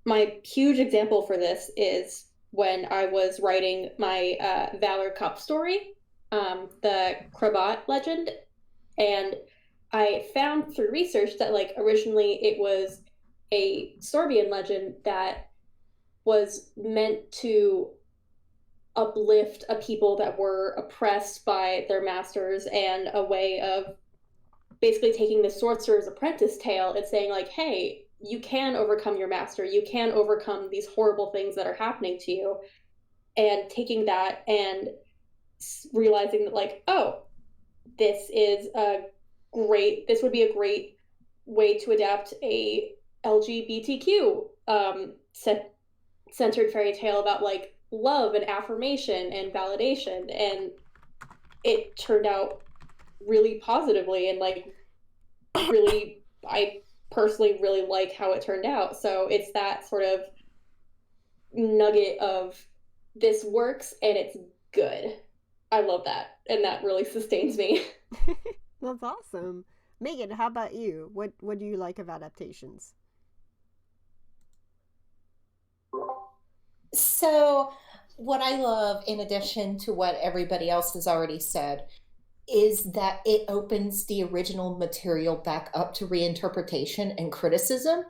my huge example for this is when I was writing my Valor Cup story, the Krabat legend, and I found through research that like originally it was a Sorbian legend that was meant to uplift a people that were oppressed by their masters and a way of basically taking the sorcerer's apprentice tale and saying like, hey, you can overcome your master, you can overcome these horrible things that are happening to you, and taking that and realizing that like, oh, this would be a great way to adapt a LGBTQ centered fairy tale about like love and affirmation and validation, and it turned out really positively, and like really, I personally really like how it turned out. So it's that sort of nugget of this works and it's good. I love that, and that really sustains me. That's awesome. Megan, how about you? What do you like of adaptations? So, what I love, in addition to what everybody else has already said, is that it opens the original material back up to reinterpretation and criticism.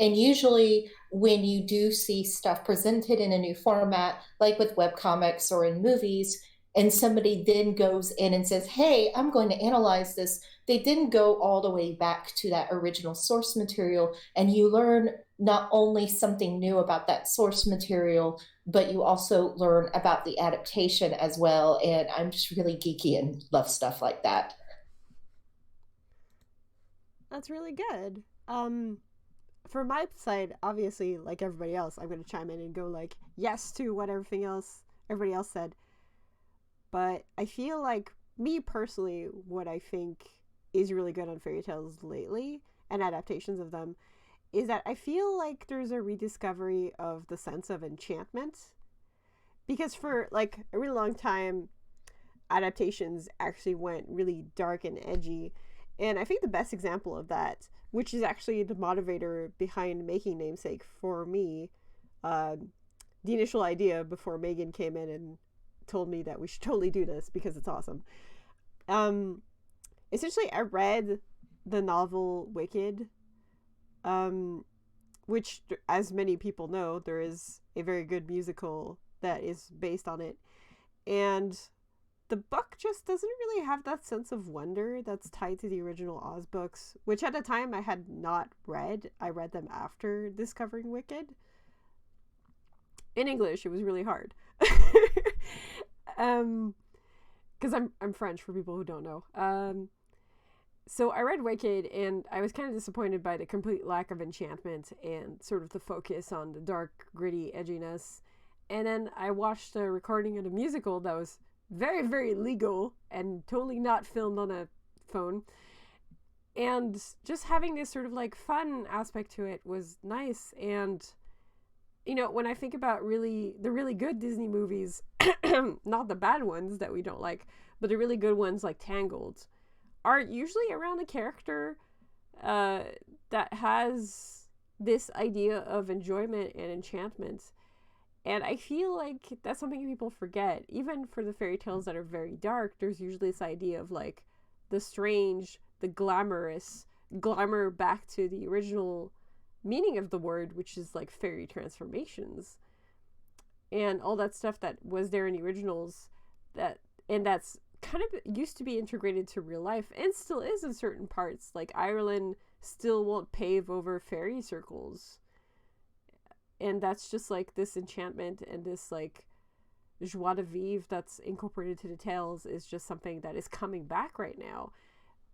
And usually, when you do see stuff presented in a new format, like with webcomics or in movies, and somebody then goes in and says, hey, I'm going to analyze this, they didn't go all the way back to that original source material. And you learn not only something new about that source material, but you also learn about the adaptation as well. And I'm just really geeky and love stuff like that. That's really good. For my side, obviously, like everybody else, I'm gonna chime in and go like yes to what everybody else said. But I feel like me personally, what I think is really good on fairy tales lately and adaptations of them is that I feel like there's a rediscovery of the sense of enchantment. Because for like a really long time, adaptations actually went really dark and edgy. And I think the best example of that, which is actually the motivator behind making Namesake for me, uh, the initial idea before Megan came in and told me that we should totally do this because it's awesome. Um, Essentially, I read the novel Wicked, um, which, as many people know, there is a very good musical that is based on it. And the book just doesn't really have that sense of wonder that's tied to the original Oz books, which at the time I had not read. I read them after discovering Wicked. In English, it was really hard. um, because I'm French for people who don't know. So I read Wicked and I was kind of disappointed by the complete lack of enchantment and sort of the focus on the dark, gritty edginess. And then I watched a recording of a musical that was very, very legal and totally not filmed on a phone. And just having this sort of like fun aspect to it was nice. And when I think about the really good Disney movies, not the bad ones that we don't like, but the really good ones like Tangled, are usually around a character uh, that has this idea of enjoyment and enchantment. And I feel like that's something people forget. Even for the fairy tales that are very dark, there's usually this idea of like the strange, the glamorous, glamour back to the original meaning of the word, which is like fairy transformations and all that stuff that was there in the originals, that's kind of used to be integrated to real life and still is in certain parts. Like Ireland still won't pave over fairy circles, and that's just like this enchantment and this like joie de vivre that's incorporated to the tales is just something that is coming back right now,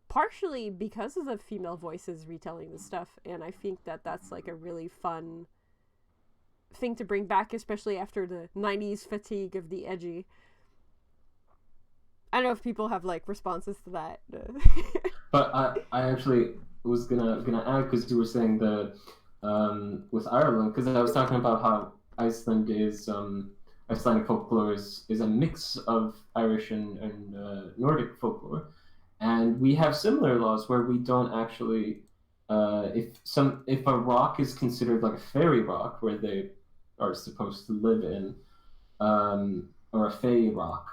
partially because of the female voices retelling the stuff. And I think that that's like a really fun thing to bring back, especially after the 90s fatigue of the edgy. I don't know if people have like responses to that. But I actually was gonna add because you were saying the with Ireland, because I was talking about how Icelandic folklore is a mix of Irish and Nordic folklore, and we have similar laws where we don't actually if a rock is considered like a fairy rock where they are supposed to live in, or a fairy rock,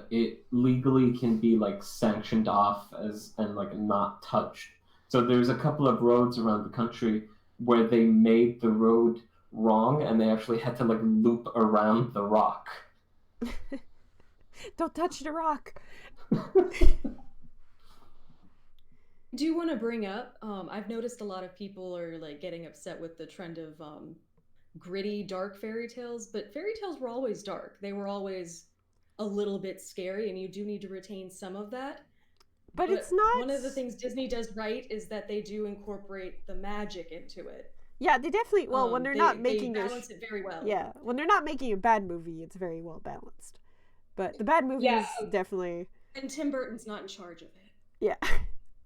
it legally can be like sanctioned off as and like not touched. So there's a couple of roads around the country where they made the road wrong and they actually had to like loop around the rock. Don't touch the rock. Do you want to bring up? I've noticed a lot of people are like getting upset with the trend of gritty, dark fairy tales, but fairy tales were always dark. They were always a little bit scary, and you do need to retain some of that. But it's not. One of the things Disney does right is that they do incorporate the magic into it. Yeah, they definitely. Well, when they're not making they balance it very well. Yeah, when they're not making a bad movie, it's very well balanced. But the bad movie is definitely. And Tim Burton's not in charge of it. Yeah,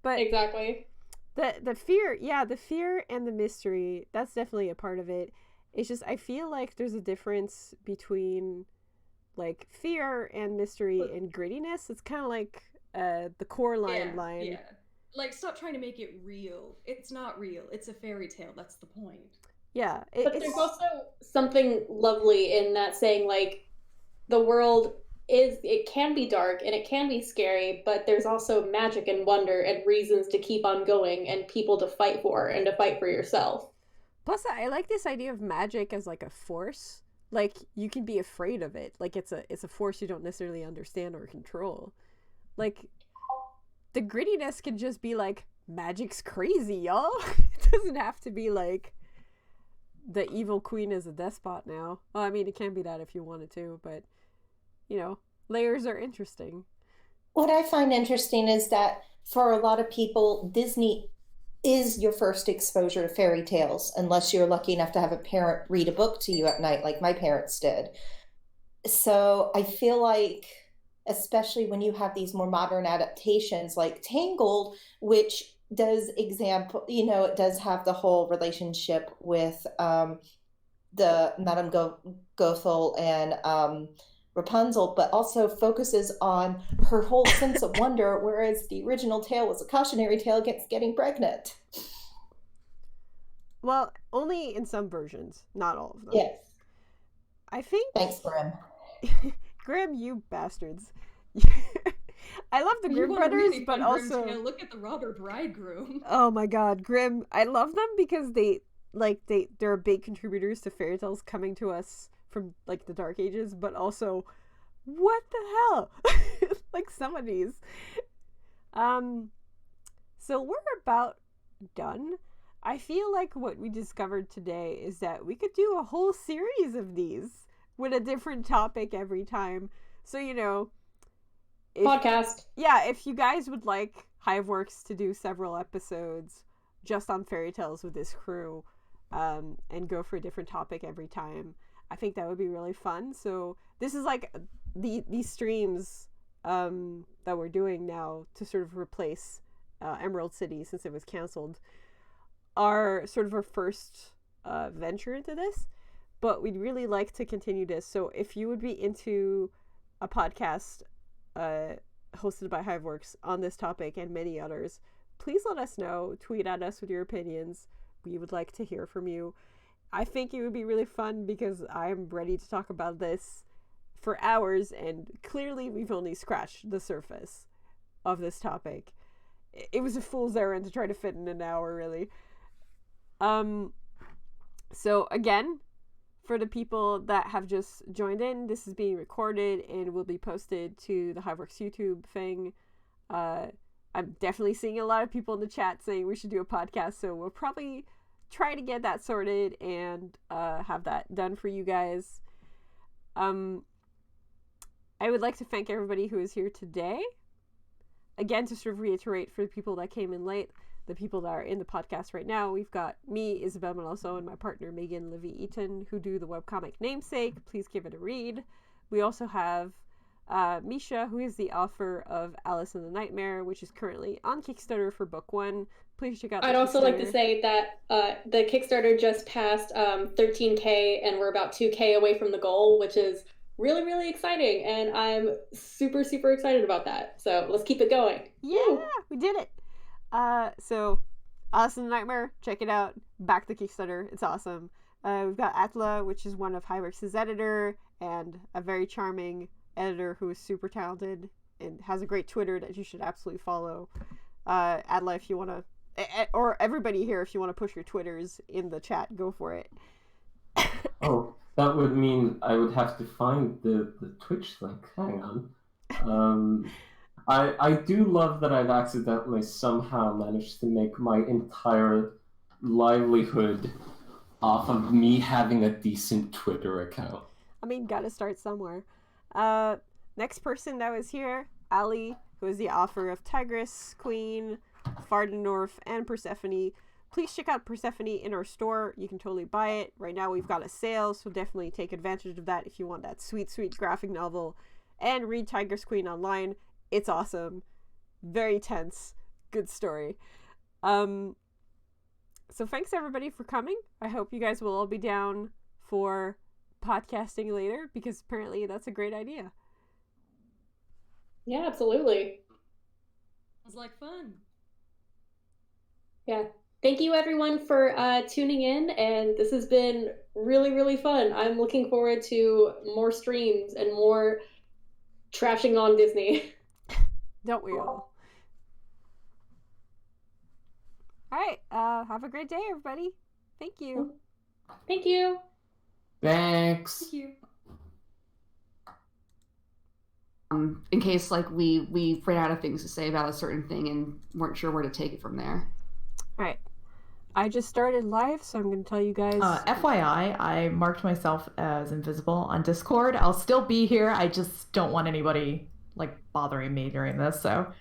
but exactly. The fear, the fear and the mystery. That's definitely a part of it. It's just I feel like there's a difference between like fear and mystery and grittiness. It's kind of like the Coraline line. Yeah. Like, stop trying to make it real. It's not real. It's a fairy tale. That's the point. Yeah. But there's also something lovely in that saying, like, the world it can be dark and it can be scary, but there's also magic and wonder and reasons to keep on going and people to fight for and to fight for yourself. Plus, I like this idea of magic as like a force. Like, you can be afraid of it. Like, it's a force you don't necessarily understand or control. Like, the grittiness can just be like, magic's crazy, y'all. It doesn't have to be like the evil queen is a despot now. Well, I mean, it can be that if you wanted to, but, you know, layers are interesting. What I find interesting is that for a lot of people, Disney is your first exposure to fairy tales, unless you're lucky enough to have a parent read a book to you at night, like my parents did. So I feel like, especially when you have these more modern adaptations like Tangled, which does it does have the whole relationship with the Madame Gothel and Rapunzel, but also focuses on her whole sense of wonder, whereas the original tale was a cautionary tale against getting pregnant. Well, only in some versions, not all of them. Yes. I think... Thanks, Grimm. Grimm, you bastards. I love the Grimm You brothers, really but fun also... Grimm's look at the robber bridegroom. Oh my god, Grimm. I love them because they're big contributors to fairy tales coming to us from like the Dark Ages, but also, what the hell? Like some of these. So we're about done. I feel like what we discovered today is that we could do a whole series of these with a different topic every time. So, you know, podcast. Yeah, if you guys would like Hiveworks to do several episodes just on fairy tales with this crew, and go for a different topic every time, I think that would be really fun. So this is like these streams that we're doing now to sort of replace Emerald City since it was canceled are sort of our first venture into this, but we'd really like to continue this. So if you would be into a podcast hosted by Hiveworks on this topic and many others, please let us know. Tweet at us with your opinions. We would like to hear from you. I think it would be really fun because I'm ready to talk about this for hours, and clearly we've only scratched the surface of this topic. It was a fool's errand to try to fit in an hour, really. So again, for the people that have just joined in, this is being recorded and will be posted to the Hiveworks YouTube thing. I'm definitely seeing a lot of people in the chat saying we should do a podcast, so we'll probably try to get that sorted and have that done for you guys. I would like to thank everybody who is here today. Again, to sort of reiterate for the people that came in late, the people that are in the podcast right now, we've got me, Isabel Meloso, and my partner Megan Livy Eaton, who do the webcomic Namesake. Please give it a read. We also have Misha, who is the author of Alice in the Nightmare, which is currently on Kickstarter for book 1. Please check out I'd also like to say that the Kickstarter just passed 13K, and we're about 2K away from the goal, which is really, really exciting, and I'm super, super excited about that. So let's keep it going. Yeah, we did it. So Alice in the Nightmare, check it out. Back the Kickstarter, it's awesome. We've got Atla, which is one of Hywerks' editor, and a very charming editor who is super talented and has a great Twitter that you should absolutely follow. Atla, if you want to, or everybody here, if you want to push your Twitters in the chat, go for it. Oh, that would mean I would have to find the Twitch link. Hang on. I do love that I've accidentally somehow managed to make my entire livelihood off of me having a decent Twitter account. I mean, gotta start somewhere. Next person that was here, Ali, who is the author of Tigress, Queen, Fardenorf, and Persephone. Please check out Persephone in our store. You can totally buy it. Right now we've got a sale, so definitely take advantage of that if you want that sweet, sweet graphic novel. And read Tigress, Queen online. It's awesome. Very tense. Good story. So thanks everybody for coming. I hope you guys will all be down for podcasting later, because apparently that's a great idea. Yeah, absolutely. Sounds like fun. Yeah. Thank you everyone for tuning in, and this has been really, really fun. I'm looking forward to more streams and more trashing on Disney. Don't we all? All right. Have a great day, everybody. Thank you. Thank you. Thanks. Thank you. In case like we ran out of things to say about a certain thing and weren't sure where to take it from there. All right. I just started live, so I'm going to tell you guys. FYI, I marked myself as invisible on Discord. I'll still be here. I just don't want anybody like bothering me during this. So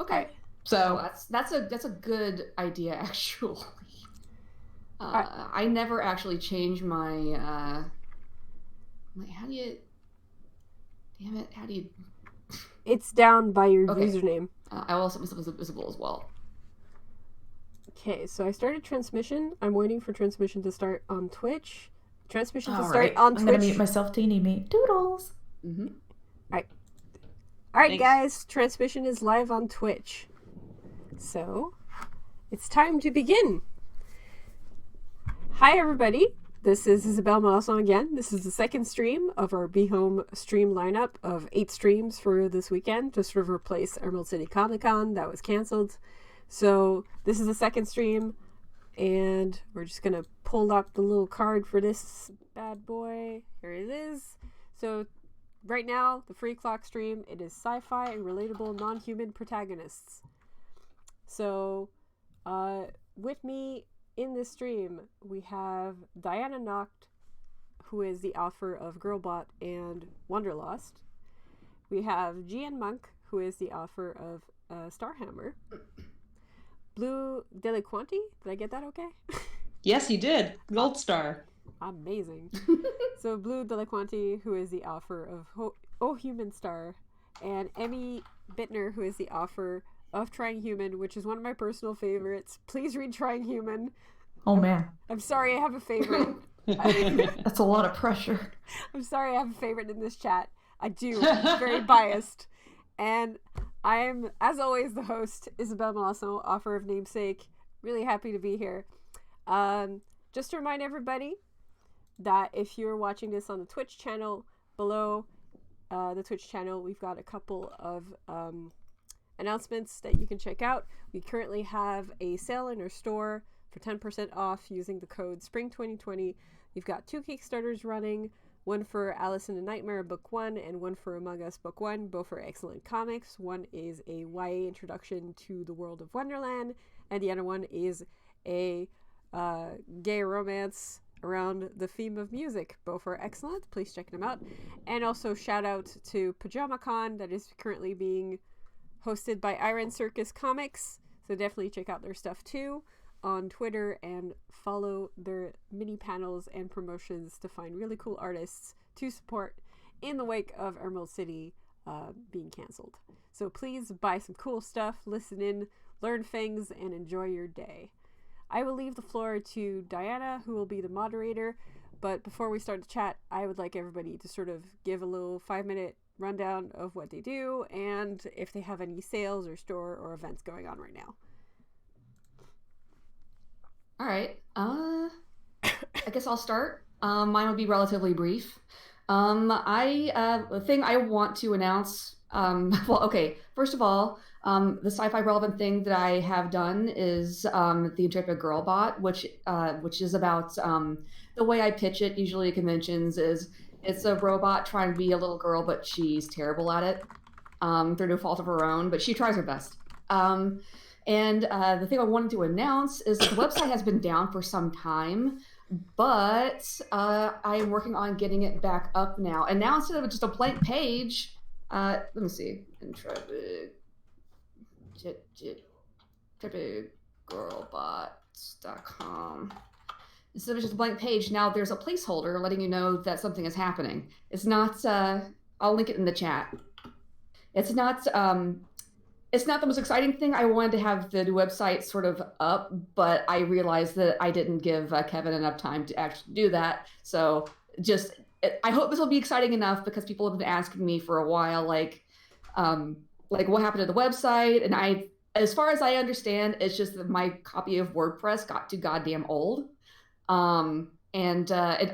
Okay. So that's a good idea actually. I never actually changed my how do you damn it, how do you It's down by your Okay. username. I also was visible as well. Okay, so I started transmission. I'm waiting for transmission to start on Twitch. Transmission to all start right, on I'm gonna Twitch. mute myself. Teeny me doodles. Mm-hmm. All right, Thanks. guys, transmission is live on Twitch. So, it's time to begin. Hi, everybody. This is Isabel Malasson again. This is the second stream of our Be Home stream lineup of 8 streams for this weekend to sort of replace Emerald City Comic Con that was canceled. So, this is the second stream, and we're just going to pull up the little card for this bad boy. Here it is. So, right now, the Free Clock stream, it is sci-fi and relatable non-human protagonists. So, with me in this stream, we have Diana Noct, who is the author of Girlbot and Wanderlost. We have Gian Monk, who is the author of Starhammer. Blue Deliquanti, did I get that okay? Yes, you did. Gold star. Amazing. So Blue Deliquanti, who is the author of Oh Human Star, and Emmy Bittner, who is the author of Trying Human, which is one of my personal favorites. Please read Trying Human. Oh man, I'm sorry I have a favorite. that's a lot of pressure. I'm sorry I have a favorite in this chat. I do. I'm very biased. And I am, as always, the host, Isabel Malasson, author of Namesake. Really happy to be here. Just to remind everybody that if you're watching this on the Twitch channel, below the Twitch channel, we've got a couple of announcements that you can check out. We currently have a sale in our store for 10% off using the code SPRING2020. We've got 2 Kickstarters running, one for Alice in the Nightmare Book 1 and one for Among Us Book 1. Both are excellent comics. One is a YA introduction to the world of Wonderland, and the other one is a gay romance around the theme of music. Both are excellent. Please check them out. And also shout out to PajamaCon, that is currently being hosted by Iron Circus Comics. So definitely check out their stuff too on Twitter and follow their mini panels and promotions to find really cool artists to support in the wake of Emerald City being canceled. So please buy some cool stuff, listen in, learn things, and enjoy your day. I will leave the floor to Diana, who will be the moderator, but before we start the chat, I would like everybody to sort of give a little 5-minute rundown of what they do and if they have any sales or store or events going on right now. All right. I guess I'll start. Mine will be relatively brief. The thing I want to announce. Well, okay. First of all, the sci-fi relevant thing that I have done is the Intrepid Girl Bot, which is about the way I pitch it usually at conventions is it's a robot trying to be a little girl, but she's terrible at it through no fault of her own, but she tries her best. And the thing I wanted to announce is that the website has been down for some time, but I am working on getting it back up now. And now instead of just a blank page, let me see, intrepidgirlbots.com. Instead of just a blank page, now there's a placeholder letting you know that something is happening. It's not, I'll link it in the chat. It's not the most exciting thing. I wanted to have the website sort of up, but I realized that I didn't give Kevin enough time to actually do that. So I hope this will be exciting enough because people have been asking me for a while, like what happened to the website? And as far as I understand, it's just that my copy of WordPress got too goddamn old. The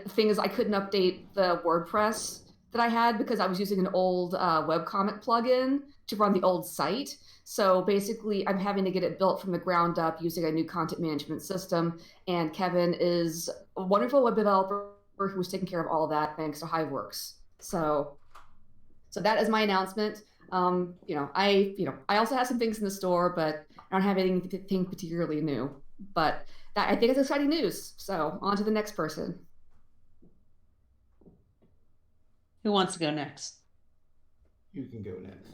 thing is, I couldn't update the WordPress that I had because I was using an old webcomic plugin to run the old site. So basically, I'm having to get it built from the ground up using a new content management system. And Kevin is a wonderful web developer who was taking care of all of that thanks to Hiveworks. So that is my announcement. I also have some things in the store, but I don't have anything particularly new. But I think it's exciting news. So on to the next person. Who wants to go next? You can go next.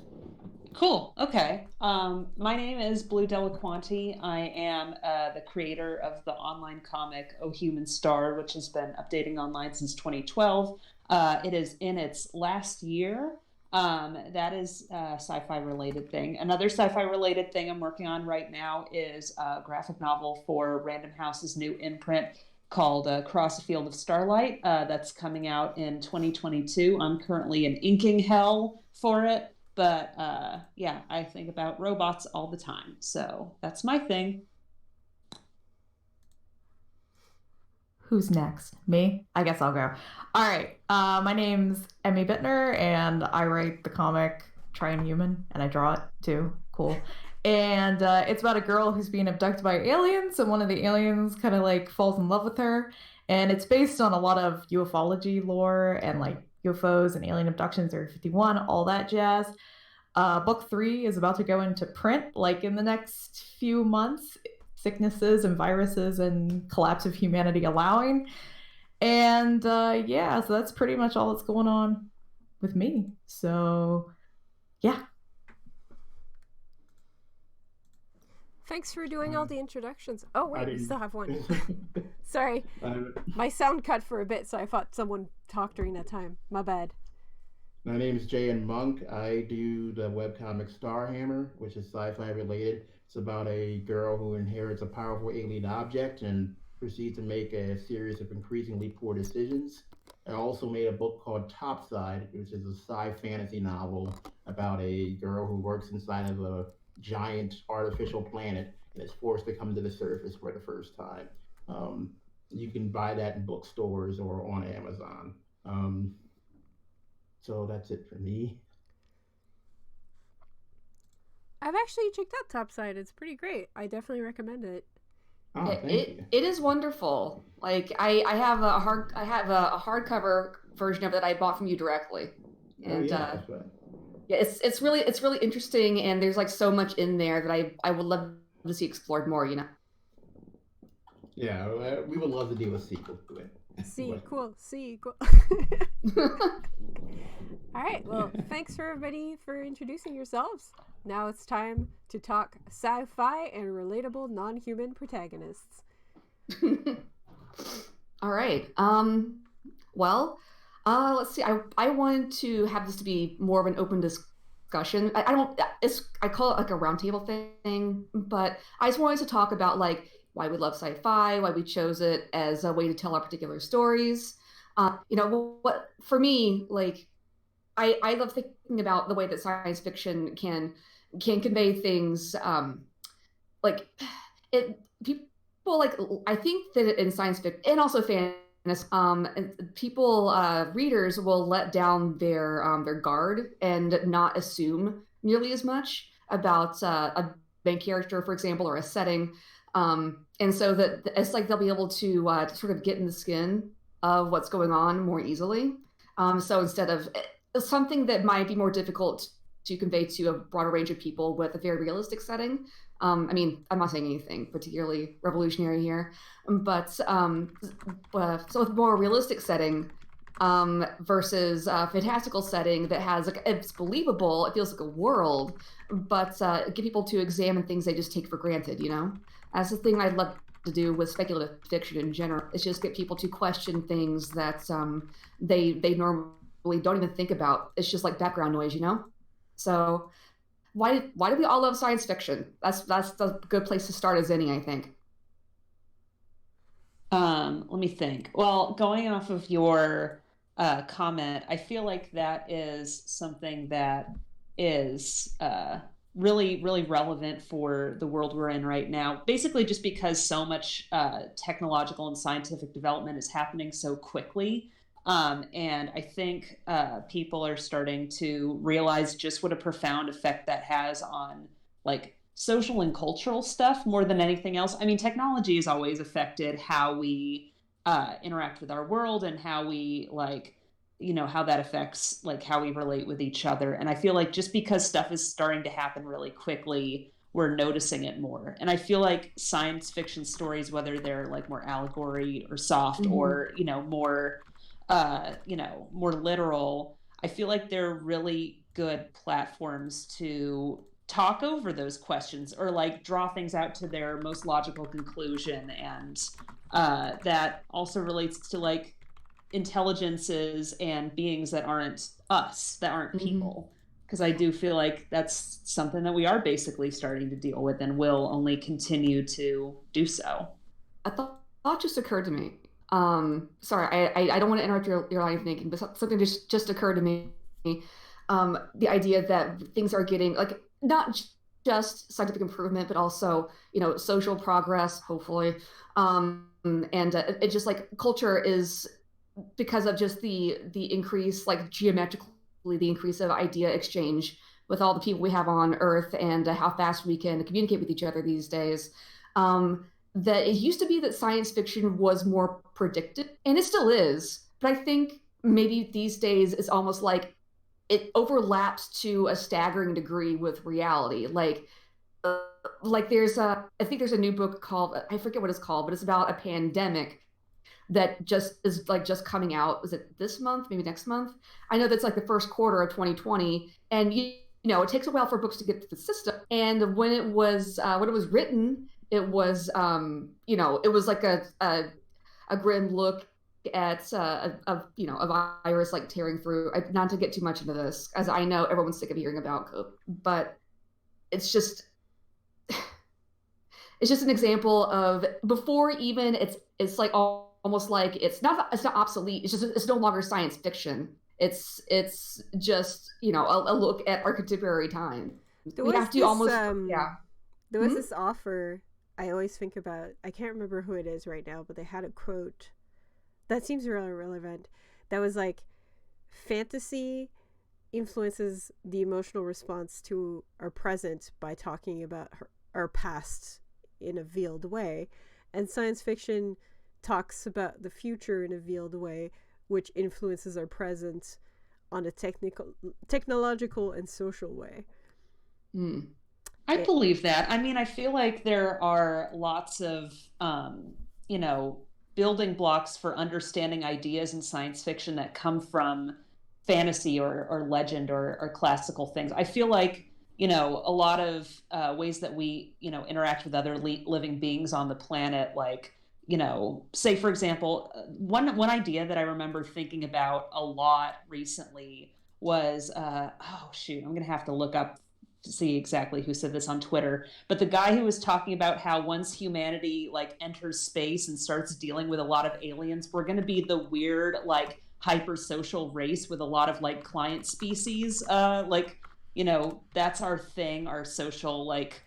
Cool. Okay. My name is Blue Delaquanti. I am the creator of the online comic Oh Human Star, which has been updating online since 2012. It is in its last year. That is a sci-fi related thing. Another sci-fi related thing I'm working on right now is a graphic novel for Random House's new imprint called Across a Field of Starlight. That's coming out in 2022. I'm currently in inking hell for it. But I think about robots all the time. So that's my thing. Who's next? Me? I guess I'll go. All right. My name's Emmy Bittner, and I write the comic Trying Human, and I draw it too. Cool. And it's about a girl who's being abducted by aliens, and one of the aliens kind of like falls in love with her. And it's based on a lot of ufology lore and like UFOs and alien abductions, Area 51, all that jazz. Book 3 is about to go into print like in the next few months, sicknesses and viruses and collapse of humanity allowing. And so that's pretty much all that's going on with me. So yeah. Thanks for doing all the introductions. Oh wait, we still have one. Sorry. My My sound cut for a bit, so I thought someone talked during that time. My bad. name is Jay Monk. I do the webcomic Starhammer, which is sci-fi related. It's about a girl who inherits a powerful alien object and proceeds to make a series of increasingly poor decisions. I also made a book called Topside, which is a sci-fantasy novel about a girl who works inside of a giant artificial planet and is forced to come to the surface for the first time. You can buy that in bookstores or on Amazon. So that's it for me. I've actually checked out Topside. It's pretty great. I definitely recommend it. Oh, thank you. It is wonderful. Like I have a hardcover version of it I bought from you directly, and That's right. it's really interesting, and there's like so much in there that I would love to see explored more. Yeah, we would love to do a sequel to it. Sequel. All right. Well, thanks for everybody for introducing yourselves. Now it's time to talk sci-fi and relatable non-human protagonists. All right. Let's see. I wanted to have this to be more of an open discussion. I call it like a roundtable thing, but I just wanted to talk about like why we love sci-fi, why we chose it as a way to tell our particular stories. What for me, like I love thinking about the way that science fiction can convey things like it. Well, like I think that in science fiction and also fantasy, people, readers will let down their guard and not assume nearly as much about a main character, for example, or a setting, and so that it's like they'll be able to sort of get in the skin of what's going on more easily. So instead of something that might be more difficult to convey to a broader range of people with a very realistic setting. I mean, I'm not saying anything particularly revolutionary here, but so with a more realistic setting versus a fantastical setting that has, like, it's believable, it feels like a world, but get people to examine things they just take for granted, you know? That's the thing I'd love to do with speculative fiction in general, is just get people to question things that they normally don't even think about. It's just like background noise, you know? So why do we all love science fiction? That's a good place to start as any, I think. Let me think. Well, going off of your comment, I feel like that is something that is really, really relevant for the world we're in right now. Basically, just because so much technological and scientific development is happening so quickly. And I think people are starting to realize just what a profound effect that has on, like, social and cultural stuff more than anything else. I mean, technology has always affected how we interact with our world and how we, like, you know, how that affects, like, how we relate with each other. And I feel like just because stuff is starting to happen really quickly, we're noticing it more. And I feel like science fiction stories, whether they're like more allegory or soft or, you know, more more literal, I feel like they're really good platforms to talk over those questions or, like, draw things out to their most logical conclusion. And that also relates to, like, intelligences and beings that aren't us, that aren't people. Because I do feel like that's something that we are basically starting to deal with and will only continue to do so. A thought just occurred to me. Sorry, I don't want to interrupt your line of thinking, but something just occurred to me. The idea that things are getting, like, not just scientific improvement, but also, you know, social progress, hopefully. And it's just like culture is, because of just the increase, like, geometrically, the increase of idea exchange with all the people we have on Earth and how fast we can communicate with each other these days. That it used to be that science fiction was more predictive, and it still is, but I think maybe these days it's almost like it overlaps to a staggering degree with reality. Like there's I think there's a new book called, I forget what it's called, but it's about a pandemic that just is, like, just coming out. Is it this month, maybe next month? I know that's like the first quarter of 2020, and you know, it takes a while for books to get to the system. And when it was written, it was you know, it was like a grim look at a virus, like, tearing through. Not to get too much into this, as I know everyone's sick of hearing about COVID, but it's just an example of, before even it's like almost like it's not obsolete. It's no longer science fiction. It's just, you know, a look at our contemporary time. We have to almost There was this offer I always think about. I can't remember who it is right now, but they had a quote that seems really relevant. That was like, fantasy influences the emotional response to our present by talking about our past in a veiled way, and science fiction talks about the future in a veiled way, which influences our present on a technological and social way. I believe that. I mean, I feel like there are lots of, you know, building blocks for understanding ideas in science fiction that come from fantasy or legend or classical things. I feel like, you know, a lot of ways that we, you know, interact with other living beings on the planet, like, you know, say, for example, one idea that I remember thinking about a lot recently was, I'm going to have to look up to see exactly who said this on Twitter, but the guy who was talking about how once humanity, like, enters space and starts dealing with a lot of aliens, we're going to be the weird, like, hypersocial race with a lot of, like, client species. Like, you know, that's our thing, our social, like,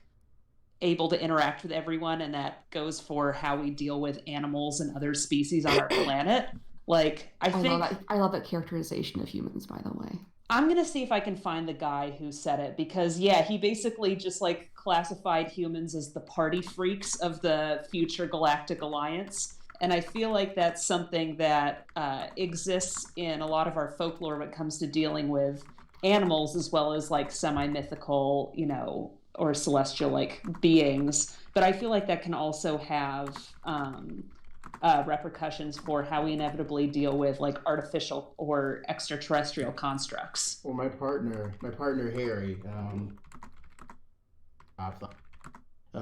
able to interact with everyone, and that goes for how we deal with animals and other species on our planet. Like, I love that characterization of humans, by the way. I'm going to see if I can find the guy who said it, because yeah, he basically just like classified humans as the party freaks of the future Galactic Alliance. And I feel like that's something that exists in a lot of our folklore when it comes to dealing with animals, as well as like semi-mythical, you know, or celestial like beings. But I feel like that can also have repercussions for how we inevitably deal with like artificial or extraterrestrial constructs. Well, my partner Harry,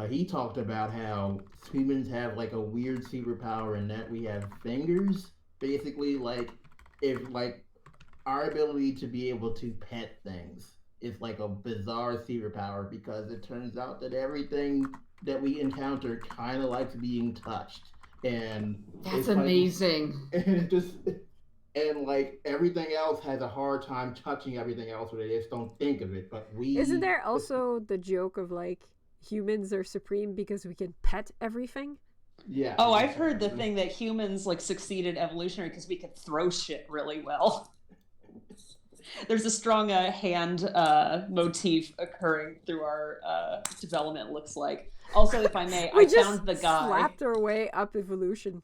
he talked about how humans have like a weird superpower in that we have fingers. Basically, like if like our ability to be able to pet things is like a bizarre superpower, because it turns out that everything that we encounter kind of likes being touched. And that's amazing. And like everything else has a hard time touching everything else, where they just don't think of it. But isn't there also the joke of like humans are supreme because we can pet everything? Yeah. Oh, I've heard the thing that humans like succeeded evolutionary because we could throw shit really well. There's a strong hand motif occurring through our development, looks like. Also, if I may, I found the guy. Slapped our way up evolution.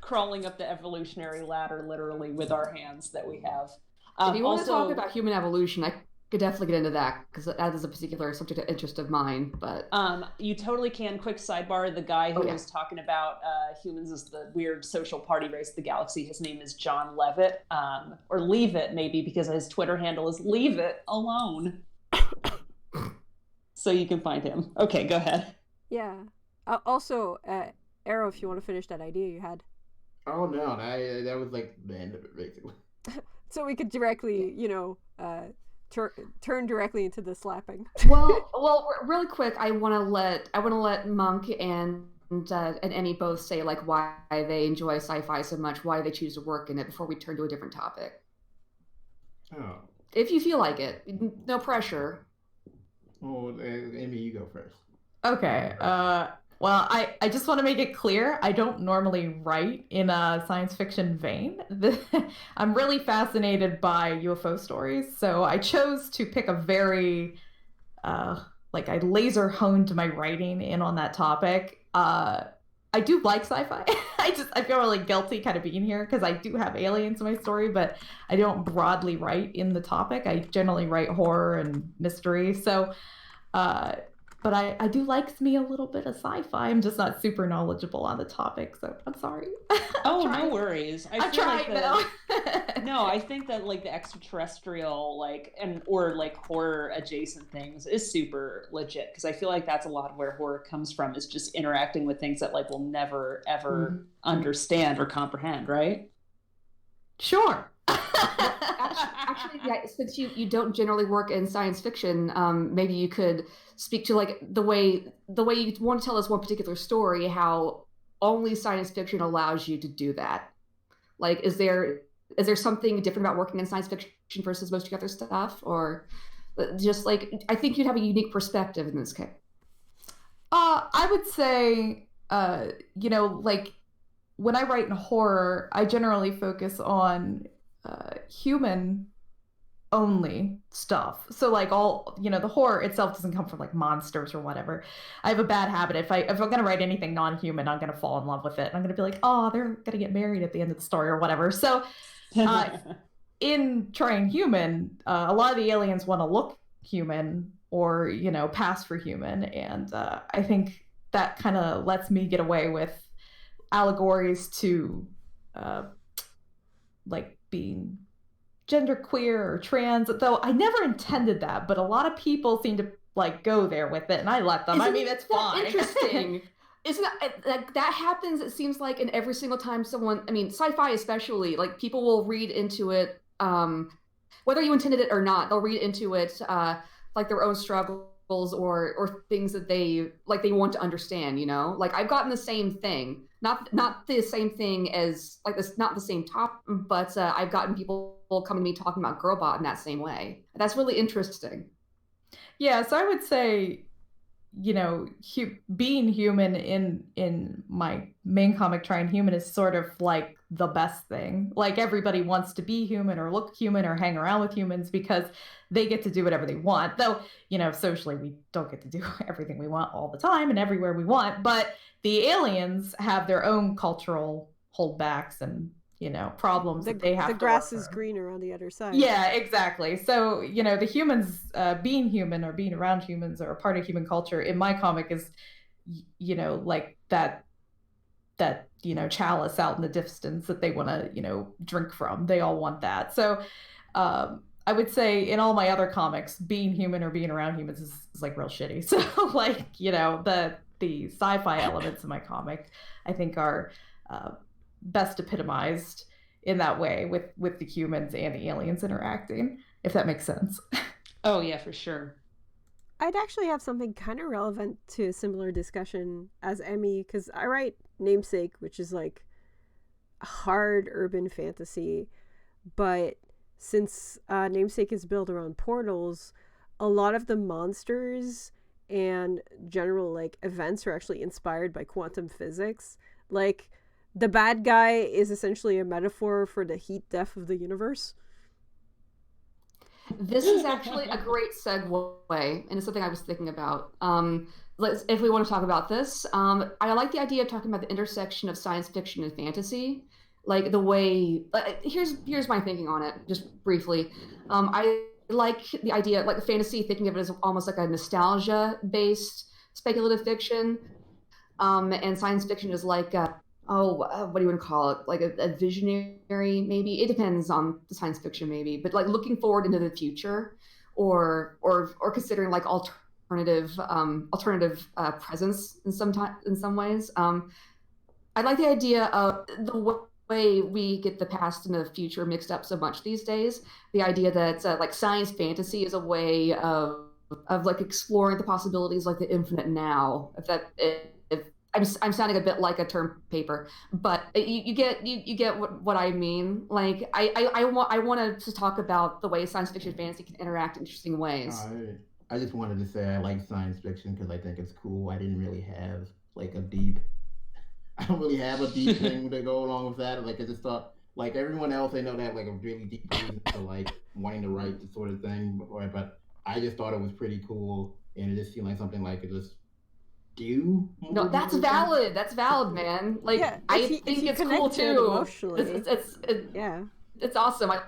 Crawling up the evolutionary ladder, literally, with our hands that we have. If you want to talk about human evolution, I could definitely get into that, because that is a particular subject of interest of mine. But you totally can. Quick sidebar: the guy who was talking about humans as the weird social party race of the galaxy, his name is John Levitt, or Leave It maybe, because his Twitter handle is Leave It Alone. So you can find him. Okay, go ahead. Yeah. Also, Arrow, if you want to finish that idea you had. Oh no, that was like the end of it, basically. So we could directly, you know, turn directly into the slapping. Well, really quick, I want to let Monk and Emmy both say like why they enjoy sci-fi so much, why they choose to work in it, before we turn to a different topic. Oh. If you feel like it, no pressure. Well, Emmy, you go first. Okay. Well, I just want to make it clear, I don't normally write in a science fiction vein. I'm really fascinated by UFO stories, so I chose to pick a very, I laser honed my writing in on that topic. I do like sci-fi. I feel really guilty kind of being here, because I do have aliens in my story, but I don't broadly write in the topic. I generally write horror and mystery, so... but I do like me a little bit of sci-fi. I'm just not super knowledgeable on the topic, so I'm sorry. Oh, no worries. I'm trying though. No, I think that like the extraterrestrial or horror adjacent things is super legit, because I feel like that's a lot of where horror comes from, is just interacting with things that like we'll never ever understand or comprehend, right? Sure. Actually, yeah, since you don't generally work in science fiction, maybe you could speak to like the way you want to tell us one particular story, how only science fiction allows you to do that. Like, is there something different about working in science fiction versus most other stuff, or just like, I think you'd have a unique perspective in this case? I would say, like when I write in horror, I generally focus on human only stuff. So like all, the horror itself doesn't come from like monsters or whatever. I have a bad habit. If I'm going to write anything non-human, I'm going to fall in love with it. I'm going to be like, oh, they're going to get married at the end of the story or whatever. So in trying human, a lot of the aliens want to look human or, pass for human. And I think that kind of lets me get away with allegories to like being genderqueer or trans, though I never intended that, but a lot of people seem to like go there with it, and I let them. It's fine. Interesting. Isn't that happens? It seems like in every single time someone, sci-fi especially, like people will read into it, whether you intended it or not, they'll read into it like their own struggles or things that they want to understand. Like I've gotten the same thing. Not the same thing as like this, not the same top, but I've gotten people coming to me talking about Girlbot in that same way. That's really interesting. Yeah, so I would say, being human in my main comic, Trying Human, is sort of like the best thing. Like everybody wants to be human or look human or hang around with humans because they get to do whatever they want. Though, socially we don't get to do everything we want all the time and everywhere we want, but the aliens have their own cultural holdbacks and problems that they have the to grass work is on. greener on the other side. Yeah, exactly. So, the humans, being human or being around humans or a part of human culture in my comic is, like that, chalice out in the distance that they want to, drink from. They all want that. So, I would say in all my other comics, being human or being around humans is like real shitty. So, like, the sci-fi elements of my comic, I think are best epitomized in that way with the humans and the aliens interacting, if that makes sense. Oh yeah, for sure. I'd actually have something kind of relevant to a similar discussion as Emmy, because I write Namesake, which is like hard urban fantasy, but since Namesake is built around portals, a lot of the monsters and general like events are actually inspired by quantum physics. Like the bad guy is essentially a metaphor for the heat death of the universe. This is actually a great segue, and it's something I was thinking about. If we want to talk about this, I like the idea of talking about the intersection of science fiction and fantasy, like the way. Here's my thinking on it, just briefly. I like the idea, like fantasy, thinking of it as almost like a nostalgia-based speculative fiction, and science fiction is like what do you want to call it? Like a visionary, maybe. It depends on the science fiction, maybe, but like looking forward into the future, or considering like alternative presence in some ways. I like the idea of the way we get the past and the future mixed up so much these days. The idea that like science fantasy is a way of like exploring the possibilities, like the infinite now. If I'm sounding a bit like a term paper, but you get what I mean. Like I want to talk about the way science fiction and fantasy can interact in interesting ways. I just wanted to say I like science fiction because I think it's cool. I didn't really have like a deep. I don't really have a deep thing to go along with that. Like I just thought, like everyone else, I know they have like a really deep reason to like wanting to write the sort of thing, but I just thought it was pretty cool, and it just seemed like something like it just. No, that's valid. That's valid, man. Like yeah, I think it's cool too. Emotionally. It's awesome. Like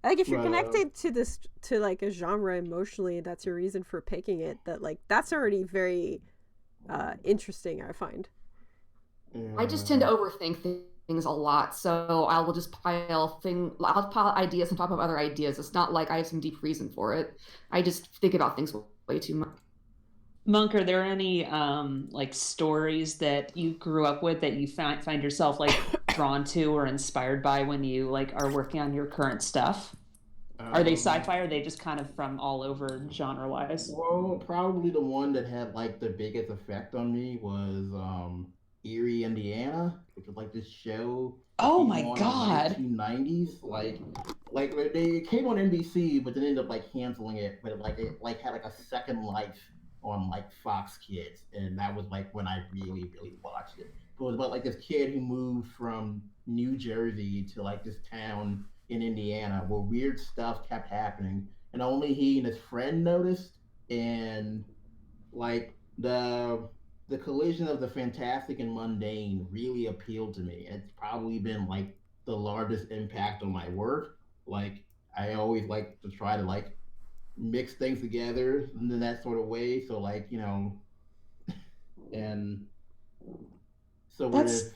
if you're connected to like a genre emotionally, that's your reason for picking it. That's already very interesting, I find. I just tend to overthink things a lot, so I will just pile ideas on top of other ideas. It's not like I have some deep reason for it. I just think about things way too much. Monk, are there any like stories that you grew up with that you find yourself like drawn to or inspired by when you like are working on your current stuff? Are they sci-fi or are they just kind of from all over genre wise? Well, probably the one that had like the biggest effect on me was Erie, Indiana, which was like this show. Oh my god! In the 1990s, like they came on NBC, but then ended up like canceling it. But it had like a second life on like Fox Kids, and that was like when I really watched it. It was about like this kid who moved from New Jersey to like this town in Indiana where weird stuff kept happening, and only he and his friend noticed. And like the collision of the fantastic and mundane really appealed to me. It's probably been like the largest impact on my work. Like I always like to try to like mix things together in that sort of way. So like, and so that's...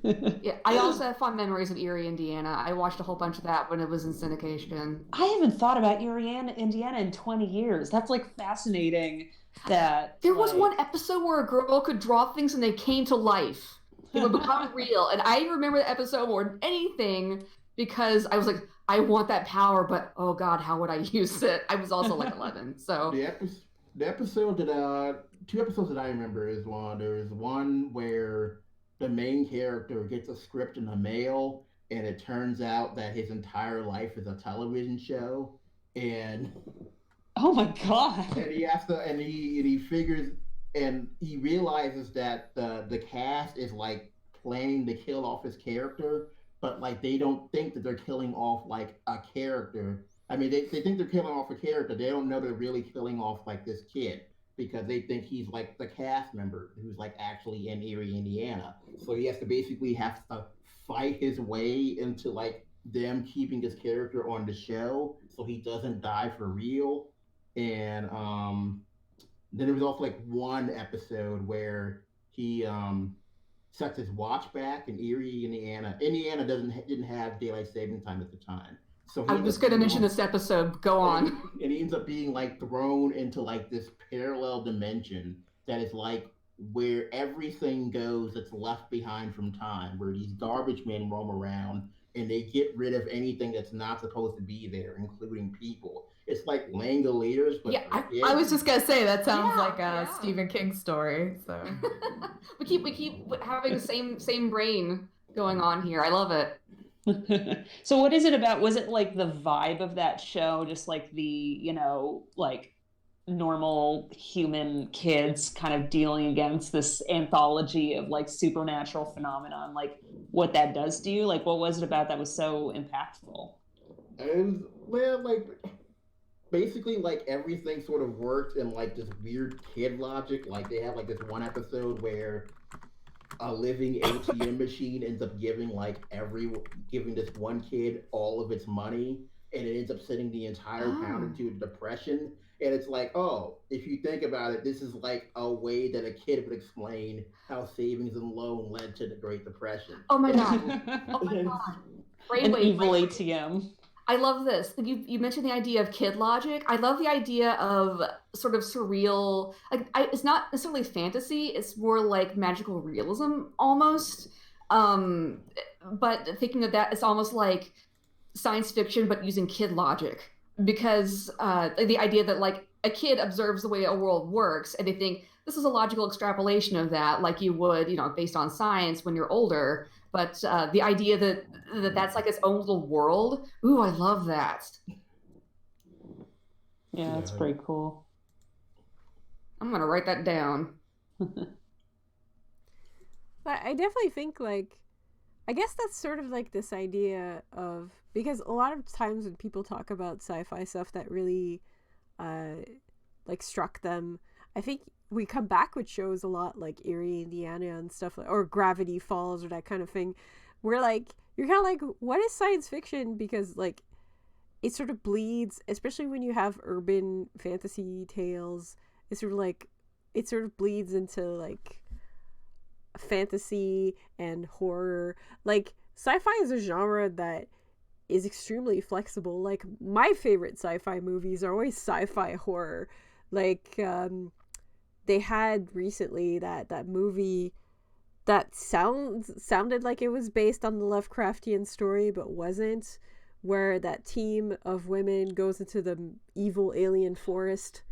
Yeah, I also have fond memories of Erie, Indiana. I watched a whole bunch of that when it was in syndication. I haven't thought about Erie, Indiana in 20 years. That's like fascinating that there was one episode where a girl could draw things and they came to life. They would become real. And I remember the episode more than anything because I was like, I want that power, but oh god, how would I use it? I was also like 11, so the episode that 2 episodes that I remember is there's one where the main character gets a script in the mail, and it turns out that his entire life is a television show, and Oh my god. and he has to, and he figures, and he realizes that the cast is like planning to kill off his character, but like they don't think that they're killing off like a character. I mean, they think they're killing off a character. They don't know they're really killing off like this kid because they think he's like the cast member who's like actually in Erie, Indiana. So he has to basically have to fight his way into like them keeping his character on the show so he doesn't die for real. And then there was also like one episode where he sets his watch back in Erie, Indiana. Indiana didn't have daylight saving time at the time. So I was going to mention this episode. Go on. And he ends up being like thrown into like this parallel dimension that is like where everything goes that's left behind from time, where these garbage men roam around and they get rid of anything that's not supposed to be there, including people. It's like Langoliers, but Yeah, I was just gonna say that sounds like a Stephen King story. So we keep having the same brain going on here. I love it. So what is it about? Was it like the vibe of that show, just like the, like normal human kids kind of dealing against this anthology of like supernatural phenomenon, like what that does to you? Like what was it about that was so impactful? And well, like basically like everything sort of worked in like this weird kid logic. Like they have like this one episode where a living ATM machine ends up giving this one kid all of its money, and it ends up sending the entire town into a depression. And it's like, oh, if you think about it, this is like a way that a kid would explain how savings and loan led to the Great Depression. Oh my god! Oh my god! An evil ATM. I love this. You mentioned the idea of kid logic. I love the idea of sort of surreal. It's not necessarily fantasy. It's more like magical realism almost. But thinking of that, it's almost like science fiction, but using kid logic. Because the idea that like a kid observes the way a world works, and they think this is a logical extrapolation of that, like you would, based on science when you're older. But the idea that that's like its own little world, ooh, I love that. Yeah, that's pretty cool. I'm gonna write that down. I definitely think I guess that's sort of like this idea of, because a lot of times when people talk about sci-fi stuff that really struck them, I think we come back with shows a lot like Erie, Indiana and stuff, or Gravity Falls or that kind of thing, where you're kind of like, what is science fiction? Because it sort of bleeds, especially when you have urban fantasy tales. It's sort of it sort of bleeds into fantasy and horror. Sci-fi is a genre that is extremely flexible. My favorite sci-fi movies are always sci-fi horror. They had recently that movie that sounded like it was based on the Lovecraftian story but wasn't, where that team of women goes into the evil alien forest.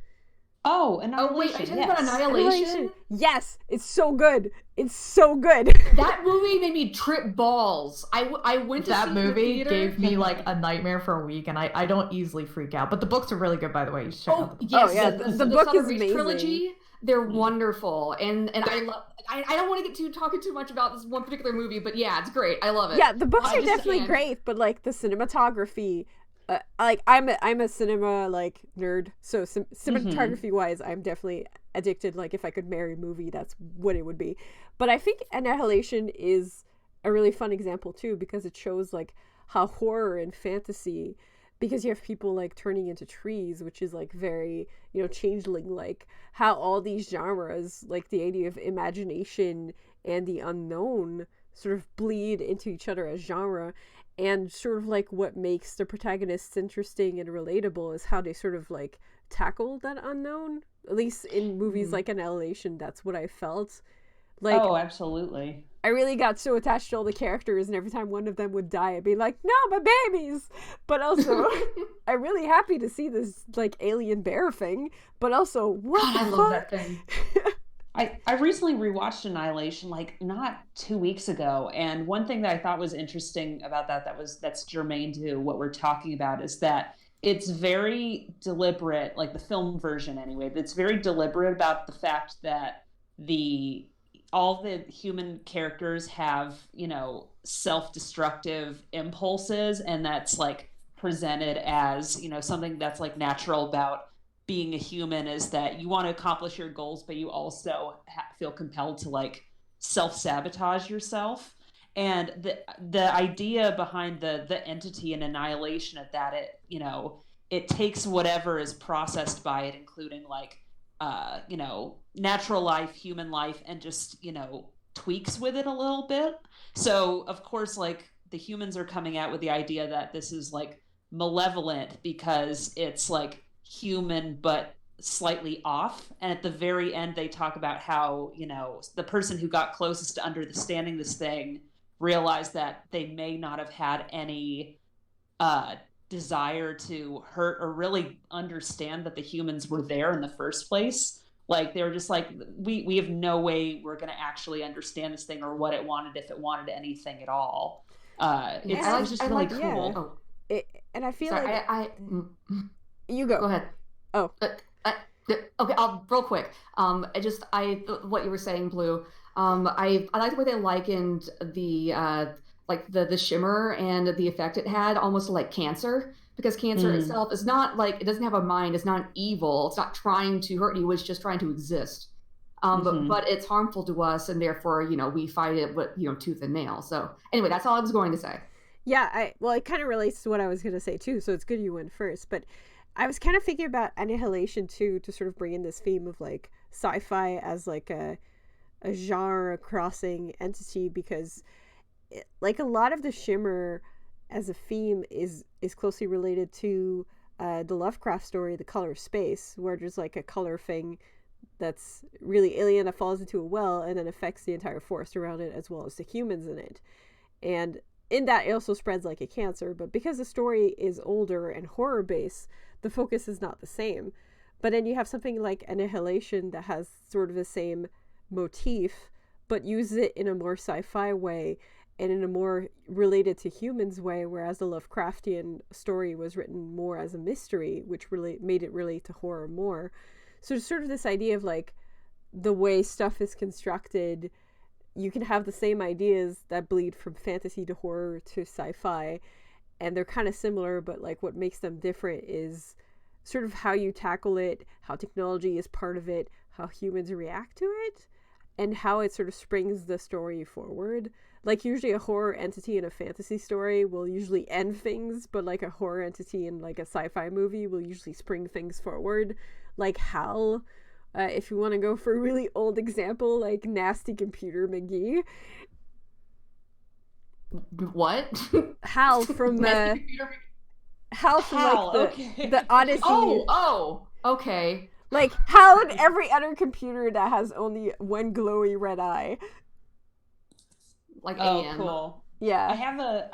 Oh, Annihilation. Oh, wait, are you talking about Annihilation? Yes, it's so good. It's so good. That movie made me trip balls. I went to that see movie the gave me a nightmare for a week, and I don't easily freak out. But the books are really good, by the way. You should check out the yes, yeah, the book is amazing. Trilogy. They're wonderful, and I love. I don't want to get talking too much about this one particular movie, but yeah, it's great. I love it. Yeah, the books are definitely great, but the cinematography. I'm a cinema nerd, so cinematography wise, I'm definitely addicted. If I could marry a movie, that's what it would be. But I think Annihilation is a really fun example too, because it shows how horror and fantasy, because you have people turning into trees, which is very changeling, how all these genres, the idea of imagination and the unknown, sort of bleed into each other as genre. And sort of what makes the protagonists interesting and relatable is how they sort of tackle that unknown. At least in movies like Annihilation, that's what I felt. Oh, absolutely. I really got so attached to all the characters, and every time one of them would die, I'd be like, no, my babies! But also, I'm really happy to see this alien bear thing, but also, what the fuck? I love that thing. I recently rewatched Annihilation not 2 weeks ago, and one thing that I thought was interesting about that's germane to what we're talking about is that it's very deliberate, like the film version anyway, but it's very deliberate about the fact that all the human characters have, self-destructive impulses, and that's like presented as, something that's like natural about being a human, is that you want to accomplish your goals, but you also feel compelled to like self-sabotage yourself. And the idea behind the entity and annihilation of that, it takes whatever is processed by it, including like natural life, human life, and just tweaks with it a little bit. So of course, like the humans are coming out with the idea that this is like malevolent because it's like human but slightly off. And at the very end, they talk about how the person who got closest to understanding this thing realized that they may not have had any desire to hurt or really understand that the humans were there in the first place. Like they were just like, we have no way we're going to actually understand this thing or what it wanted, if it wanted anything at all. It's just really cool. Yeah. And I feel Sorry, like you go ahead. Oh, okay. I'll real quick. What you were saying, Blue. I like the way they likened the shimmer and the effect it had almost like cancer, because cancer itself is not like, it doesn't have a mind, it's not evil, it's not trying to hurt you, it's just trying to exist. But it's harmful to us, and therefore, we fight it with, tooth and nail. So anyway, that's all I was going to say. Yeah, it kind of relates to what I was going to say too, so it's good you went first. But I was kind of thinking about Annihilation too, to sort of bring in this theme of like sci-fi as like a genre crossing entity, because like a lot of the shimmer as a theme is closely related to the Lovecraft story, The Color of Space, where there's like a color thing that's really alien that falls into a well and then affects the entire forest around it as well as the humans in it. And in that, it also spreads like a cancer, but because the story is older and horror based, the focus is not the same. But then you have something like Annihilation that has sort of the same motif, but uses it in a more sci-fi way and in a more related to humans way, whereas the Lovecraftian story was written more as a mystery, which really made it relate to horror more. So there's sort of this idea of like the way stuff is constructed, you can have the same ideas that bleed from fantasy to horror to sci-fi, and they're kind of similar, but like what makes them different is sort of how you tackle it, how technology is part of it, how humans react to it, and how it sort of springs the story forward. Like usually a horror entity in a fantasy story will usually end things, but like a horror entity in like a sci-fi movie will usually spring things forward. Like HAL, if you want to go for a really old example, like Nasty Computer McGee. What? HAL from the Odyssey. Oh, okay. Like HAL and every other computer that has only one glowy red eye. Like AM. Cool. Yeah. I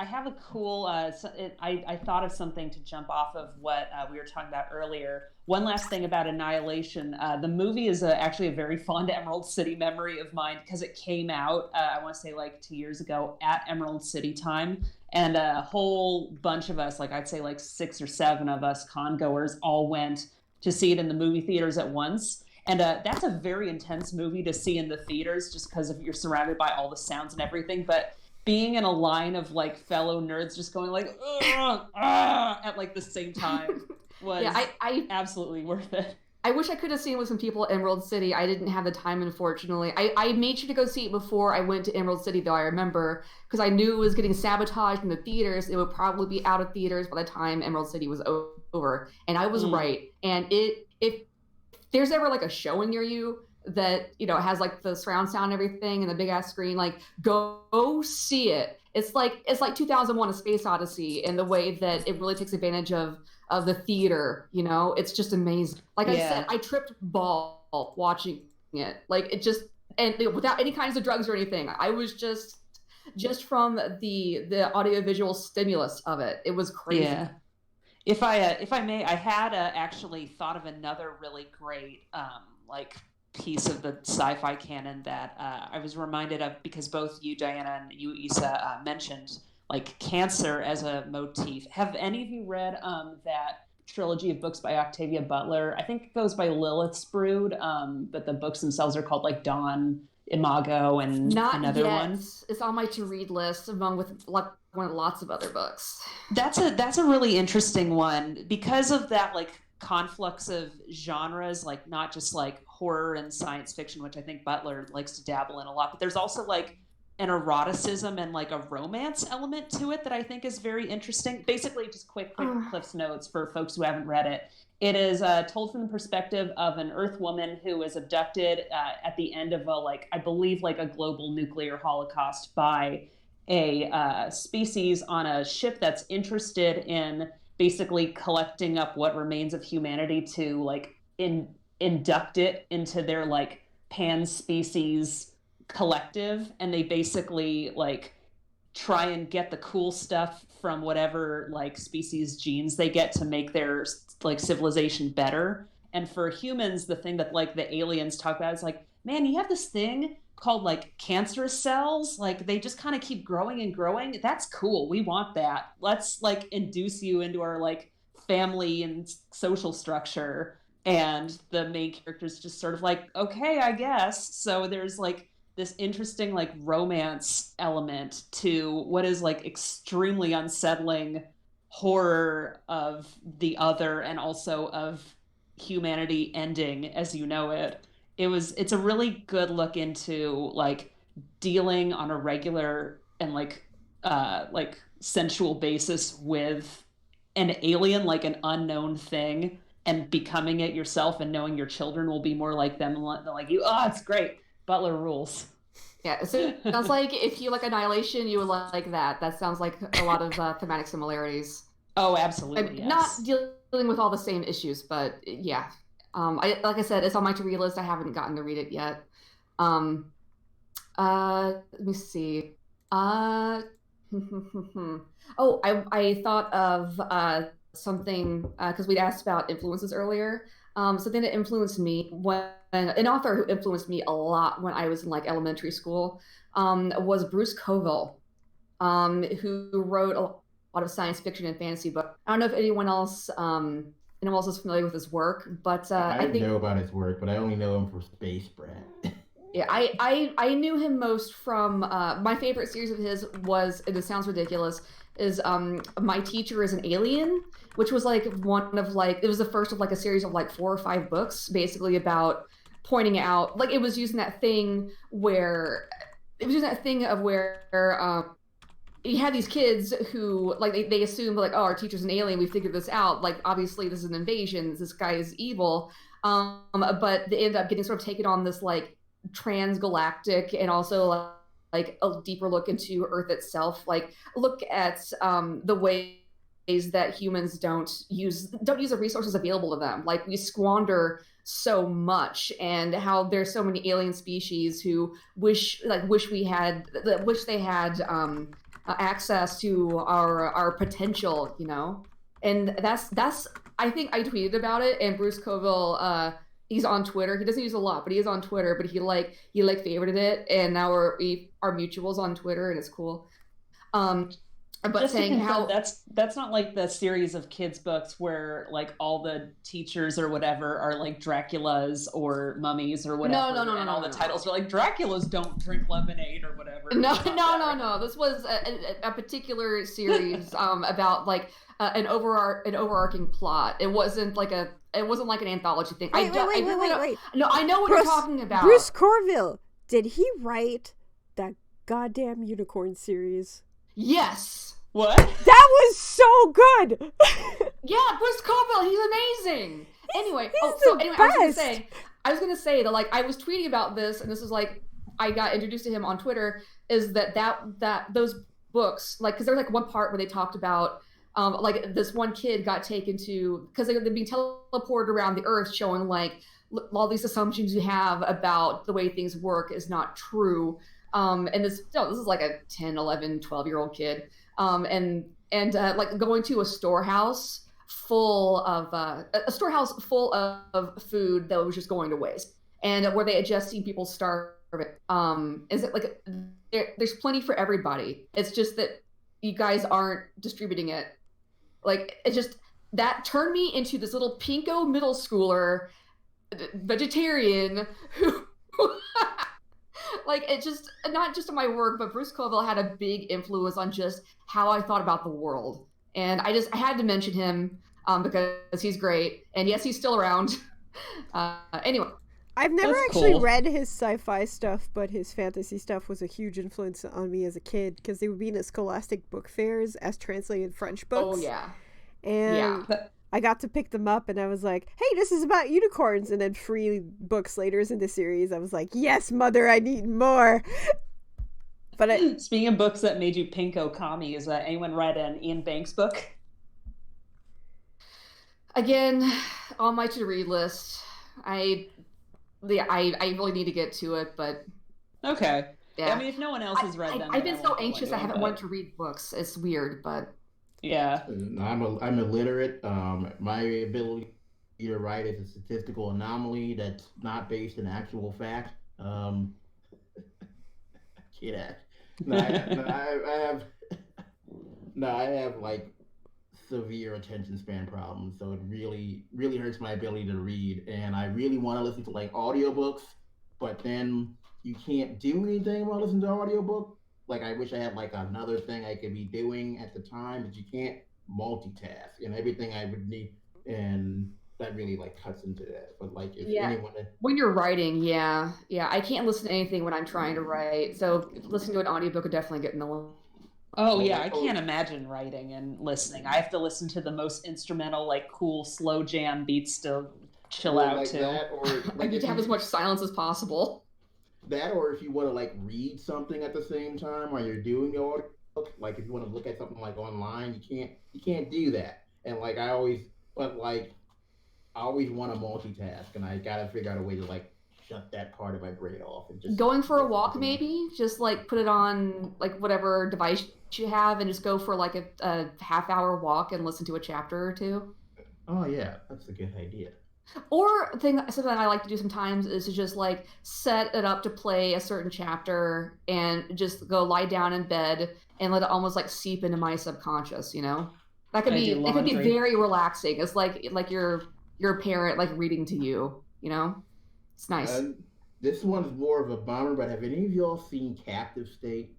have a cool. I thought of something to jump off of what we were talking about earlier. One last thing about Annihilation. The movie is actually a very fond Emerald City memory of mine, because it came out, I want to say like 2 years ago at Emerald City time. And a whole bunch of us, like I'd say like 6 or 7 of us con-goers, all went to see it in the movie theaters at once. And that's a very intense movie to see in the theaters, just because you're surrounded by all the sounds and everything. But being in a line of like fellow nerds just going like at like the same time was absolutely worth it. I wish I could have seen it with some people at Emerald City. I didn't have the time, unfortunately. I made sure to go see it before I went to Emerald City, though, I remember, because I knew it was getting sabotaged in the theaters. It would probably be out of theaters by the time Emerald City was over. And I was right. And if there's ever like a showing near you that, has like the surround sound and everything and the big ass screen, like go see it. It's like 2001: A Space Odyssey in the way that it really takes advantage of the theater. It's just amazing. Like I said, I tripped ball watching it. Like it just, and without any kinds of drugs or anything. I was just from the audiovisual stimulus of it. It was crazy. Yeah. If I may, I had actually thought of another really great piece of the sci-fi canon that I was reminded of, because both you, Diana, and you, Issa, mentioned like cancer as a motif. Have any of you read that trilogy of books by Octavia Butler. I think it goes by Lilith's Brood, but the books themselves are called like Dawn, Imago, and Not another yet. one. It's on my to-read list, along with like lots of other books. That's a really interesting one because of that like conflux of genres, like not just like horror and science fiction, which I think Butler likes to dabble in a lot, but there's also like an eroticism and like a romance element to it that I think is very interesting. Basically, just quick Cliff's Notes for folks who haven't read it. It is told from the perspective of an Earth woman who is abducted at the end of I believe like a global nuclear holocaust by a species on a ship that's interested in basically collecting up what remains of humanity to like induct it into their like pan-species collective, and they basically like try and get the cool stuff from whatever like species genes they get to make their like civilization better. And for humans, the thing that like the aliens talk about is like, man, you have this thing called like cancerous cells, like they just kind of keep growing and growing. That's cool, we want that. Let's like induce you into our like family and social structure. And the main character's just sort of like, okay, I guess. So there's like this interesting like romance element to what is like extremely unsettling horror of the other and also of humanity ending as you know it. It's a really good look into like dealing on a regular and like sensual basis with an alien, like an unknown thing, and becoming it yourself and knowing your children will be more like them than like you. Oh, it's great. Butler rules. Yeah, so it sounds like if you like Annihilation, you would like that. That sounds like a lot of thematic similarities. Oh, absolutely. Yes. Not dealing with all the same issues, but yeah. Like I said, it's on my to-read list. I haven't gotten to read it yet. Let me see. Oh, I thought of something because we'd asked about influences earlier. Something that influenced me when an author who influenced me a lot when I was in like elementary school was Bruce Coville, who wrote a lot of science fiction and fantasy books. I don't know if anyone else is familiar with his work, but I know about his work, but I only know him for Space Brat. Yeah, I knew him most from my favorite series of his was, and it sounds ridiculous, is My Teacher is an Alien, which was like one of like, it was the first of like a series of like 4 or 5 books basically about pointing out, like it was using that thing where you had these kids who like they assume like, oh, our teacher's an alien, we figured this out, like obviously this is an invasion, this guy is evil, but they end up getting sort of taken on this like transgalactic and also like a deeper look into Earth itself, like look at the ways that humans don't use the resources available to them, like we squander so much, and how there's so many alien species who wish they had access to our potential, you know. And that's I think I tweeted about it, and Bruce Coville, he's on Twitter. He doesn't use a lot, but he is on Twitter. But he favorited it, and now we are mutuals on Twitter, and it's cool. But just saying how that's not like the series of kids books where like all the teachers or whatever are like Draculas or mummies or whatever. No, all the titles are like Draculas don't drink lemonade or whatever. No. This was a particular series about like an overarching plot. It wasn't like an anthology thing. Wait. No, I know what you're talking about. Bruce Coville, did he write that goddamn unicorn series? Yes. What? That was so good. Yeah, Bruce Coville, he's amazing. Anyway, I was gonna say that like I was tweeting about this, and this is like I got introduced to him on Twitter. Is that those books, like, because there's like one part where they talked about like this one kid got taken to, because they're being teleported around the Earth, showing like all these assumptions you have about the way things work is not true. And this is like a 10, 11, 12-year-old kid. And like going to a storehouse full of food that was just going to waste, and where they had just seen people starve. Is it like there's plenty for everybody? It's just that you guys aren't distributing it. Like it's just that turned me into this little pinko middle schooler vegetarian who like, it just, not just in my work, but Bruce Coville had a big influence on just how I thought about the world. And I had to mention him because he's great. And yes, he's still around. Anyway. I've never That's actually cool. read his sci-fi stuff, but his fantasy stuff was a huge influence on me as a kid because they would be in the Scholastic book fairs as translated French books. Oh, yeah. And I got to pick them up and I was like, hey, this is about unicorns. And then 3 books later in the series, I was like, yes, mother, I need more. But Speaking of books that made you pinko kami, is that anyone read an Ian Banks book? Again, on my to-read list. I really need to get to it, but Okay. yeah. I mean, if no one else has read them, I've then been I so won't go anxious into I it, haven't but- wanted to read books. It's weird, but Yeah. I'm illiterate. My ability to write is a statistical anomaly that's not based in actual fact. Kid act. I have like severe attention span problems, so it really, really hurts my ability to read. And I really want to listen to like audiobooks, but then you can't do anything while listening to audiobook. Like, I wish I had like another thing I could be doing at the time, but you can't multitask and everything I would need, and that really like cuts into that. But like, if anyone, when you're writing, yeah, I can't listen to anything when I'm trying to write. So listening to an audiobook would definitely get in the way. Oh Well, yeah, like, I can't imagine writing and listening. I have to listen to the most instrumental, like cool slow jam beats to chill or out like to. that, or I like need to have as much silence as possible. that, or if you want to like read something at the same time while you're doing the audio, like if you want to look at something like online, you can't do that. And like I always want to multitask, and I gotta figure out a way to like shut that part of my brain off and just Going for a listen walk, to maybe just like put it on like whatever device you have, and just go for like a half-hour walk and listen to a chapter or two. Oh yeah, that's a good idea. Or something I like to do sometimes is to just like set it up to play a certain chapter and just go lie down in bed and let it almost like seep into my subconscious, you know? That could I be do it could be laundry. very relaxing. It's like your parent like reading to you, you know? It's nice. This one's more of a bummer, but have any of y'all seen Captive State?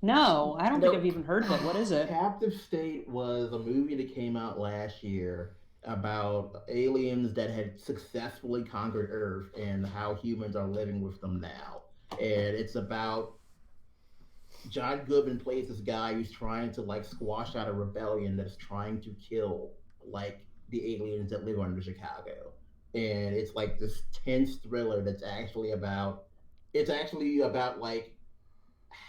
No, I don't Nope. think I've even heard of it. What is it? Captive State was a movie that came out last year about aliens that had successfully conquered Earth and how humans are living with them now. And it's about John Goodman plays this guy who's trying to like squash out a rebellion that's trying to kill like the aliens that live under Chicago. And it's like this tense thriller that's actually about like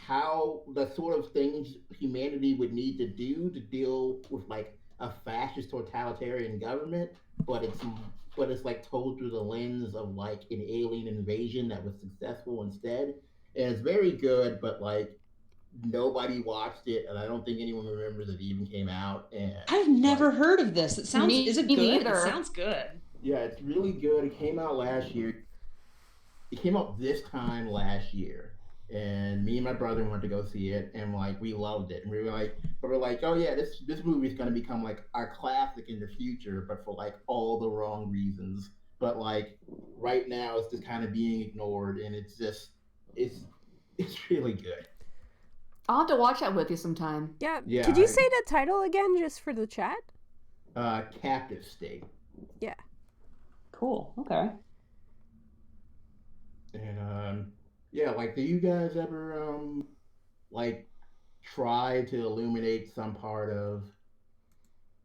how the sort of things humanity would need to do to deal with like a fascist totalitarian government, but it's like told through the lens of like an alien invasion that was successful instead. And it's very good, but like nobody watched it, and I don't think anyone remembers it even came out. And I've never like, heard of this. It sounds. Is it Me good? neither. It sounds good. yeah, it's really good. It came out last year. It came out this time last year, and me and my brother went to go see it, and like we loved it, and we were like, oh yeah, this movie's gonna become like our classic in the future, but for like all the wrong reasons. But like right now, it's just kind of being ignored, and it's really good. I'll have to watch that with you sometime. yeah, Yeah, could you say the title again just for the chat? Captive State. Cool. Okay. And yeah, like, do you guys ever like try to illuminate some part of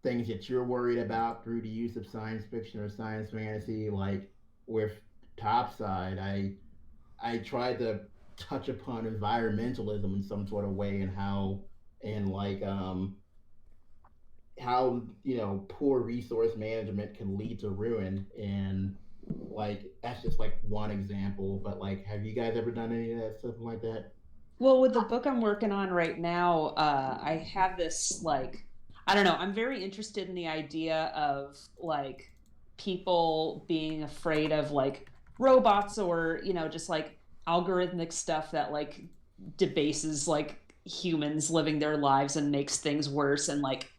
things that you're worried about through the use of science fiction or science fantasy? Like with Topside, I tried to touch upon environmentalism in some sort of way, and how poor resource management can lead to ruin. And like that's just like one example, but like have you guys ever done any of that stuff like that? Well, with the book I'm working on right now, I have this like, I don't know. I'm very interested in the idea of like people being afraid of like robots or just like algorithmic stuff that like debases like humans living their lives and makes things worse, and like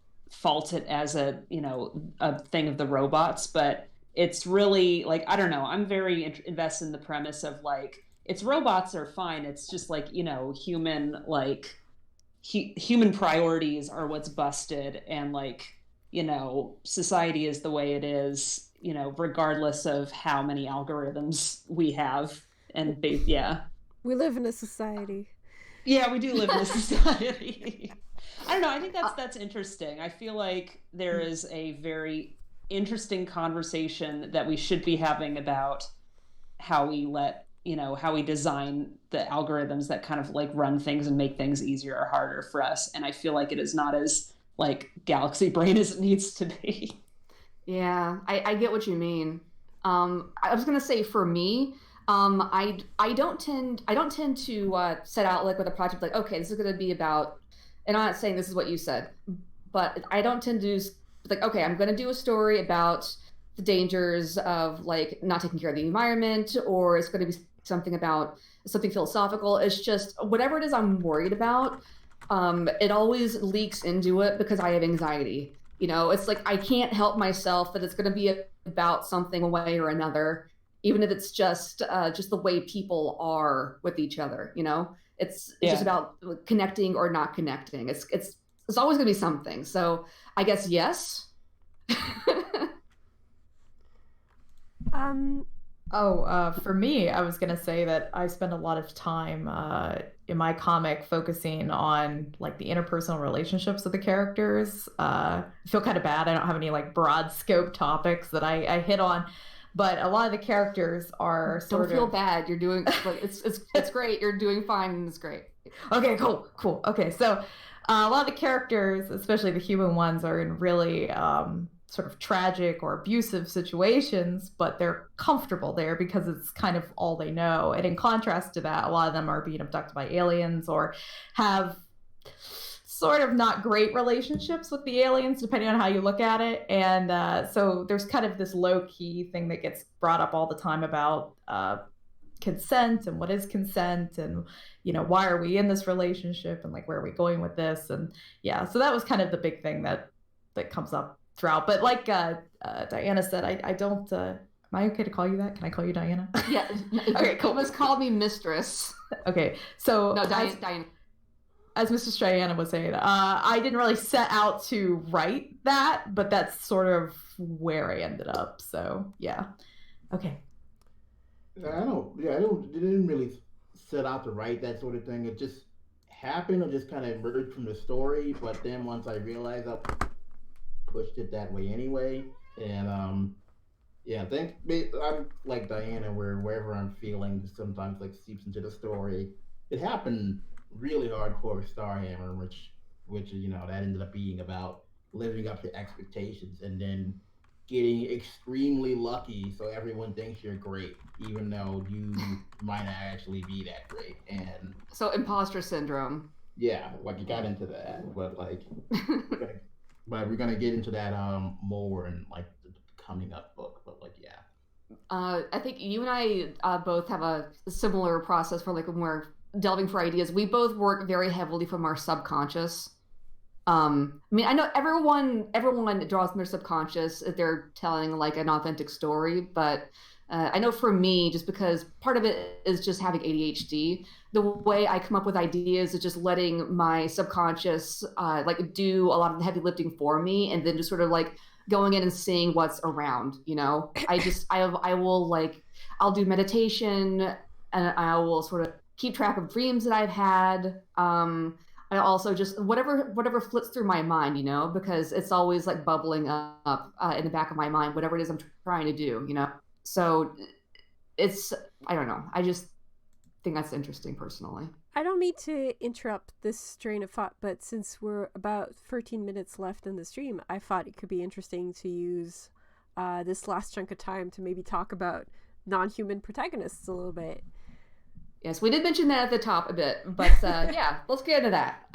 fault it as a thing of the robots, but it's really like, I don't know, I'm very invested in the premise of like, it's robots are fine, it's just like, human, like human priorities are what's busted, and like, society is the way it is, regardless of how many algorithms we have. And we live in a society. Yeah, we do live in a society. I don't know, I think that's interesting. I feel like there is a very interesting conversation that we should be having about how we how we design the algorithms that kind of like run things and make things easier or harder for us. And I feel like it is not as like galaxy brain as it needs to be. Yeah, I get what you mean. I was gonna say, for me, I don't tend to set out like with a project like, okay, this is gonna be about, and I'm not saying this is what you said, but I don't tend to do like, okay, I'm gonna do a story about the dangers of like not taking care of the environment, or it's gonna be something philosophical. It's just whatever it is I'm worried about. It always leaks into it because I have anxiety. It's like I can't help myself that it's going to be about something one way or another, even if it's just the way people are with each other. It's just about connecting or not connecting. It's always going to be something. So I guess yes. For me, I was gonna say that I spend a lot of time in my comic focusing on like the interpersonal relationships of the characters. I feel kind of bad. I don't have any like broad scope topics that I hit on, but a lot of the characters are Don't feel bad. You're doing it's great. You're doing fine, and it's great. Okay, cool. Okay, so a lot of the characters, especially the human ones, are in really sort of tragic or abusive situations, but they're comfortable there because it's kind of all they know. And in contrast to that, a lot of them are being abducted by aliens or have sort of not great relationships with the aliens, depending on how you look at it. And so there's kind of this low-key thing that gets brought up all the time about consent and what is consent, and why are we in this relationship, and like where are we going with this. And so that was kind of the big thing that comes up throughout. But like Diana said, I don't am I okay to call you that? Can I call you Diana? Yeah. Okay, cool. You must call me mistress. Okay, so No, Diana. As Mrs. Diana was saying, I didn't really set out to write that, but that's sort of where I ended up. So yeah. Okay. I didn't really set out to write that sort of thing. It just happened, or just kind of emerged from the story. But then once I realized, I pushed it that way anyway. And I think I'm like Diana, where wherever I'm feeling sometimes like seeps into the story. It happened really hardcore with Starhammer, which that ended up being about living up to expectations and then getting extremely lucky, so everyone thinks you're great, even though you might not actually be that great. And so imposter syndrome. Yeah, like you got into that, but like, but we're gonna get into that more in like the coming up book. But like, yeah. I think you and I both have a similar process for like when we're delving for ideas. We both work very heavily from our subconscious. I mean, I know everyone draws from their subconscious if they're telling like an authentic story, but I know for me, just because part of it is just having ADHD, the way I come up with ideas is just letting my subconscious like do a lot of the heavy lifting for me, and then just sort of like going in and seeing what's around. I'll do meditation, and I will sort of keep track of dreams that I've had. I also just whatever flits through my mind, because it's always like bubbling up in the back of my mind, whatever it is I'm trying to do, So I don't know. I just think that's interesting personally. I don't mean to interrupt this train of thought, but since we're about 13 minutes left in the stream, I thought it could be interesting to use this last chunk of time to maybe talk about non-human protagonists a little bit. Yes, we did mention that at the top a bit, but yeah, let's get into that.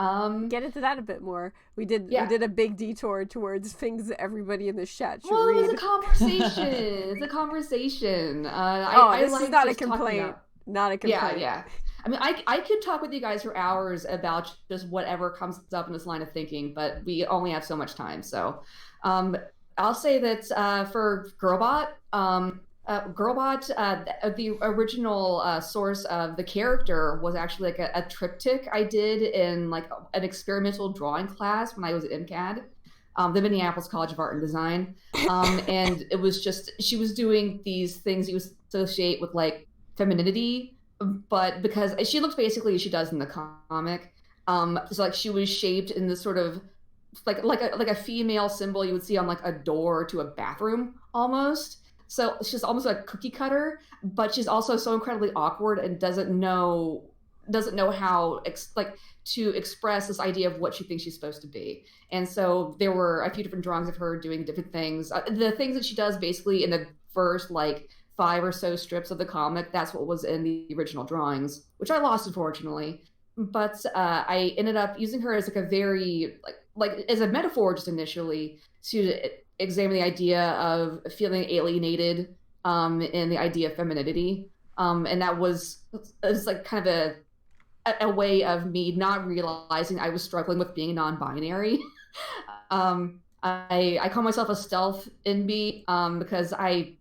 Get into that a bit more. We did a big detour towards things that everybody in the chat should read. It's a conversation. It's a conversation. This is not a complaint. Not a complaint. Yeah. I mean, I could talk with you guys for hours about just whatever comes up in this line of thinking, but we only have so much time. So, um, I'll say that for Girlbot, the original source of the character was actually like a triptych I did in like an experimental drawing class when I was at MCAD, the Minneapolis College of Art and Design. And it was just, she was doing these things you associate with like femininity, but because she looks basically as she does in the comic. So like she was shaped in this sort of like a female symbol you would see on like a door to a bathroom almost. So she's almost like a cookie cutter, but she's also so incredibly awkward and doesn't know how to express this idea of what she thinks she's supposed to be. And so there were a few different drawings of her doing different things. The things that she does basically in the first like 5 or so strips of the comic, that's what was in the original drawings, which I lost unfortunately. But I ended up using her as like a very like as a metaphor just initially to examine the idea of feeling alienated and the idea of femininity. And that was like kind of a way of me not realizing I was struggling with being non-binary. I call myself a stealth NB because I'm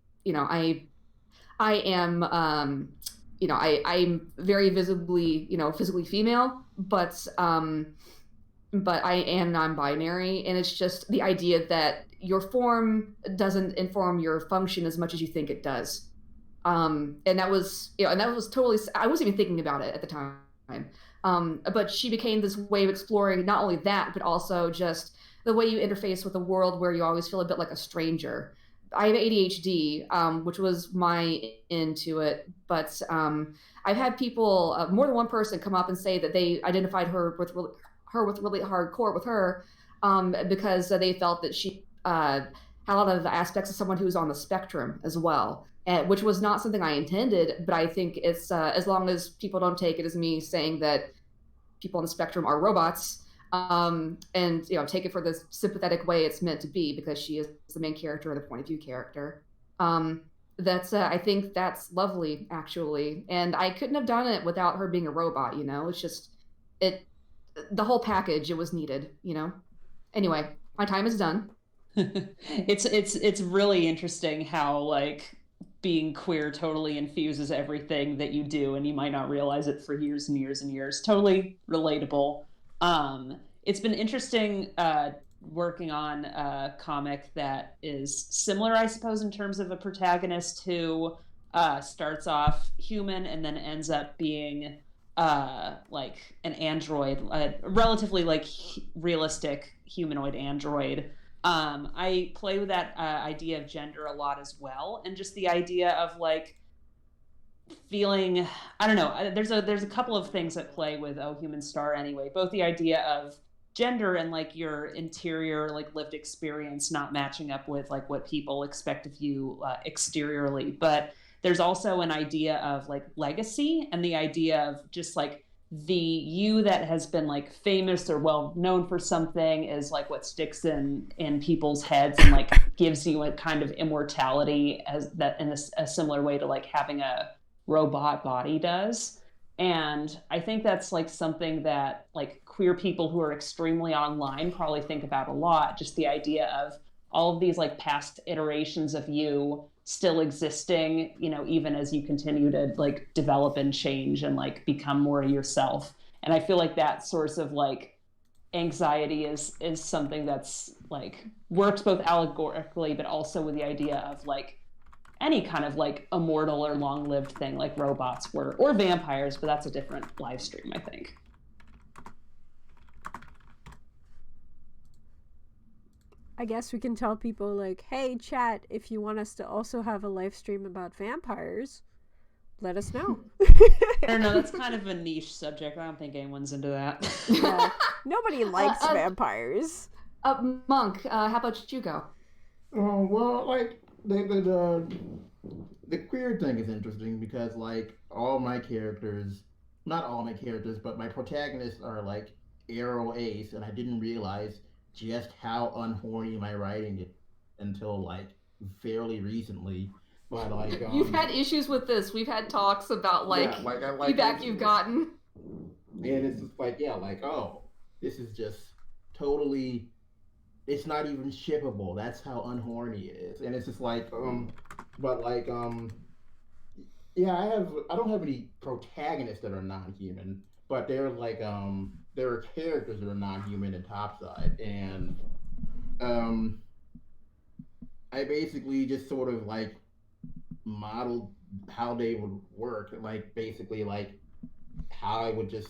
very visibly, physically female, but I am non-binary, and it's just the idea that your form doesn't inform your function as much as you think it does. And that was totally, I wasn't even thinking about it at the time. But she became this way of exploring not only that, but also just the way you interface with a world where you always feel a bit like a stranger. I have ADHD, which was my into it, but I've had people, more than one person, come up and say that they identified her with really hardcore with her because they felt that she had a lot of the aspects of someone who's on the spectrum as well, which was not something I intended. But I think it's as long as people don't take it as me saying that people on the spectrum are robots, and take it for the sympathetic way it's meant to be, because she is the main character and the point of view character. I think that's lovely, actually, and I couldn't have done it without her being a robot. It's just the whole package. It was needed. Anyway, my time is done. It's really interesting how like being queer totally infuses everything that you do, and you might not realize it for years and years and years. Totally relatable. It's been interesting working on a comic that is similar, I suppose, in terms of a protagonist who starts off human and then ends up being like an android, relatively like realistic humanoid android. I play with that idea of gender a lot as well, and just the idea of like feeling, I don't know, there's a couple of things at play with Oh Human Star anyway, both the idea of gender and like your interior like lived experience not matching up with like what people expect of you exteriorly, but there's also an idea of like legacy and the idea of just like the you that has been like famous or well known for something is like what sticks in people's heads and like gives you a kind of immortality as that in a similar way to like having a robot body does. And I think that's like something that like queer people who are extremely online probably think about a lot, just the idea of all of these like past iterations of you still existing, even as you continue to like develop and change and like become more yourself. And I feel like that source of like anxiety is something that's like works both allegorically but also with the idea of like any kind of like immortal or long-lived thing like robots were, or vampires, but that's a different live stream, I think. I guess we can tell people like, hey, chat, if you want us to also have a live stream about vampires, let us know. I don't know, that's kind of a niche subject. I don't think anyone's into that. Yeah. Nobody likes vampires. Monk, how about you go? Well, like the queer thing is interesting because like all my characters, not all my characters, but my protagonists are like aro ace, and I didn't realize just how unhorny my writing it until like fairly recently. But like, You've had issues with this. We've had talks about like, yeah, like I like feedback this. you've gotten. And it's just like, yeah, like, oh, this is just totally, it's not even shippable. That's how unhorny it is. And it's just like, but like, yeah, I don't have any protagonists that are non-human, but they're like, there are characters that are non-human in Topside. And, I basically just sort of like modeled how they would work, like basically like how I would just,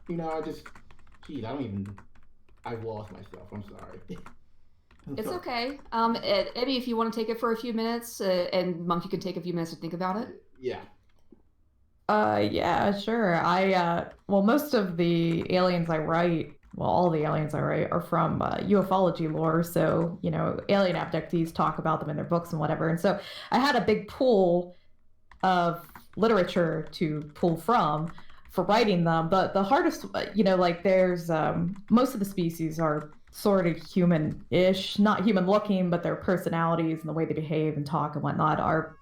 geez, I've lost myself. I'm sorry. It's okay. Eddie, if you want to take it for a few minutes, and Monk, you can take a few minutes to think about it. Yeah. Yeah, sure. Well, most of the aliens I write, well, all the aliens I write are from ufology lore. So, alien abductees talk about them in their books and whatever. And so I had a big pool of literature to pull from for writing them. But the hardest, like there's most of the species are sort of human-ish, not human-looking, but their personalities and the way they behave and talk and whatnot are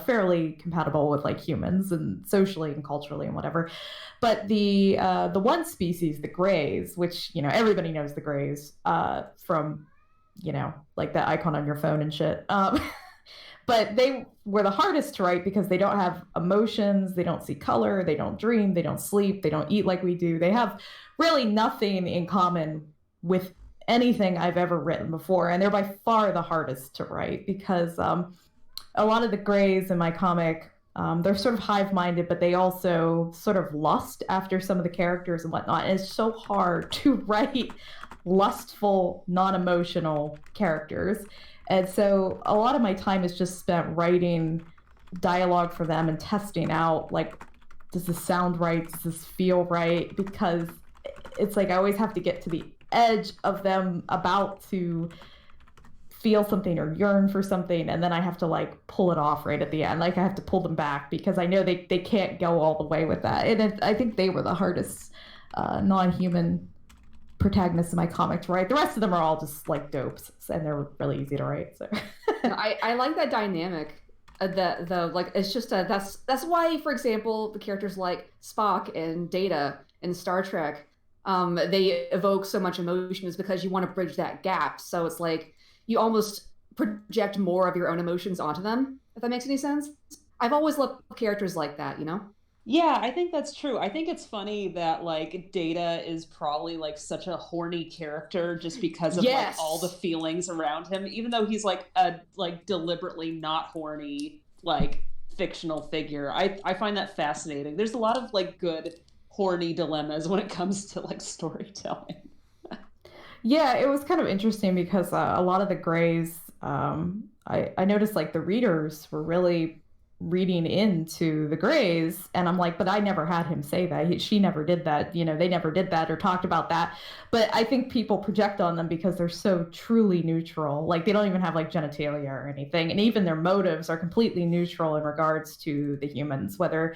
fairly compatible with like humans and socially and culturally and whatever. But the one species, the Greys, which everybody knows the Greys from like that icon on your phone and shit. But they were the hardest to write because they don't have emotions, they don't see color, they don't dream, they don't sleep, they don't eat like we do. They have really nothing in common with anything I've ever written before, and they're by far the hardest to write because a lot of the Greys in my comic, they're sort of hive-minded, but they also sort of lust after some of the characters and whatnot. And it's so hard to write lustful, non-emotional characters. And so a lot of my time is just spent writing dialogue for them and testing out, like, does this sound right? Does this feel right? Because it's like I always have to get to the edge of them about to feel something or yearn for something, and then I have to like pull it off right at the end. Like I have to pull them back because I know they can't go all the way with that. And I think they were the hardest non-human protagonists in my comic to write. The rest of them are all just like dopes, and they're really easy to write. So I like that dynamic. The like it's just that's why, for example, the characters like Spock and Data in Star Trek, they evoke so much emotion is because you want to bridge that gap. So it's like you almost project more of your own emotions onto them, if that makes any sense. I've always loved characters like that, Yeah, I think that's true. I think it's funny that like Data is probably like such a horny character just because of like all the feelings around him, even though he's like a like deliberately not horny like fictional figure. I find that fascinating. There's a lot of like good horny dilemmas when it comes to like storytelling. Yeah, it was kind of interesting because a lot of the Greys, I noticed like the readers were really reading into the Greys, and I'm like, but I never had him say that. She never did that. They never did that or talked about that. But I think people project on them because they're so truly neutral. Like they don't even have like genitalia or anything, and even their motives are completely neutral in regards to the humans. Whether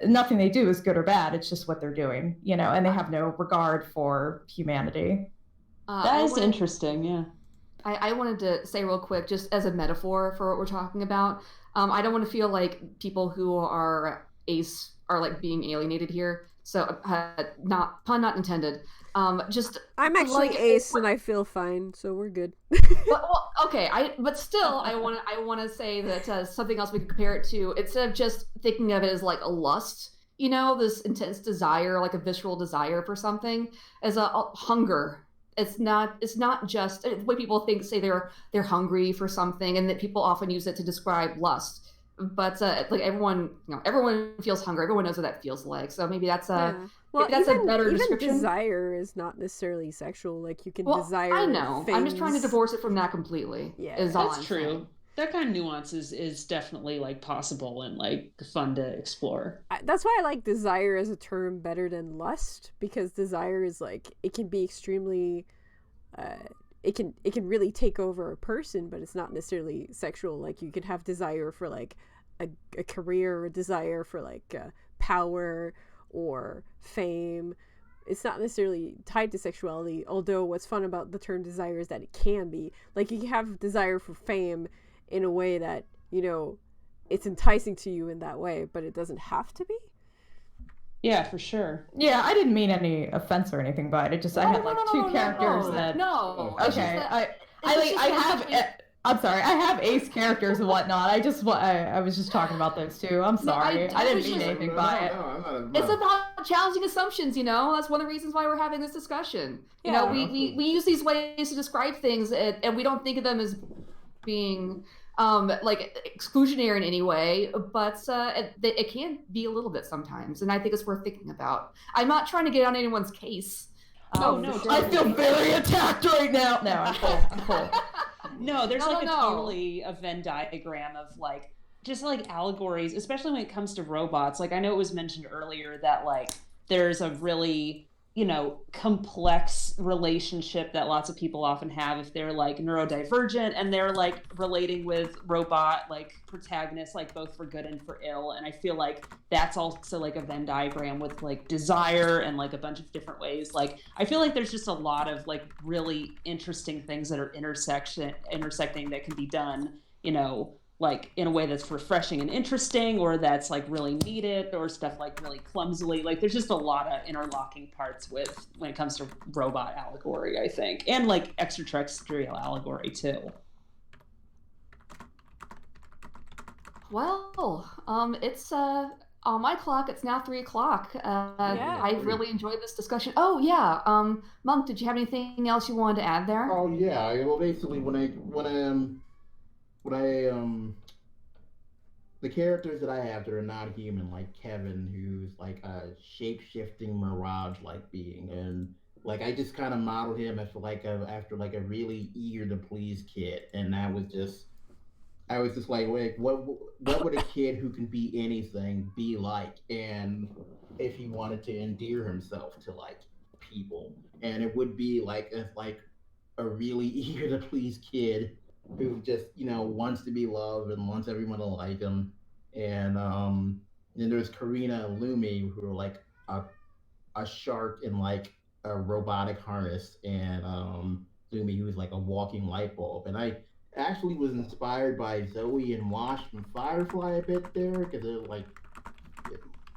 nothing they do is good or bad, it's just what they're doing. And they have no regard for humanity. That is interesting, yeah. I wanted to say real quick, just as a metaphor for what we're talking about, I don't want to feel like people who are ace are like being alienated here. So pun not intended. I'm actually like, ace and I feel fine, so we're good. well, okay. But still, I want to say that something else we can compare it to, instead of just thinking of it as like a lust, this intense desire, like a visceral desire for something, as a hunger. It's not just the way people say they're hungry for something, and that people often use it to describe lust. But like everyone feels hunger. Everyone knows what that feels like. So maybe that's a better description. Desire is not necessarily sexual. Like you can desire. I know. Things. I'm just trying to divorce it from that completely. Yeah, that's true. Saying. That kind of nuance is definitely like possible and like fun to explore. That's why I like desire as a term better than lust, because desire is like it can be extremely it can really take over a person, but it's not necessarily sexual. Like you could have desire for like a career, or desire for like power or fame. It's not necessarily tied to sexuality, although what's fun about the term desire is that it can be. Like you can have desire for fame in a way that it's enticing to you in that way, but it doesn't have to be. Yeah, for sure. Yeah, I didn't mean any offense or anything by it. It just I had like two characters that. No. Okay, I'm sorry. I have ace characters and whatnot. I was just talking about those two. I'm sorry. I didn't mean anything by it. It's about challenging assumptions, That's one of the reasons why we're having this discussion. We use these ways to describe things, and we don't think of them as being like exclusionary in any way, but it can be a little bit sometimes, and I think it's worth thinking about. I'm not trying to get on anyone's case. No, I feel very attacked right now. No, I'm cool. No, there's totally a Venn diagram of like just like allegories, especially when it comes to robots. Like I know it was mentioned earlier that like there's a really complex relationship that lots of people often have if they're like neurodivergent and they're like relating with robot like protagonists, like both for good and for ill. And I feel like that's also like a Venn diagram with like desire and like a bunch of different ways. Like I feel like there's just a lot of like really interesting things that are intersecting that can be done, like in a way that's refreshing and interesting, or that's like really needed, or stuff like really clumsily. Like there's just a lot of interlocking parts when it comes to robot allegory, I think, and like extraterrestrial allegory too. Well, it's on my clock. It's now 3:00. I really enjoyed this discussion. Oh yeah, Monk, did you have anything else you wanted to add there? Oh yeah. Well, basically, the characters that I have that are not human, like Kevin, who's like a shape-shifting mirage-like being, and like I just kind of modeled him after a really eager to please kid, and I was just like, wait, what would a kid who can be anything be like, and if he wanted to endear himself to like people, and it would be like a really eager to please kid who just wants to be loved and wants everyone to like him. And then there's Karina and Lumi, who are like a shark in like a robotic harness, and Lumi, who's like a walking light bulb. And I actually was inspired by Zoe and Wash from Firefly a bit there, because they're like,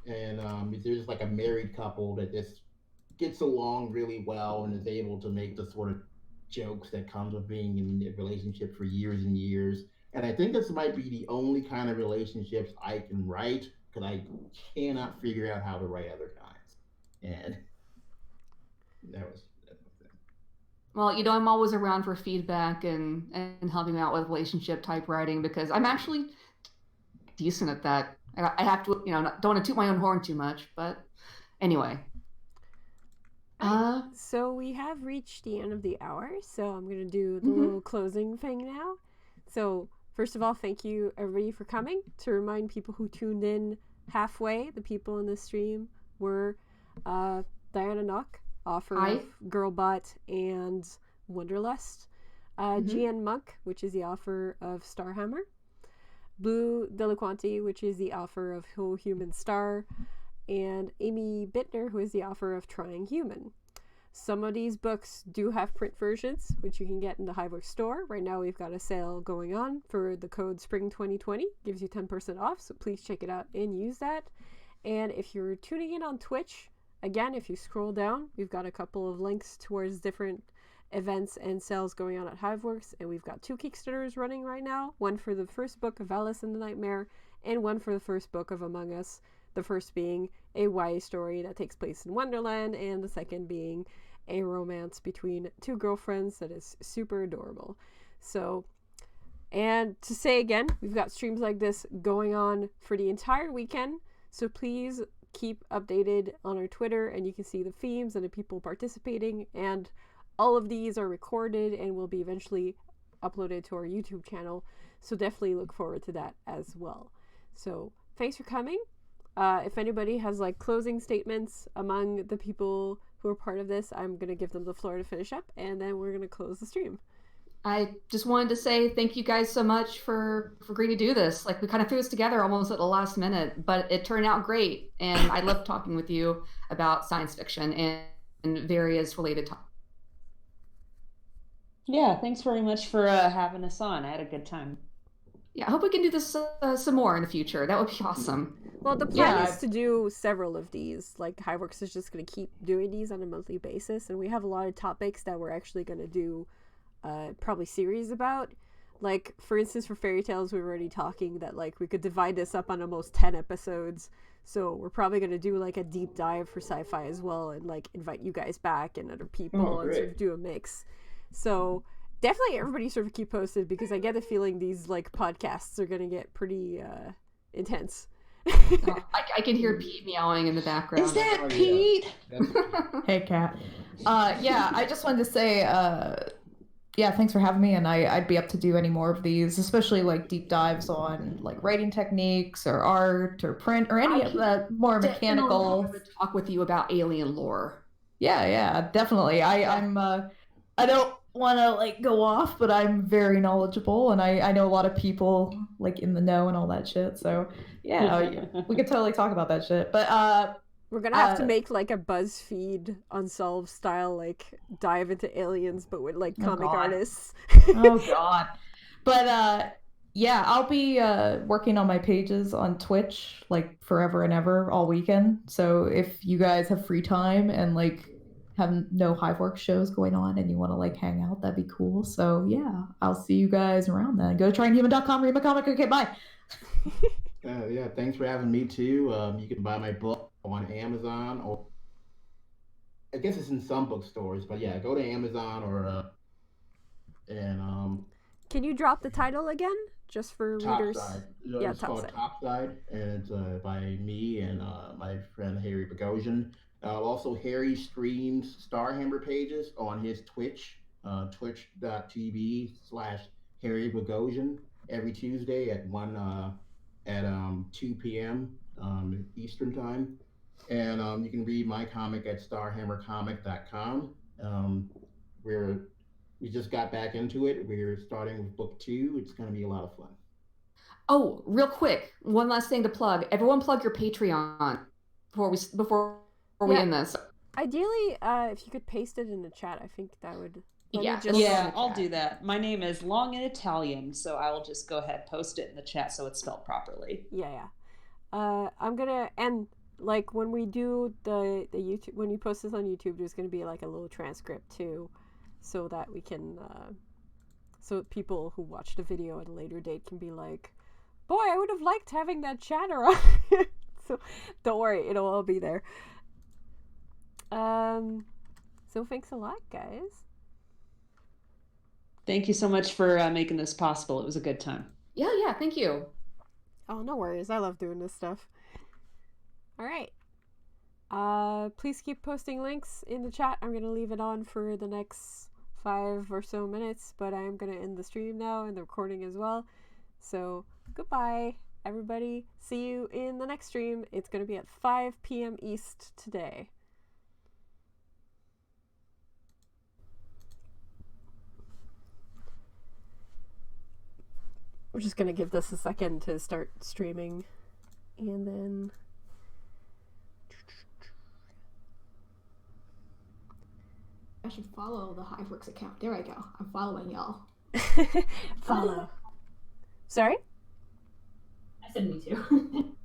and they're just like a married couple that just gets along really well and is able to make the sort of jokes that comes with being in a relationship for years and years. And I think this might be the only kind of relationships I can write, because I cannot figure out how to write other kinds. And that was the thing. Well, I'm always around for feedback and helping out with relationship type writing, because I'm actually decent at that. I have to, don't want to toot my own horn too much, but anyway. So we have reached the end of the hour, so I'm going to do the little closing thing now. So first of all, thank you everybody for coming. To remind people who tuned in halfway, the people in this stream were Diana Nock, author of Girlbot and Wonderlust, Gian Monk, which is the author of Starhammer, Blue Delaquanti, which is the author of Whole Human Star, and Amy Bittner, who is the author of Trying Human. Some of these books do have print versions, which you can get in the Highworks store. Right now we've got a sale going on for the code Spring 2020. Gives you 10% off, so please check it out and use that. And if you're tuning in on Twitch, again, if you scroll down, we've got a couple of links towards different events and sales going on at Hiveworks, and we've got 2 Kickstarters running right now. One for the first book of Alice in the Nightmare, and one for the first book of Among Us. The first being a YA story that takes place in Wonderland, and the second being a romance between 2 girlfriends that is super adorable. So, and to say again, we've got streams like this going on for the entire weekend, so please keep updated on our Twitter, and you can see the themes and the people participating, and all of these are recorded and will be eventually uploaded to our YouTube channel, so definitely look forward to that as well. So thanks for coming. If anybody has like closing statements among the people who are part of this, I'm going to give them the floor to finish up, and then we're going to close the stream. I just wanted to say thank you guys so much for agreeing to do this. Like, we kind of threw this together almost at the last minute, but it turned out great. And I love talking with you about science fiction and various related topics. Yeah, thanks very much for having us on. I had a good time. Yeah, I hope we can do this some more in the future. That would be awesome. Well, the plan is to do several of these. Like, Highworks is just going to keep doing these on a monthly basis, and we have a lot of topics that we're actually going to do probably series about. Like, for instance, for fairy tales, we were already talking that, like, we could divide this up on almost 10 episodes. So we're probably going to do, like, a deep dive for sci-fi as well, and, like, invite you guys back and other people and sort of do a mix. So definitely everybody sort of keep posted, because I get a feeling these, like, podcasts are going to get pretty intense. I can hear Pete meowing in the background. Is that Pete? Hey, Kat. Yeah, I just wanted to say, yeah, thanks for having me, and I'd be up to do any more of these, especially like deep dives on like writing techniques or art or print or any of the more mechanical. Talk with you about alien lore. Yeah, definitely. I don't want to like go off, but I'm very knowledgeable, and I know a lot of people like in the know and all that shit. So yeah, we could totally talk about that shit. But we're gonna have to make like a BuzzFeed Unsolved style like dive into aliens, but with like comic artists. Oh god. But yeah, I'll be working on my pages on Twitch like forever and ever all weekend. So if you guys have free time and like have no Hiveworks shows going on and you want to like hang out, that'd be cool. So yeah, I'll see you guys around then. Go to tryandhuman.com, read my comic. Okay, bye. Yeah, thanks for having me too. You can buy my book on Amazon, or I guess it's in some bookstores, but yeah, go to Amazon or Can you drop the title again, just for readers? Topside. Yeah, it's called Topside, and it's by me and my friend Harry Bogosian. Also, Harry streams Starhammer pages on his Twitch, twitch.tv/Harry Bogosian every Tuesday at 2 p.m. Eastern time. And you can read my comic at starhammercomic.com. We just got back into it. We're starting with book 2. It's going to be a lot of fun. Oh, real quick, one last thing to plug. Everyone plug your Patreon before we end this. Ideally, if you could paste it in the chat, I think that would. I'll do that. My name is long in Italian, so I will just go ahead post it in the chat so it's spelled properly. Yeah. I'm gonna end. Like when we do the YouTube, when you post this on YouTube, there's gonna be like a little transcript too, so that we can, so people who watch the video at a later date can be like, boy, I would have liked having that chatter on. So don't worry, it'll all be there. So thanks a lot, guys. Thank you so much for making this possible. It was a good time. Yeah, thank you. Oh, no worries. I love doing this stuff. All right. Please keep posting links in the chat. I'm going to leave it on for the next 5 or so minutes, but I'm going to end the stream now and the recording as well. So goodbye, everybody. See you in the next stream. It's going to be at 5 p.m. East today. We're just going to give this a second to start streaming. And then... I should follow the Hiveworks account. There I go. I'm following y'all. Follow. Sorry? I said me too.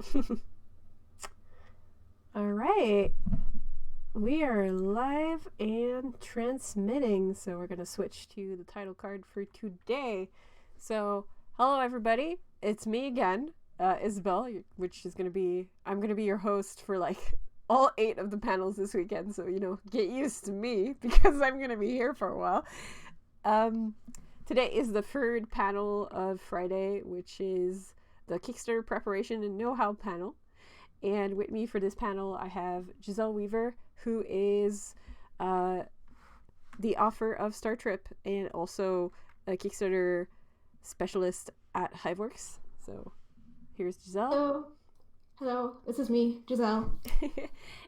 All right. We are live and transmitting, so we're going to switch to the title card for today. So, hello everybody. It's me again, Isabel, which is going to be, I'm going to be your host for like all 8 of the panels this weekend, so get used to me because I'm going to be here for a while. Today is the 3rd panel of Friday, which is the Kickstarter preparation and know-how panel. And with me for this panel, I have Giselle Weaver, who is the author of Star Trip and also a Kickstarter specialist at Hiveworks. So here's Giselle. Hello, this is me, Giselle.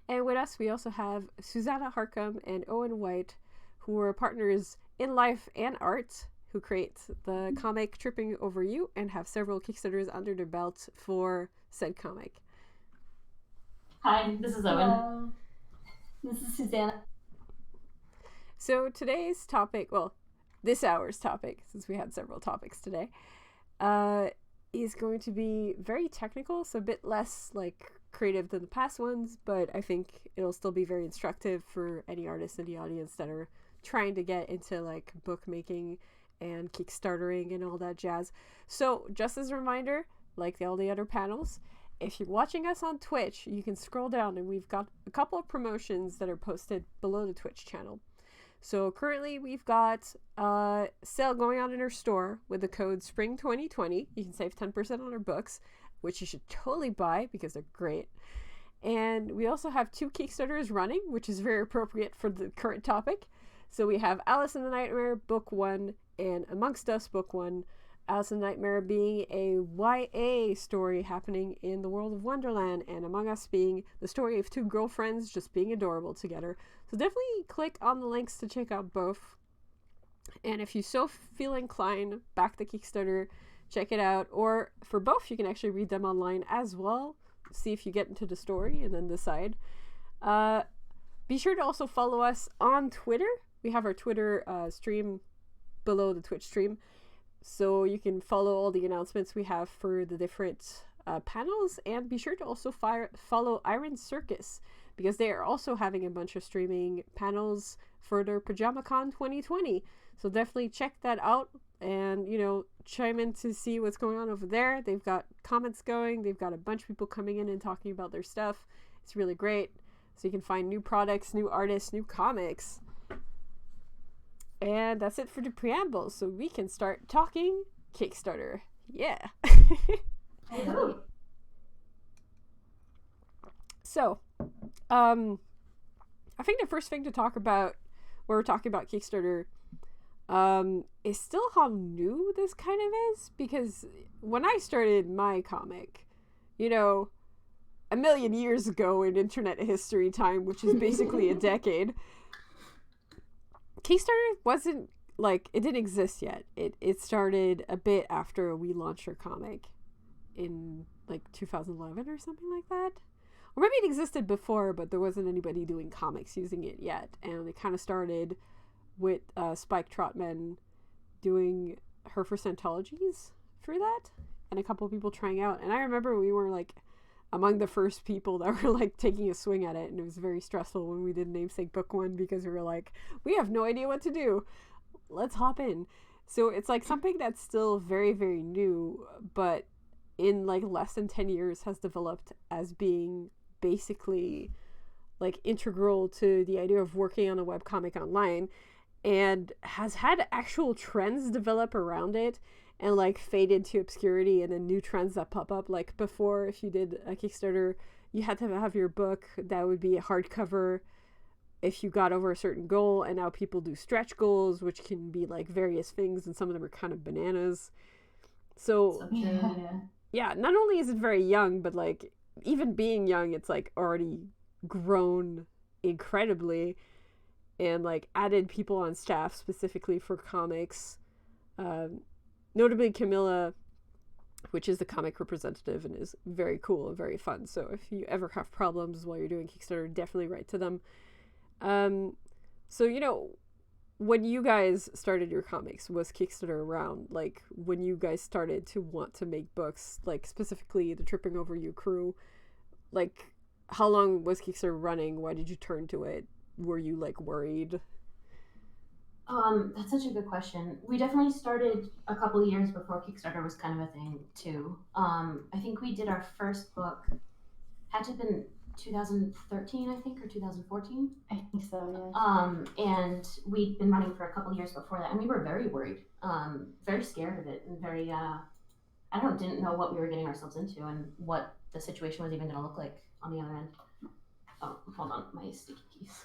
And with us, we also have Susanna Harcum and Owen White, who are partners in life and art, who create the comic Tripping Over You and have several Kickstarters under their belt for said comic. Hi, this is Owen. Hello. This is Susanna. So today's topic, well, this hour's topic, since we had several topics today, is going to be very technical, so a bit less like creative than the past ones, but I think it'll still be very instructive for any artists in the audience that are trying to get into like bookmaking and Kickstartering and all that jazz. So just as a reminder, like all the other panels, if you're watching us on Twitch, you can scroll down and we've got a couple of promotions that are posted below the Twitch channel. So currently we've got a sale going on in our store with the code SPRING2020. You can save 10% on our books, which you should totally buy because they're great. And we also have 2 Kickstarters running, which is very appropriate for the current topic. So we have Alice in the Nightmare Book 1 and Amongst Us Book 1. Alice in the Nightmare being a YA story happening in the world of Wonderland, and Among Us being the story of 2 girlfriends just being adorable together. So definitely click on the links to check out both. And if you so feel inclined, back the Kickstarter, check it out. Or for both, you can actually read them online as well. See if you get into the story and then decide. Be sure to also follow us on Twitter. We have our Twitter stream below the Twitch stream. So you can follow all the announcements we have for the different panels, and be sure to also follow Iron Circus because they are also having a bunch of streaming panels for their PajamaCon 2020. So definitely check that out and, you know, chime in to see what's going on over there. They've got comments going. They've got a bunch of people coming in and talking about their stuff. It's really great. So you can find new products, new artists, new comics. And that's it for the preamble, so we can start talking Kickstarter. Yeah. So, I think the first thing to talk about when we're talking about Kickstarter is still how new this kind of is, because when I started my comic, you know, a million years ago in internet history time, which is basically a decade, Kickstarter wasn't, like, it didn't exist yet. It started a bit after we launched our comic in, like, 2011 or something like that. Or maybe it existed before, but there wasn't anybody doing comics using it yet. And it kind of started with Spike Trotman doing her first anthologies through that, and a couple of people trying out. And I remember we were, like, among the first people that were like taking a swing at it, and it was very stressful when we did Namesake Book 1 because we were like, we have no idea what to do, let's hop in. So it's like something that's still very, very new, but in like less than 10 years has developed as being basically like integral to the idea of working on a webcomic online, and has had actual trends develop around it and like fade into obscurity, and then new trends that pop up. Like before, if you did a Kickstarter, you had to have your book that would be a hardcover if you got over a certain goal, and now people do stretch goals, which can be like various things, and some of them are kind of bananas. So yeah, not only is it very young, but like even being young, it's like already grown incredibly, and like added people on staff specifically for comics. Notably Camilla, which is the comic representative and is very cool and very fun. So if you ever have problems while you're doing Kickstarter, definitely write to them. So, you know, when you guys started your comics, was Kickstarter around? Like, when you guys started to want to make books, like specifically the Tripping Over You crew, like, how long was Kickstarter running? Why did you turn to it? Were you, like, worried? That's such a good question. We definitely started a couple of years before Kickstarter was kind of a thing too. I think we did our first book, had to have been 2013, I think, or 2014. I think so, yeah. And we'd been running for a couple of years before that, and we were very worried, very scared of it, and very, didn't know what we were getting ourselves into and what the situation was even going to look like on the other end. Oh, hold on, my sticky keys.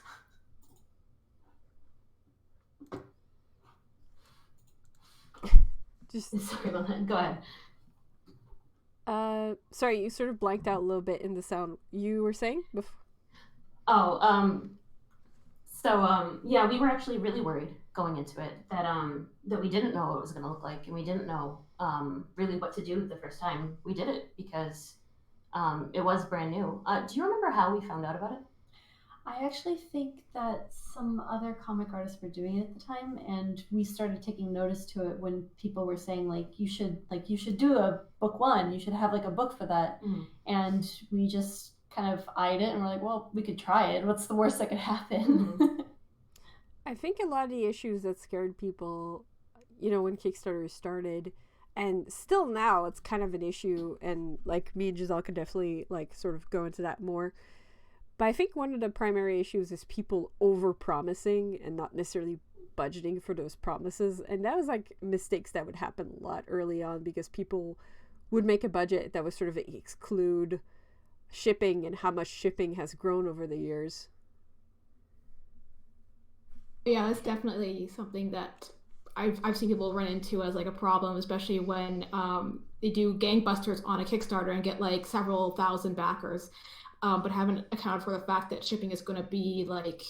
Sorry about that. Go ahead. Sorry, you sort of blanked out a little bit in the sound. You were saying before? Yeah, we were actually really worried going into it that we didn't know what it was going to look like, and we didn't know really what to do the first time we did it because it was brand new. Do you remember how we found out about it? I actually think that some other comic artists were doing it at the time, and we started taking notice to it when people were saying you should do a book one, you should have like a book for that, and we just kind of eyed it and we're like, well, we could try it. What's the worst that could happen? I think a lot of the issues that scared people, when Kickstarter started, and still now it's kind of an issue, and like me and Giselle could definitely like sort of go into that more. But I think one of the primary issues is people over-promising and not necessarily budgeting for those promises. And that was like mistakes that would happen a lot early on because people would make a budget that would sort of exclude shipping and how much shipping has grown over the years. Yeah, that's definitely something that I've seen people run into as like a problem, especially when they do gangbusters on a Kickstarter and get like several thousand backers. But haven't accounted for the fact that shipping is going to be like,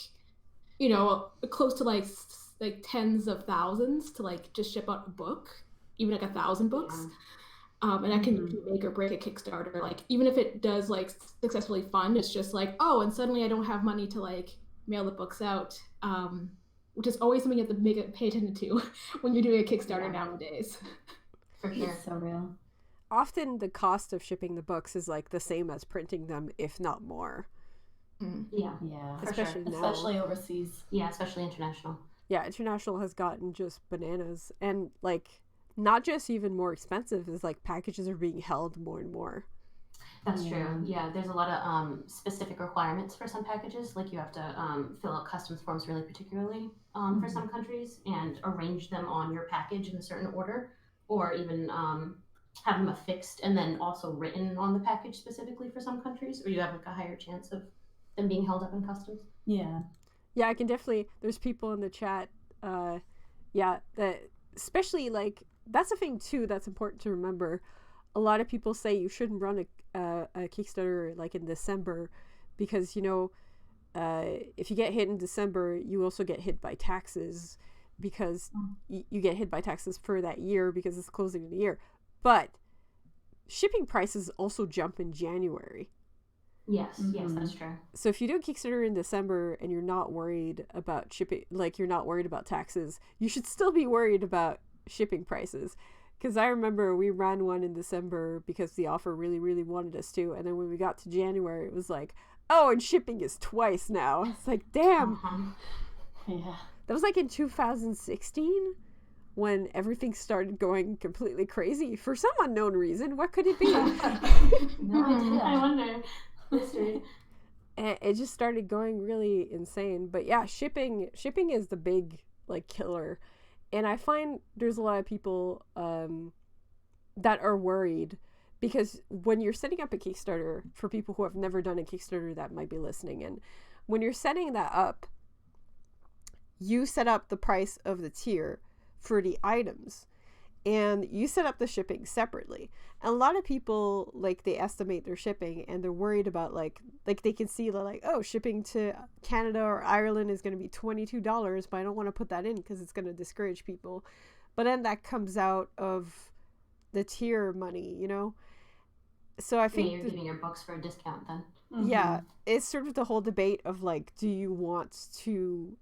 close to like tens of thousands to like just ship out a book, even like 1,000 books. And that can make or break a Kickstarter. Like even if it does like successfully fund, it's just like, oh, and suddenly I don't have money to like mail the books out, which is always something you have to pay attention to when you're doing a Kickstarter nowadays. For sure, so real. Often the cost of shipping the books is like the same as printing them, if not more. Yeah, especially now. Especially overseas. Yeah, especially international. Yeah, international has gotten just bananas, and like not just even more expensive, is like packages are being held more and more. That's true. Yeah, there's a lot of specific requirements for some packages. Like you have to fill out customs forms really particularly for some countries and arrange them on your package in a certain order, or even have them affixed and then also written on the package specifically for some countries, or you have like a higher chance of them being held up in customs. Yeah, I can definitely, there's people in the chat that especially like that's a thing too that's important to remember. A lot of people say you shouldn't run a Kickstarter like in December because if you get hit in December you also get hit by taxes because you get hit by taxes for that year because it's closing in the year. But shipping prices also jump in January. Yes, that's true. So if you do a Kickstarter in December and you're not worried about shipping, like you're not worried about taxes, you should still be worried about shipping prices. Because I remember we ran one in December because the offer really, really wanted us to. And then when we got to January, it was like, oh, and shipping is twice now. It's like, damn. Yeah. That was like in 2016. When everything started going completely crazy for some unknown reason. What could it be? No idea. I wonder. Mystery. It just started going really insane. But yeah, shipping is the big like killer. And I find there's a lot of people that are worried because when you're setting up a Kickstarter, for people who have never done a Kickstarter that might be listening, and when you're setting that up, you set up the price of the tier for the items and you set up the shipping separately. And a lot of people like they estimate their shipping and they're worried about like they can see like, oh, shipping to Canada or Ireland is going to be $22, but I don't want to put that in because it's going to discourage people. But then that comes out of the tier money, So I think you're giving your books for a discount then. Yeah, it's sort of the whole debate of like, do you want to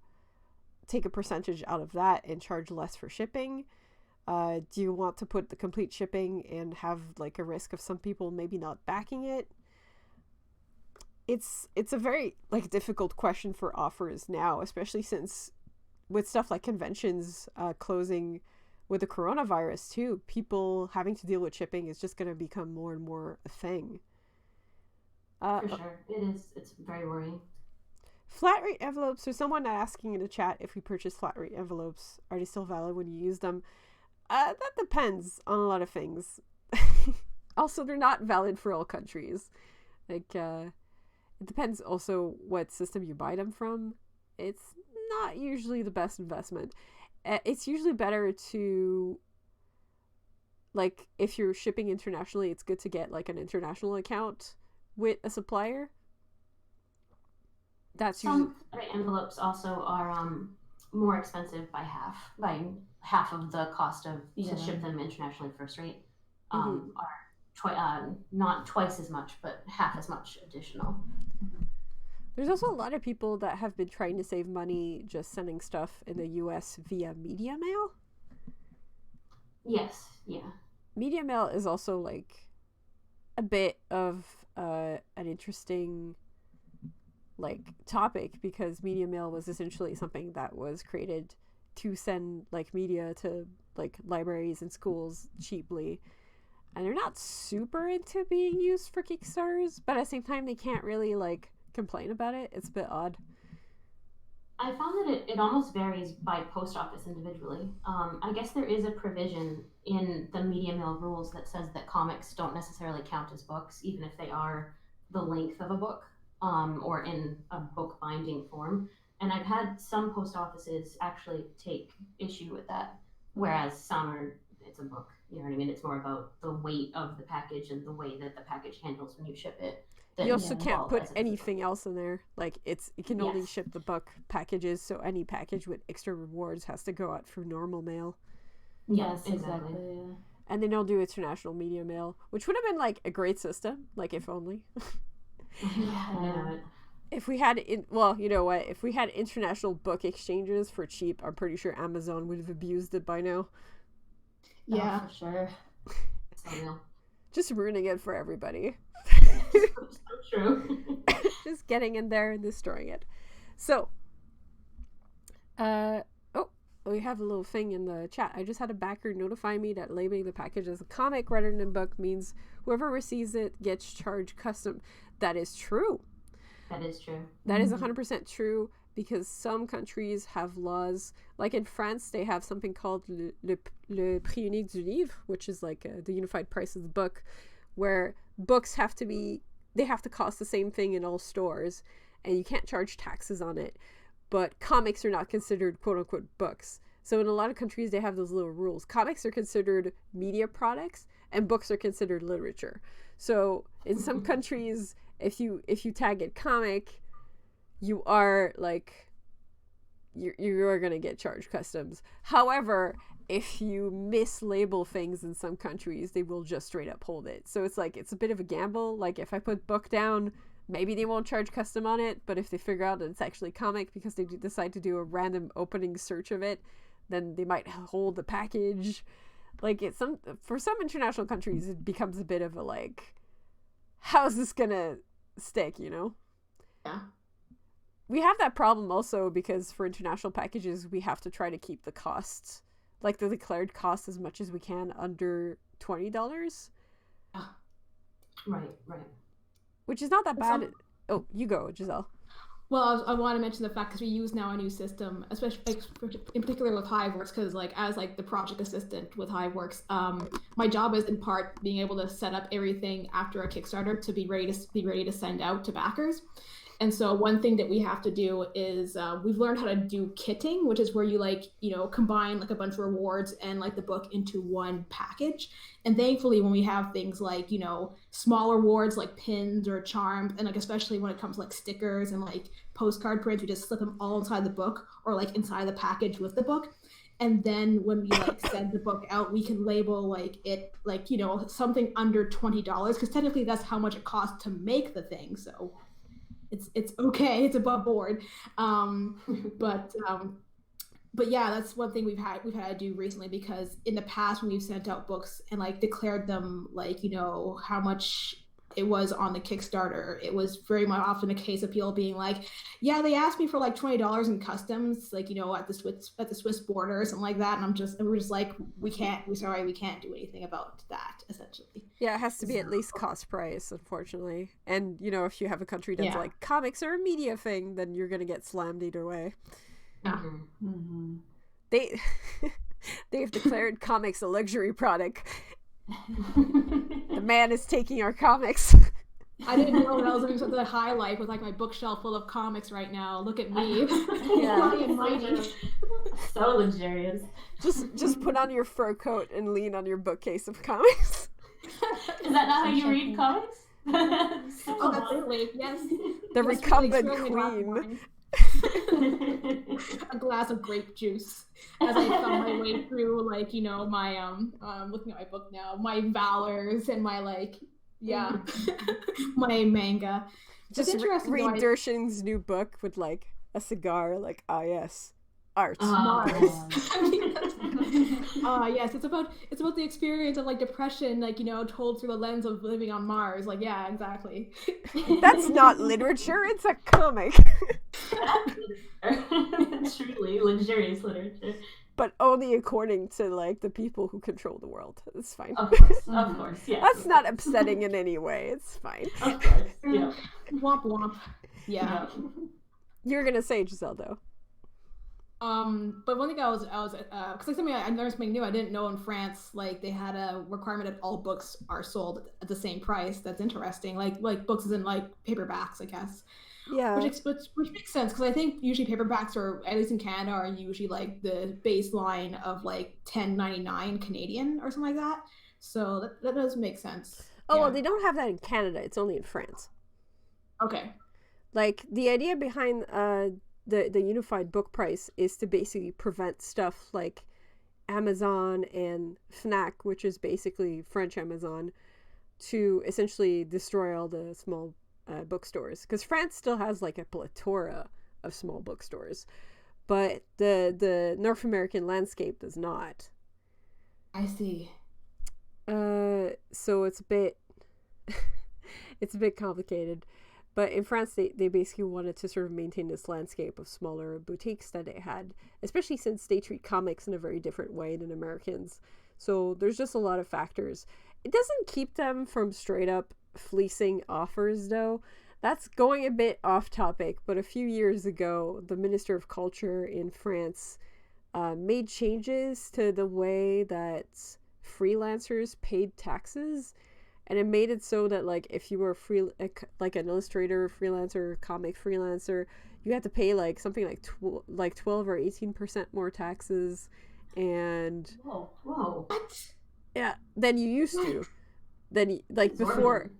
take a percentage out of that and charge less for shipping? Do you want to put the complete shipping and have like a risk of some people maybe not backing it? It's a very like difficult question for offers now, especially since with stuff like conventions closing with the coronavirus too, people having to deal with shipping is just going to become more and more a thing. For sure. It's very worrying. Flat rate envelopes, there's someone asking in the chat if we purchase flat rate envelopes, are they still valid when you use them? That depends on a lot of things. Also, they're not valid for all countries. Like, it depends also what system you buy them from. It's not usually the best investment. It's usually better to, like, if you're shipping internationally, it's good to get like an international account with a supplier. That's some envelopes also are more expensive by half of the cost of to ship them internationally first rate. Are not twice as much, but half as much additional. There's also a lot of people that have been trying to save money just sending stuff in the US via media mail. Yes, yeah. Media mail is also like a bit of an interesting like topic, because media mail was essentially something that was created to send like media to like libraries and schools cheaply, and they're not super into being used for Kickstarters, but at the same time they can't really like complain about it. It's a bit odd. I found that it almost varies by post office individually. I guess there is a provision in the media mail rules that says that comics don't necessarily count as books, even if they are the length of a book, or in a book binding form. And I've had some post offices actually take issue with that, whereas some are, it's a book. You know what I mean? It's more about the weight of the package and the way that the package handles when you ship it. You also can't put anything else in there. Like it can only Yes. ship the book packages, so any package with extra rewards has to go out through normal mail. Yes, exactly. exactly. And they don't do international media mail, which would have been like a great system, like if only. Yeah. If we had well, you know what? If we had international book exchanges for cheap, I'm pretty sure Amazon would have abused it by now. Yeah. Oh, for sure. So real. Just ruining it for everybody. So true. Just getting in there and destroying it. So, we have a little thing in the chat. I just had a backer notify me that labeling the package as a comic rather than a book means whoever receives it gets charged custom. That is true. That is true. That is 100% true, because some countries have laws. Like in France, they have something called le prix unique du livre, which is like the unified price of the book, where books have to cost the same thing in all stores, and you can't charge taxes on it. But comics are not considered quote-unquote books. So in a lot of countries, they have those little rules. Comics are considered media products, and books are considered literature. So in some countries, if you tag it comic, you are like, you are going to get charged customs. However, if you mislabel things in some countries, they will just straight up hold it. So it's like, it's a bit of a gamble. Like if I put book down, maybe they won't charge custom on it, but if they figure out that it's actually comic because they decide to do a random opening search of it, then they might hold the package. Like for some international countries, it becomes a bit of a like, how's this gonna stick, you know? Yeah. We have that problem also because for international packages, we have to try to keep the costs, like the declared cost, as much as we can under $20. Right. Which is not that bad. Oh, you go, Giselle. Well, I want to mention the fact because we use now a new system, especially in particular with Hiveworks, because like as like the project assistant with Hiveworks, my job is in part being able to set up everything after a Kickstarter to be ready to send out to backers. And so one thing that we have to do is we've learned how to do kitting, which is where you combine like a bunch of rewards and like the book into one package. And thankfully, when we have things like, small rewards like pins or charms, and like especially when it comes to like stickers and like postcard prints, we just slip them all inside the book or like inside the package with the book. And then when we like send the book out, we can label like it like, something under $20, because technically that's how much it costs to make the thing. So it's okay, it's above board. But yeah, that's one thing we've had to do recently, because in the past when we've sent out books and like declared them like, how much it was on the Kickstarter, it was very much often a case of people being like, yeah, they asked me for like $20 in customs, like, at the Swiss border or something like that. And we're just like, we can't do anything about that, essentially. Yeah, it has to be at least cost price, unfortunately. And, if you have a country that's like, comics are a media thing, then you're going to get slammed either way. Yeah. Mm-hmm. They've declared comics a luxury product. The man is taking our comics. I didn't know that I was living such a high life with like my bookshelf full of comics right now. Look at me. Yeah. So luxurious. Just put on your fur coat and lean on your bookcase of comics. Is that not how you read comics? Absolutely, yes. The recumbent queen. A glass of grape juice as I found my way through, like, my looking at my book now, my Valors and my my manga. Just interesting, read though, Dershin's new book with like a cigar, like, ah, yes, art. Mars. Yes, it's about the experience of like depression, like, you know, told through the lens of living on Mars. Like, yeah, exactly. That's not literature, it's a comic. Truly luxurious literature. But only according to like the people who control the world. It's fine. Of course, yes. That's not upsetting in any way. It's fine. Of course, yeah. Womp womp. Yeah. You're gonna say, Giselle, though. But one thing I was because like something I learned something new. I didn't know in France, like they had a requirement that all books are sold at the same price. That's interesting. Like books is in like paperbacks, I guess. Yeah. Which makes sense, because I think usually paperbacks are, at least in Canada, are usually like the baseline of like $10.99 Canadian or something like that. So that does make sense. Oh, well, they don't have that in Canada. It's only in France. Okay. Like, the idea behind the unified book price is to basically prevent stuff like Amazon and Fnac, which is basically French Amazon, to essentially destroy all the small bookstores, because France still has like a plethora of small bookstores, but the North American landscape does not. I see. So it's a bit it's a bit complicated, but in France they basically wanted to sort of maintain this landscape of smaller boutiques that they had, especially since they treat comics in a very different way than Americans. So there's just a lot of factors. It doesn't keep them from straight up fleecing offers, though. That's going a bit off topic, but a few years ago the Minister of Culture in France made changes to the way that freelancers paid taxes, and it made it so that like if you were like an illustrator freelancer, comic freelancer, you had to pay like something like 12 or 18% more taxes, and whoa, what? Yeah, than you used to. Then like before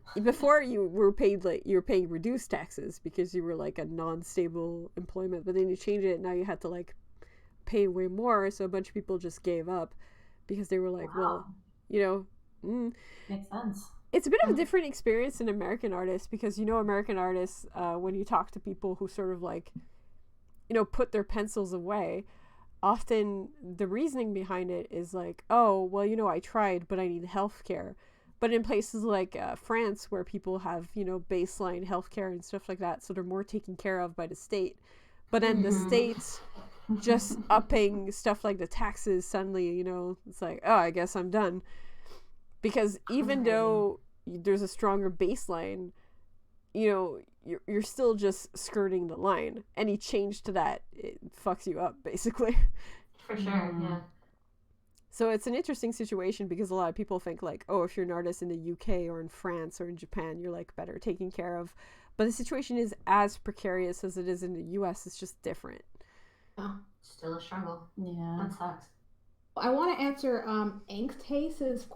you were paid, like you were paying reduced taxes because you were like a non-stable employment, but then you changed it, now you had to like pay way more, so a bunch of people just gave up because they were like, well, you know, makes sense. It's a bit of a different experience than American artists, because you know American artists, when you talk to people who sort of like, you know, put their pencils away, often the reasoning behind it is like, oh, well, you know, I tried, but I need health care. But in places like France, where people have, you know, baseline healthcare and stuff like that, so they're more taken care of by the state. But then the state just upping stuff like the taxes, suddenly, you know, it's like, oh, I guess I'm done. Because even though there's a stronger baseline, you know, you're still just skirting the line. Any change to that, it fucks you up, basically. For sure, yeah. So it's an interesting situation, because a lot of people think like, oh, if you're an artist in the UK or in France or in Japan, you're like better taken care of. But the situation is as precarious as it is in the US. It's just different. Oh, still a struggle. Yeah. That sucks. I want to answer Angsthace's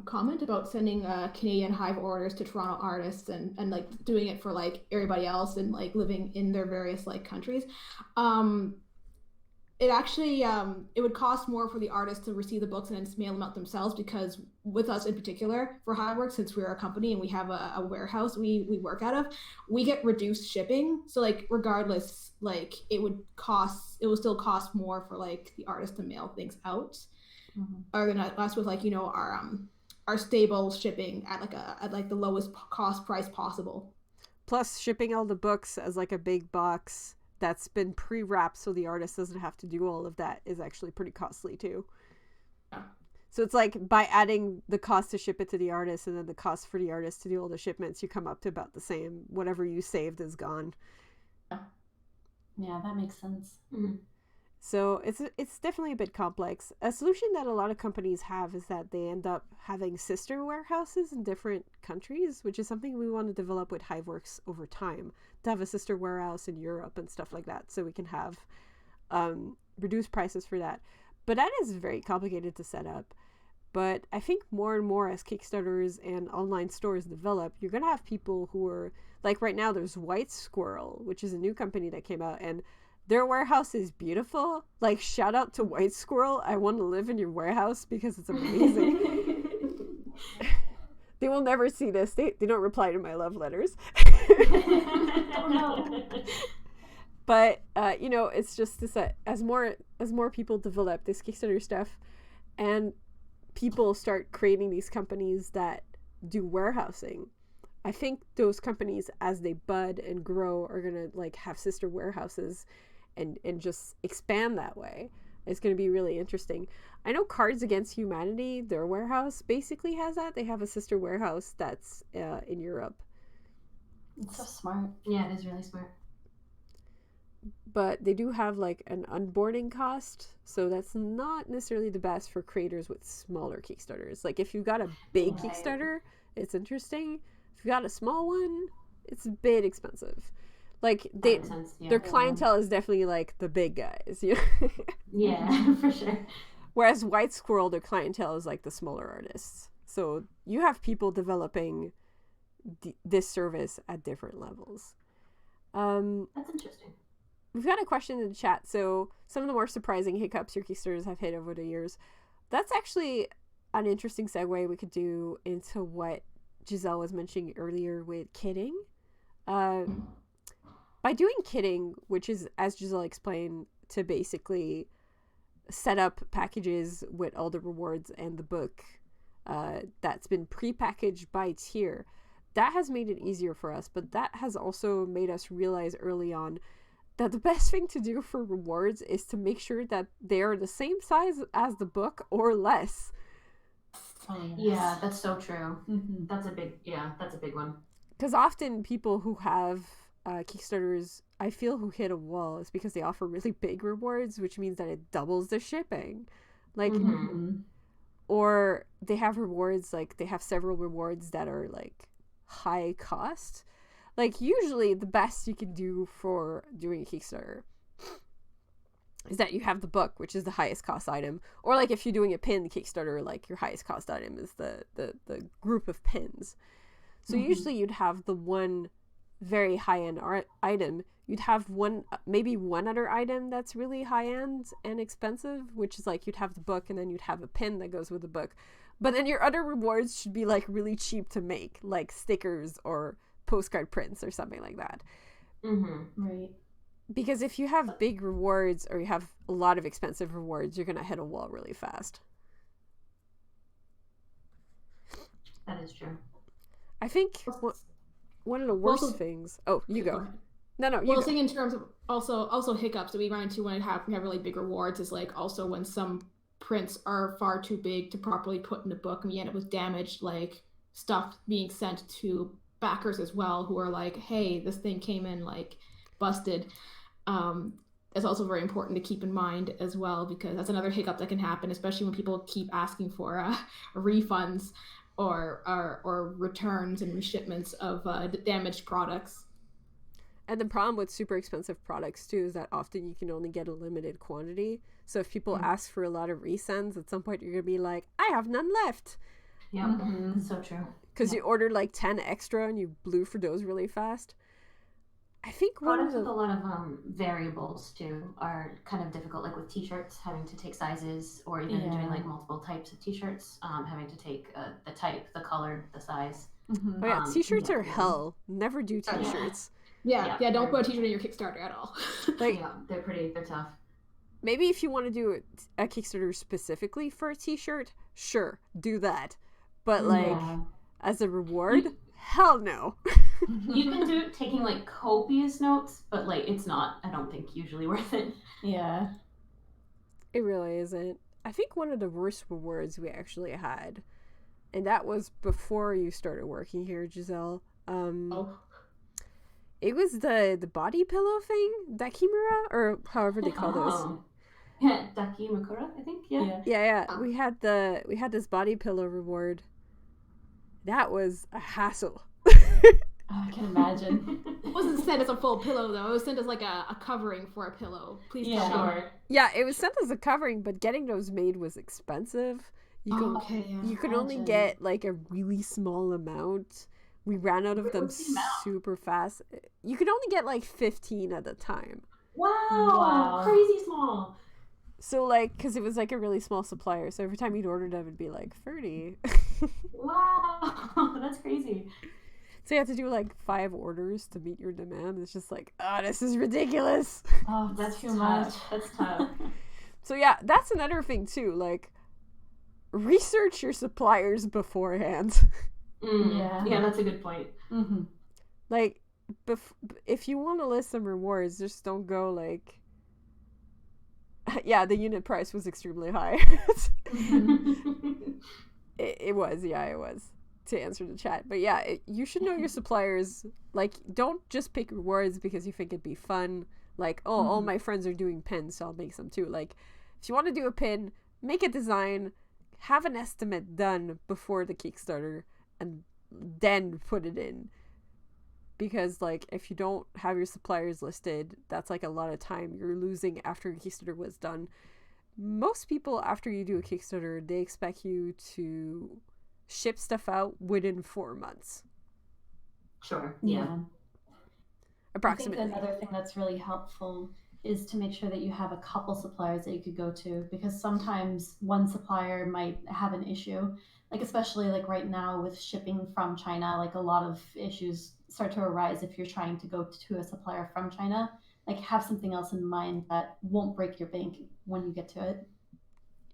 comment about sending Canadian Hive orders to Toronto artists and like doing it for like everybody else and like living in their various like countries. It actually it would cost more for the artists to receive the books and then mail them out themselves, because with us in particular for Hiveworks, since we're a company and we have a warehouse we work out of, we get reduced shipping. So like regardless, like it would still cost more for like the artist to mail things out, other than us with like, you know, our stable shipping at like the lowest cost price possible. Plus shipping all the books as like a big box that's been pre-wrapped so the artist doesn't have to do all of that is actually pretty costly too. Yeah. So it's like by adding the cost to ship it to the artist and then the cost for the artist to do all the shipments, you come up to about the same. Whatever you saved is gone. Yeah, that makes sense. So it's definitely a bit complex. A solution that a lot of companies have is that they end up having sister warehouses in different countries, which is something we want to develop with Hiveworks over time, to have a sister warehouse in Europe and stuff like that, so we can have reduced prices for that. But that is very complicated to set up. But I think more and more as Kickstarters and online stores develop, you're going to have people who are, like right now there's White Squirrel, which is a new company that came out, and their warehouse is beautiful. Like, shout out to White Squirrel. I want to live in your warehouse because it's amazing. They will never see this. They don't reply to my love letters. Oh no. But you know, it's just this as more people develop this Kickstarter stuff, and people start creating these companies that do warehousing. I think those companies, as they bud and grow, are gonna like have sister warehouses, and just expand that way. It's gonna be really interesting. I know Cards Against Humanity, their warehouse basically has that. They have a sister warehouse that's in Europe. It's so smart. Yeah, it is really smart. But they do have like an onboarding cost, so that's not necessarily the best for creators with smaller Kickstarters. Like if you've got a big Right. Kickstarter, it's interesting. If you got a small one, it's a bit expensive. Like That they makes sense. Yeah. their clientele is definitely like the big guys, you know. Yeah, for sure. Whereas White Squirrel, their clientele is like the smaller artists. So you have people developing this service at different levels. That's interesting. We've got a question in the chat. So some of the more surprising hiccups your Kickstarters have hit over the years. That's actually an interesting segue we could do into what Giselle was mentioning earlier with kitting. By doing kitting, which is, as Giselle explained, to basically set up packages with all the rewards and the book that's been pre-packaged by tier, that has made it easier for us, but that has also made us realize early on that the best thing to do for rewards is to make sure that they are the same size as the book or less. Oh, yes. Yeah, that's so true. Mm-hmm. That's a big one. Because often people who have Kickstarters, I feel, who hit a wall is because they offer really big rewards, which means that it doubles the shipping. Like, Mhm. or they have rewards, like they have several rewards that are like high cost. Like usually the best you can do for doing a Kickstarter is that you have the book, which is the highest cost item, or like if you're doing a pin Kickstarter, like your highest cost item is the group of pins. So usually you'd have the one very high-end item. You'd have maybe one other item that's really high-end and expensive, which is like you'd have the book and then you'd have a pin that goes with the book. But then your other rewards should be like really cheap to make, like stickers or postcard prints or something like that. Right. Because if you have big rewards or you have a lot of expensive rewards, you're going to hit a wall really fast. That is true. I think one of the worst Also- things... Oh, you Go go. ahead. No, you Well, I go. was thinking in terms of also hiccups that we run into when we have really big rewards is like also when some prints are far too big to properly put in the book and we end up with damaged like stuff being sent to backers as well who are like, hey, this thing came in like busted. It's also very important to keep in mind as well because that's another hiccup that can happen, especially when people keep asking for refunds or returns and reshipments of damaged products. And the problem with super expensive products too is that often you can only get a limited quantity. So if people ask for a lot of resends, at some point you're gonna be like, I have none left. Yep, that's so true. Because you ordered like 10 extra and you blew for those really fast. I think one of Products with the... a lot of variables too are kind of difficult, like with t-shirts, having to take sizes, or even doing like multiple types of t-shirts, having to take the type, the color, the size. Oh yeah, t-shirts are hell. Never do Yeah. t-shirts. Yeah, don't put a t-shirt in your Kickstarter at all. Like, Yeah, they're tough. maybe if you want to do a Kickstarter specifically for a t-shirt, sure, do that. But like, Yeah. as a reward, hell no. You can do it taking like copious notes, but like it's not, I don't think, usually worth it. Yeah. It really isn't. I think one of the worst rewards we actually had, and that was before you started working here, Giselle. It was the body pillow thing, Dakimura, or however they call those. Oh. Yeah, Daki Makura, I think. Yeah. Yeah. We had this body pillow reward. That was a hassle. Oh, I can imagine. It wasn't sent as a full pillow though. It was sent as like a covering for a pillow. Please Yeah. tell me. Sure. Yeah, it was sent as a covering, but getting those made was expensive. Okay, yeah. You could only Imagine. get like a really small amount. We ran out of them What's the amount? super fast. You could only get like 15 at a time. Wow. Crazy small. So like, because it was like a really small supplier, so every time you'd order them, it'd be like 30. Wow. That's crazy. So you have to do like 5 orders to meet your demand. It's just like, this is ridiculous. Oh, That's too tough. much. That's tough. So yeah, that's another thing too. Like, research your suppliers beforehand. Yeah, that's a good point. Mm-hmm. Like, if you want to list some rewards, just don't go like, yeah, the unit price was extremely high. It was, to answer the chat. But yeah, you should know your suppliers. Like, don't just pick rewards because you think it'd be fun. Like, all my friends are doing pins, so I'll make some too. Like, if you want to do a pin, make a design, have an estimate done before the Kickstarter, and then put it in. Because, like, if you don't have your suppliers listed, that's, like, a lot of time you're losing after your Kickstarter was done. Most people, after you do a Kickstarter, they expect you to ship stuff out within 4 months. Sure. Yeah. Approximately. I think another thing that's really helpful is to make sure that you have a couple suppliers that you could go to, because sometimes one supplier might have an issue. Like, especially like right now with shipping from China, like a lot of issues start to arise if you're trying to go to a supplier from China. Like, have something else in mind that won't break your bank when you get to it.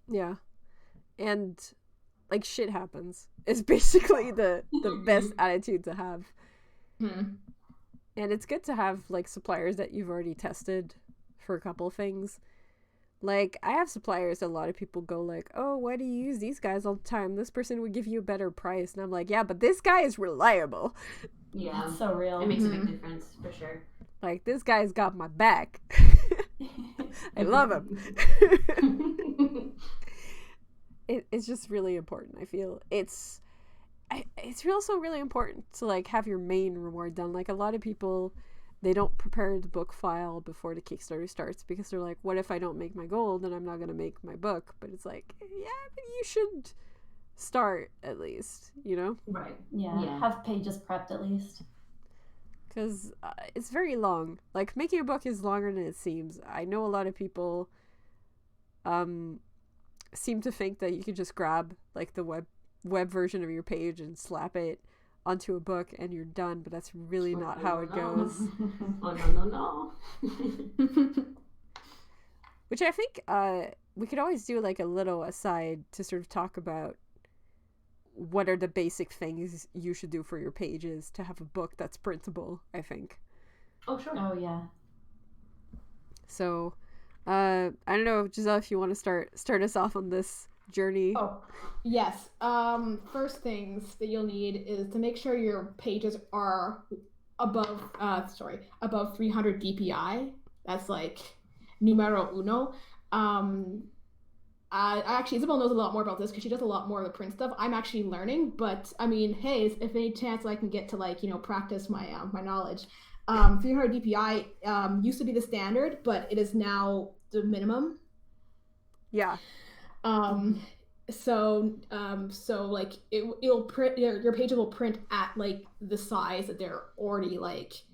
Yeah. And, like, shit happens. It's basically the best attitude to have. And it's good to have, like, suppliers that you've already tested for a couple things. Like, I have suppliers that a lot of people go like, oh, why do you use these guys all the time? This person would give you a better price. And I'm like, yeah, but this guy is reliable. Yeah. It's so real. It makes a big difference, for sure. Like, this guy's got my back. I love him. It's just really important, I feel. It's also really important to, like, have your main reward done. Like, a lot of people, they don't prepare the book file before the Kickstarter starts because they're like, what if I don't make my goal? Then I'm not going to make my book. But it's like, yeah, but you should start at least, you know? Right. Yeah. Have pages prepped at least. Because it's very long. Like, making a book is longer than it seems. I know a lot of people seem to think that you can just grab, like, the web version of your page and slap it onto a book and you're done, but that's really not how it goes. No. Which I think we could always do, like, a little aside to sort of talk about what are the basic things you should do for your pages to have a book that's printable, I think. Oh, sure. Oh, yeah. So, I don't know, Giselle, if you want to start us off on this journey. Oh, yes. First things that you'll need is to make sure your pages are above 300 DPI. That's like numero uno. Actually, Isabel knows a lot more about this because she does a lot more of the print stuff. I'm actually learning, but I mean, hey, if any chance I can get to, like, practice my my knowledge. 300 DPI used to be the standard, but it is now the minimum. Yeah. So like it'll print, your pages will print at, like, the size that they're already like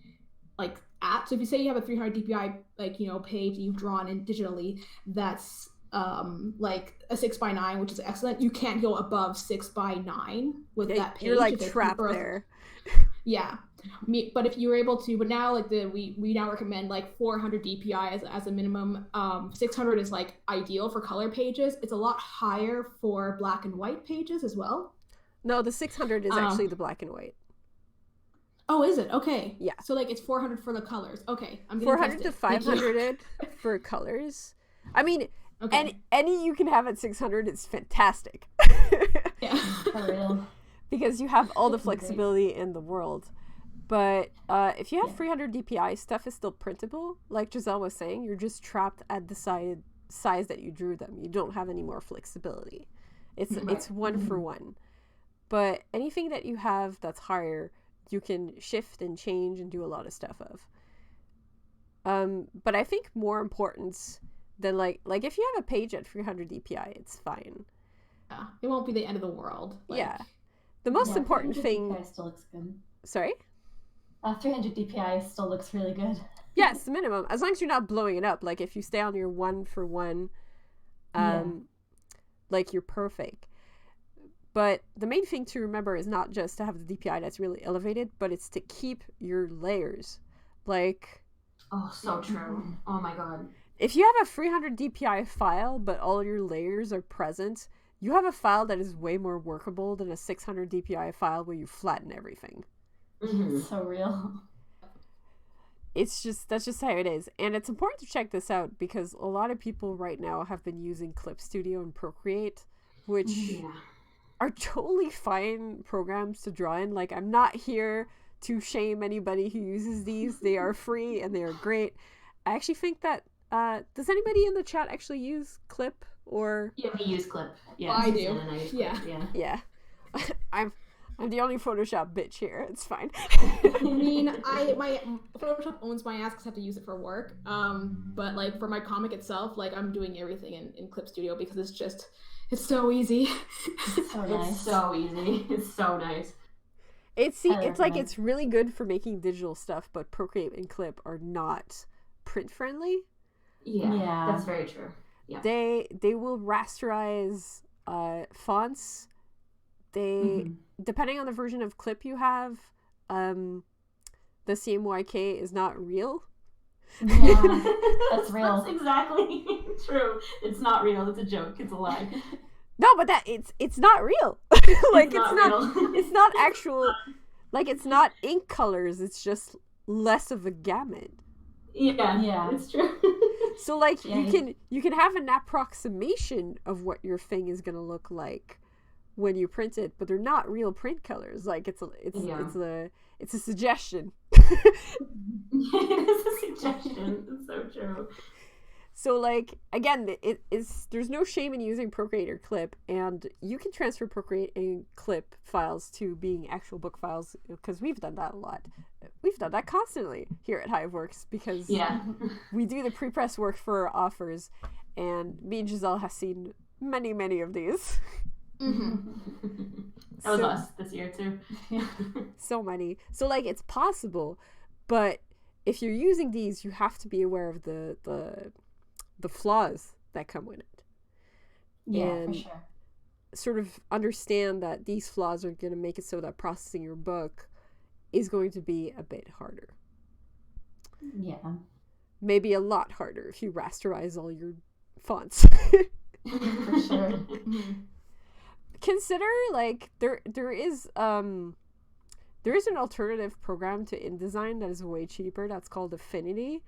at. So if you say you have a 300 DPI, like, page you've drawn in digitally, that's like a 6x9, which is excellent. You can't go above 6x9 with that page. You're, like, trapped there. Yeah. But if you were able to, but now, like, we now recommend, like, 400 DPI as a minimum. 600 is, like, ideal for color pages. It's a lot higher for black and white pages as well. No, the 600 is actually the black and white. Oh, is it? Okay. Yeah. So, like, it's 400 for the colors. Okay. I'm 400 to 500 for colors. I mean, okay. Any you can have at 600 is fantastic. Yeah. For real. Because you have all the flexibility in the world. But if you have 300 DPI, stuff is still printable. Like Giselle was saying, you're just trapped at the size that you drew them. You don't have any more flexibility. It's one for one. But anything that you have that's higher, you can shift and change and do a lot of stuff of. But I think more important than, like if you have a page at 300 DPI, it's fine. Yeah, it won't be the end of the world. Like, yeah. The most important thing... DPI still looks good. Sorry? 300 DPI still looks really good. Yes, the minimum. As long as you're not blowing it up. Like, if you stay on your 1 for 1, like, you're perfect. But the main thing to remember is not just to have the DPI that's really elevated, but it's to keep your layers. Like, Oh, so true. Oh my god. if you have a 300 DPI file, but all your layers are present, you have a file that is way more workable than a 600 DPI file where you flatten everything. Mhm. So real. That's just how it is. And it's important to check this out because a lot of people right now have been using Clip Studio and Procreate, which Yeah. are totally fine programs to draw in. Like, I'm not here to shame anybody who uses these. They are free and they are great. I actually think that does anybody in the chat actually use Clip or Yeah, we use Clip. Yeah, I do. Susan and I use Yeah. Clip, yeah. yeah. I'm the only Photoshop bitch here. It's fine. I mean, my Photoshop owns my ass because I have to use it for work. But like for my comic itself, like I'm doing everything in Clip Studio because it's so easy. So nice. It's so easy. It's so nice. It's I like recommend. it's really good for making digital stuff, but Procreate and Clip are not print friendly. Yeah, Yeah. that's very true. Yeah. They will rasterize fonts. They Mhm. depending on the version of Clip you have, the CMYK is not real. Yeah, that's real. That's exactly true. It's not real. It's a joke. It's a lie. No, but it's not real. Like it's not real. it's not actual. Like it's not ink colors. It's just less of a gamut. Yeah, Yeah. it's true. So like Yeah, you can have an approximation of what your thing is gonna look like when you print it, but they're not real print colors. Like it's a suggestion. It's a suggestion. It's so true. So like again, there's no shame in using Procreate or Clip, and you can transfer Procreate and Clip files to being actual book files because we've done that a lot. We've done that constantly here at Hiveworks because Yeah. we do the pre-press work for our offers, and me and Giselle have seen many of these. That was So- us this year too. So many. So like it's possible, but if you're using these, you have to be aware of the flaws that come with it. Yeah, And for sure. sort of understand that these flaws are going to make it so that processing your book is going to be a bit harder. Yeah. Maybe a lot harder if you rasterize all your fonts. For sure. Consider like there is an alternative program to InDesign that is way cheaper. That's called Affinity.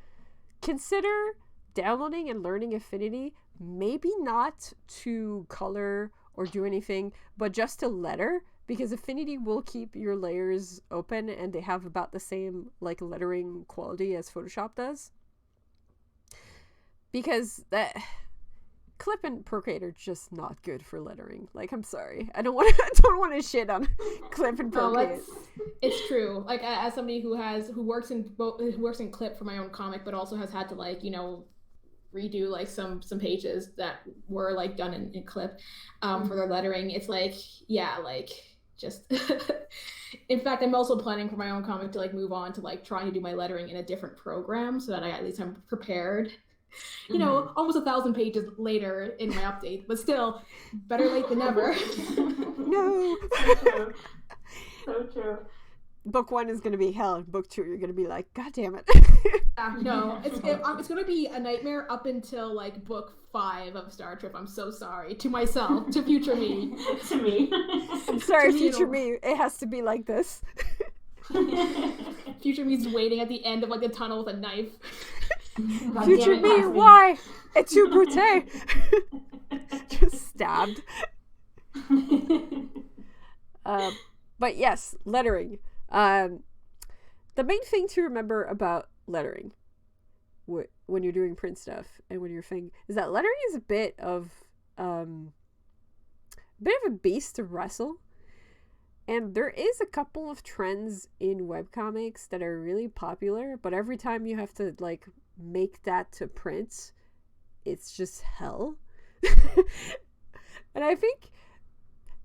Consider downloading and learning Affinity, maybe not to color or do anything, but just to letter, because Affinity will keep your layers open and they have about the same like lettering quality as Photoshop does. Because that Clip and Procreate are just not good for lettering. Like, I'm sorry, I don't want to shit on Clip and No, Procreate. it's true. Like as somebody who works in Clip for my own comic, but also has had to like redo like some pages that were like done in Clip for their lettering. It's like just. In fact, I'm also planning for my own comic to like move on to like trying to do my lettering in a different program so that at least I'm prepared. Almost 1,000 pages later in my update, but still, better late than never. No. So true. So true. Book 1 is going to be hell, and book 2 you're going to be like, God damn it. No, it's going to be a nightmare up until like book 5 of Star Trip. I'm so sorry to myself, to future me. To me. I'm sorry, To you. future me. It has to be like this. Future me's waiting at the end of like the tunnel with a knife. God Future damn it, me, Ashley. why? It's too brute. Just stabbed. But yes, lettering. The main thing to remember about lettering when you're doing print stuff and when you're is that lettering is a bit of a beast to wrestle. And there is a couple of trends in webcomics that are really popular, but every time you have to like make that to print, it's just hell. And I think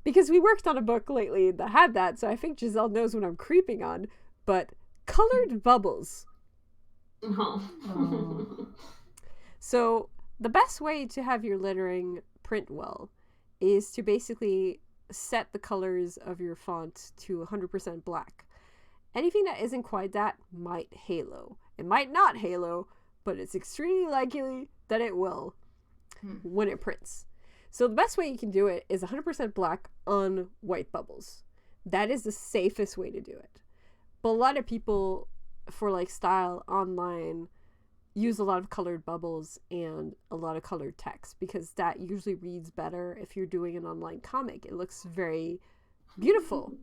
because we worked on a book lately that had that, so I think Giselle knows what I'm creeping on, but colored bubbles. Oh. So the best way to have your lettering print well is to basically set the colors of your font to 100% black. Anything that isn't quite that might halo. It might not halo, but it's extremely likely that it will when it prints. So the best way you can do it is 100% black on white bubbles. That is the safest way to do it. But a lot of people, for like style online, use a lot of colored bubbles and a lot of colored text because that usually reads better if you're doing an online comic. It looks very beautiful.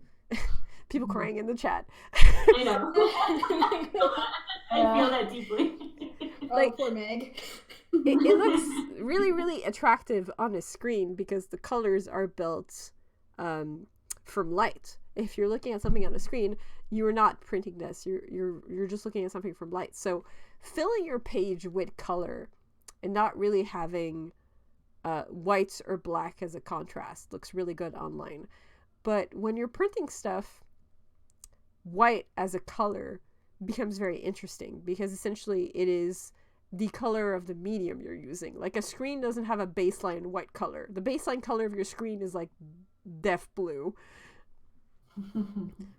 People crying in the chat. I know. I feel that deeply. Like, poor Meg. it looks really, really attractive on a screen because the colors are built from light. If you're looking at something on a screen, you are not printing this. You're just looking at something from light. So filling your page with color and not really having white or black as a contrast looks really good online. But when you're printing stuff, white as a color becomes very interesting because essentially it is the color of the medium you're using. Like a screen doesn't have a baseline white color. The baseline color of your screen is like deaf blue.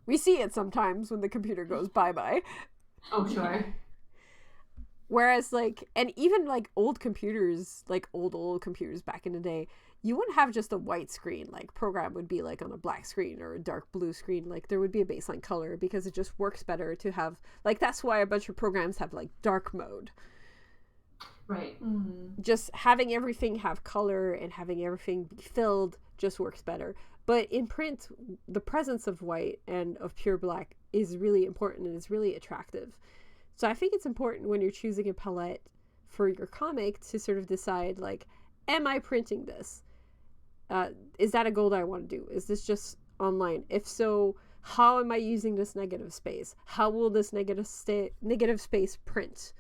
We see it sometimes when the computer goes bye-bye. Oh, sure. Whereas like, and even like old computers, like old computers back in the day, you wouldn't have just a white screen. Like program would be like on a black screen or a dark blue screen. Like there would be a baseline color because it just works better to have, like that's why a bunch of programs have like dark mode. Right. Just having everything have color and having everything be filled just works better. But in print, the presence of white and of pure black is really important and is really attractive. So I think it's important when you're choosing a palette for your comic to sort of decide, like, am I printing this? Is that a goal that I want to do? Is this just online? If so, how am I using this negative space? How will this negative space print?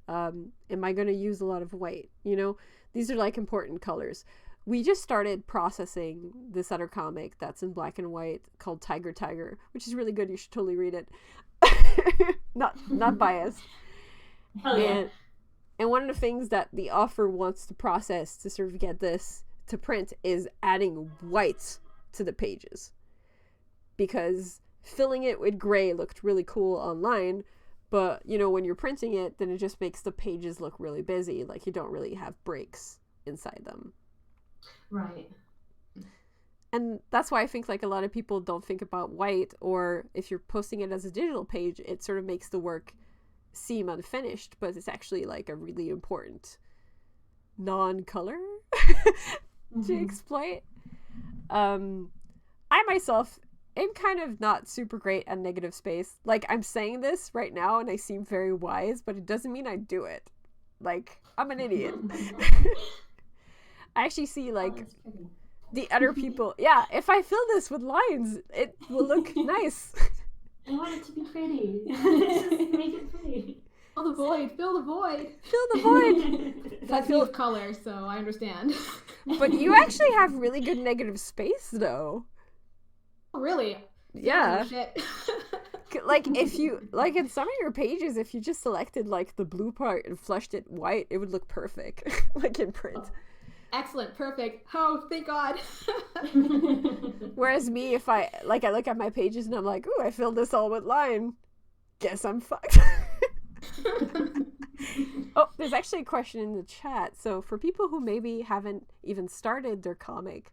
Am I going to use a lot of white? You know, these are like important colors. We just started processing this other comic that's in black and white called Tiger, which is really good. You should totally read it. not biased. Hell yeah. And one of the things that the author wants to process to sort of get this to print is adding white to the pages, because filling it with gray looked really cool online, but you know, when you're printing it, then it just makes the pages look really busy, like you don't really have breaks inside them. Right. And that's why I think like a lot of people don't think about white, or if you're posting it as a digital page, it sort of makes the work seem unfinished, but it's actually like a really important non-color to exploit. I myself am kind of not super great at negative space. Like, I'm saying this right now and I seem very wise, but it doesn't mean I do it. Like, I'm an idiot. I actually see like the other people, yeah, if I fill this with lines, it will look nice. I want it to be pretty. Just make it pretty. Fill the void. Fill the void. Fill the void. That's me with color, so I understand. But you actually have really good negative space, though. Oh, really? Yeah. Oh, shit. Like, if you, like, in some of your pages, if you just selected, like, the blue part and flushed it white, it would look perfect. Like, in print. Excellent. Perfect. Oh, thank God. Whereas me, if I look at my pages and I'm like, ooh, I filled this all with line. Guess I'm fucked. Oh, there's actually a question in the chat. So for people who maybe haven't even started their comic,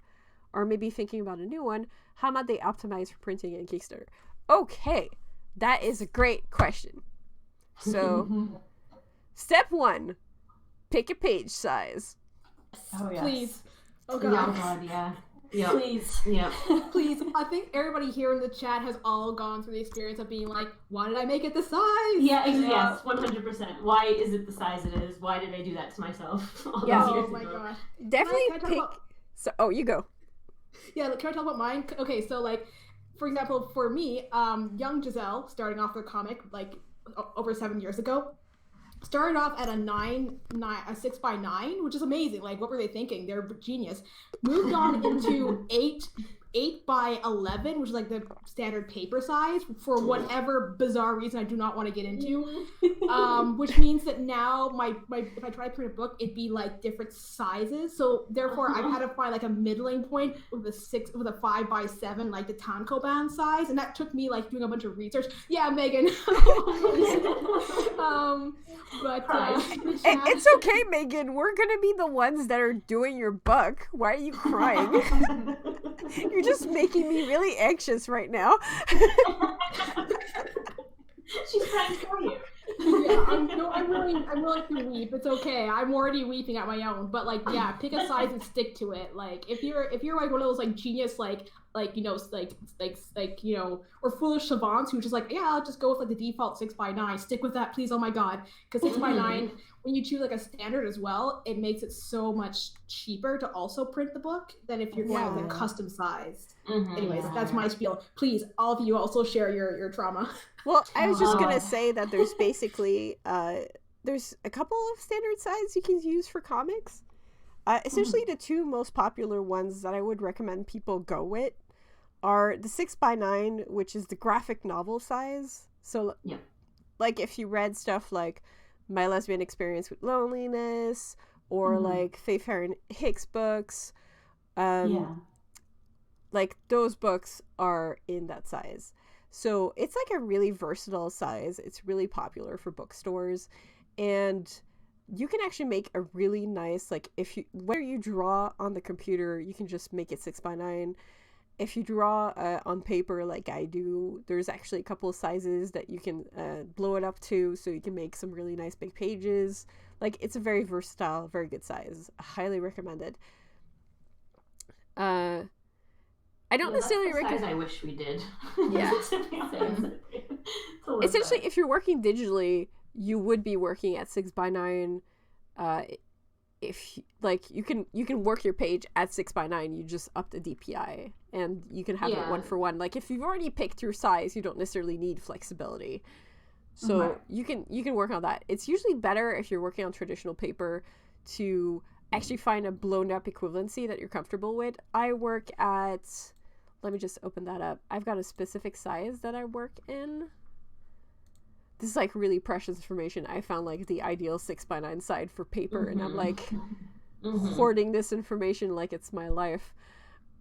or maybe thinking about a new one, how might they optimize for printing in Kickstarter? Okay, that is a great question. So, step 1, pick a page size. Oh, yes. Please. Oh, Yeah, God. God, yeah. Yeah. Please. Yeah. Please. I think everybody here in the chat has all gone through the experience of being like, why did I make it this size? Yeah, yes, 100%. Why is it the size it is? Why did I do that to myself? All Yeah. those years Oh my ago? God. Definitely Can I talk pick. about- So, oh, you go. Yeah, can I talk about mine? Okay, so like, for example, for me, young Giselle, starting off their comic like over 7 years ago, started off at a 6x9, which is amazing. Like, what were they thinking? They're genius. Moved on into 8 8x11, which is like the standard paper size, for whatever bizarre reason I do not want to get into. Which means that now if I try to print a book, it'd be like different sizes. So therefore, I've had to find like a middling point with a 5x7, like the Tankoban size, and that took me like doing a bunch of research. Yeah, Megan. It's okay, Megan. We're gonna be the ones that are doing your book. Why are you crying? You're just making me really anxious right now. She's crying for you. Yeah, I'm willing to weep. It's okay. I'm already weeping at my own. But like, yeah, pick a size and stick to it. Like, if you're like one of those like genius or foolish savants who just like, yeah, I'll just go with like the default 6x9. Stick with that, please. Oh my god, because 6x9, when you choose like a standard as well, it makes it so much cheaper to also print the book than if you're going with a custom sized. Anyways, that's my spiel. Please, all of you also share your trauma. Well, I was just gonna say that there's basically there's a couple of standard size you can use for comics. Essentially, the two most popular ones that I would recommend people go with are the 6x9, which is the graphic novel size. So, like if you read stuff like My Lesbian Experience with Loneliness or like Faith Farron Hicks books, like those books are in that size. So it's like a really versatile size. It's really popular for bookstores, and you can actually make a really nice, like where you draw on the computer, you can just make it 6x9. If you draw on paper like I do, there's actually a couple of sizes that you can blow it up to, so you can make some really nice big pages. Like, it's a very versatile, very good size. Highly recommended. I don't necessarily recommend. I wish we did. Yeah. Essentially, if you're working digitally, you would be working at 6x9. If like you can work your page at 6x9, you just up the DPI and you can have it 1-for-1. Like, if you've already picked your size, you don't necessarily need flexibility. So you can work on that. It's usually better if you're working on traditional paper to actually find a blown up equivalency that you're comfortable with. I work at, let me just open that up. I've got a specific size that I work in. This is like really precious information. I found like the ideal 6x9 side for paper, and I'm like hoarding this information like it's my life.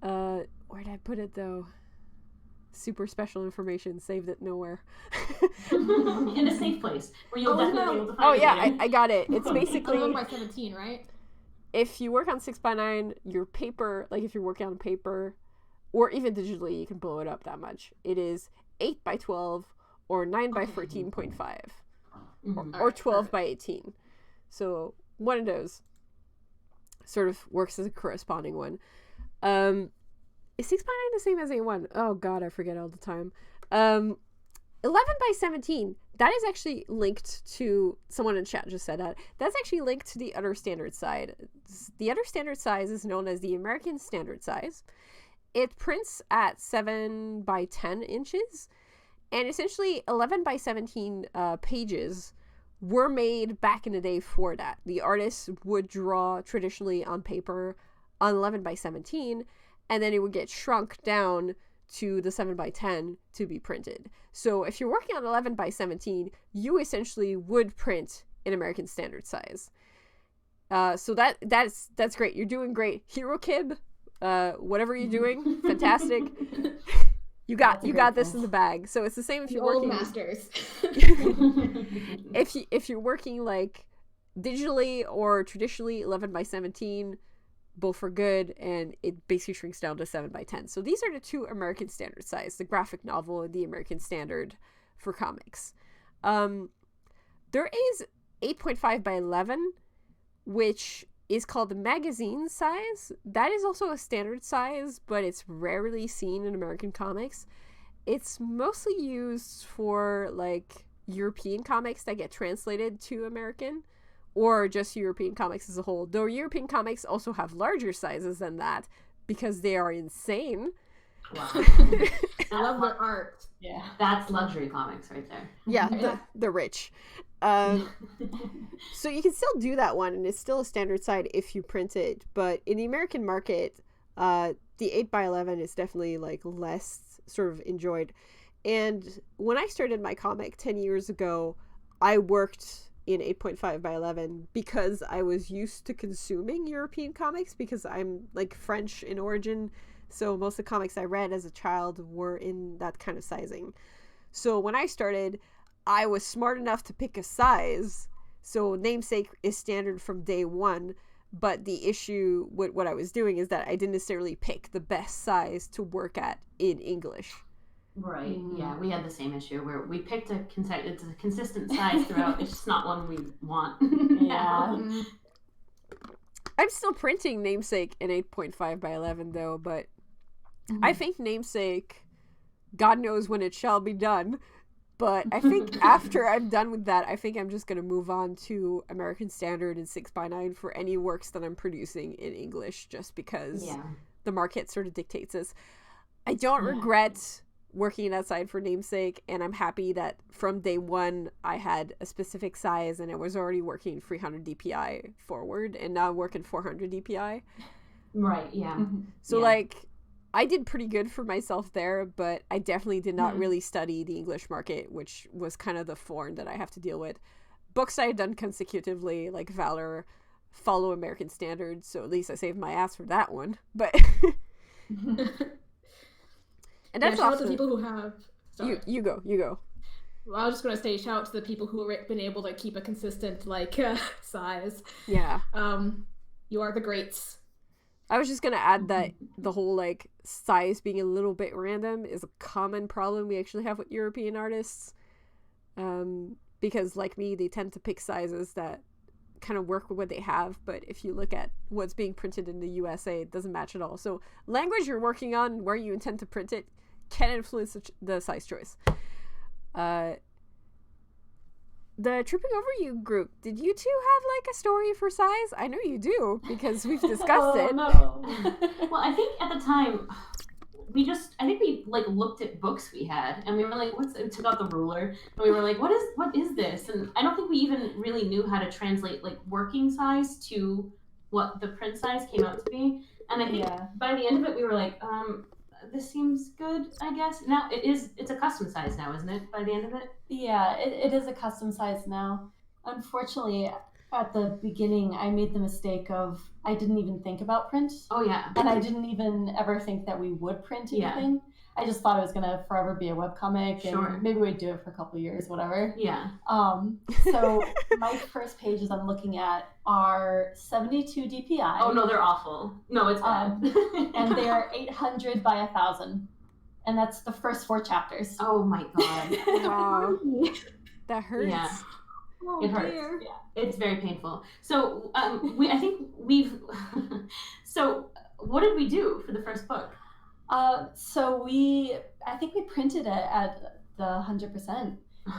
Where did I put it though? Super special information, saved it nowhere. In a safe place where you'll definitely be able to find it. I got it. It's basically 11x17, right? If you work on 6x9, your paper, like if you're working on paper, or even digitally, you can blow it up that much. It is 8x12 or 9x14.5 or 12x18. So one of those sort of works as a corresponding one. Is 6x9 the same as A1? Oh god, I forget all the time. 11x17, that is actually linked to, someone in chat just said that. That's actually linked to the other standard side. The other standard size is known as the American Standard Size. It prints at 7x10 inches. And essentially 11x17 pages were made back in the day for that. The artists would draw traditionally on paper on 11x17, and then it would get shrunk down to the 7x10 to be printed. So if you're working on 11x17, you essentially would print in American Standard Size. So that's great. You're doing great. HeroKib, whatever you're doing, fantastic. You got this in the bag. So it's the same if you're working masters. if you're working like digitally or traditionally, 11x17, both are good, and it basically shrinks down to 7x10. So these are the two American Standard size, the graphic novel and the American Standard for comics. There is 8.5x11, which is called the magazine size. That is also a standard size, but it's rarely seen in American comics. It's mostly used for like European comics that get translated to American, or just European comics as a whole. Though European comics also have larger sizes than that because they are insane. Wow. I love their art. Yeah. That's luxury comics right there. Yeah, the rich. So you can still do that one, and it's still a standard side if you print it. But in the American market, The 8x11 is definitely like less sort of enjoyed. And when I started my comic 10 years ago, I worked in 8.5x11 because I was used to consuming European comics because I'm like French in origin. So most of the comics I read as a child were in that kind of sizing. So when I started, I was smart enough to pick a size. So Namesake is standard from day one. But the issue with what I was doing is that I didn't necessarily pick the best size to work at in English. Right. Yeah, we had the same issue where we picked it's a consistent size throughout. It's just not one we want. Yeah. I'm still printing Namesake in 8.5x11 though, but I think Namesake, God knows when it shall be done. But I think after I'm done with that, I think I'm just going to move on to American Standard and 6x9 for any works that I'm producing in English, just because the market sort of dictates this. I don't regret working outside for Namesake, and I'm happy that from day one I had a specific size and I was already working 300 DPI forward, and now I'm working 400 DPI. Right, yeah. So like, I did pretty good for myself there, but I definitely did not really study the English market, which was kind of the thorn that I have to deal with. Books I had done consecutively, like Valor, follow American Standard, so at least I saved my ass for that one. But and that's shout out also to people who have. Sorry. You go. Well, I was just gonna say shout out to the people who have been able to keep a consistent size. Yeah. You are the greats. I was just gonna add that the whole like size being a little bit random is a common problem we actually have with European artists, because like me, they tend to pick sizes that kind of work with what they have, but if you look at what's being printed in the USA, it doesn't match at all. So language you're working on, where you intend to print it, can influence the size choice. The Tripping Over You group, did you two have like a story for size? I know you do, because we've discussed it. No. Well, I think at the time we like looked at books we had and we were like, took out the ruler and we were like, what is this? And I don't think we even really knew how to translate like working size to what the print size came out to be. And I think by the end of it we were like, this seems good, I guess. Now it's a custom size now, isn't it, by the end of it? Yeah, it is a custom size now. Unfortunately, at the beginning, I made the mistake of I didn't even think about print. Oh, yeah. And I didn't even ever think that we would print anything. I just thought it was going to forever be a webcomic, and maybe we'd do it for a couple years, whatever. Yeah. So my first pages I'm looking at are 72 DPI. Oh, no, they're awful. No, it's bad. And they are 800 by 1,000. And that's the first 4 chapters. Oh, my God. Wow. That hurts. Yeah. Oh, it hurts. dear. Yeah, it's very painful. So I think we've. So what did we do for the first book? So I think we printed it at the 100%,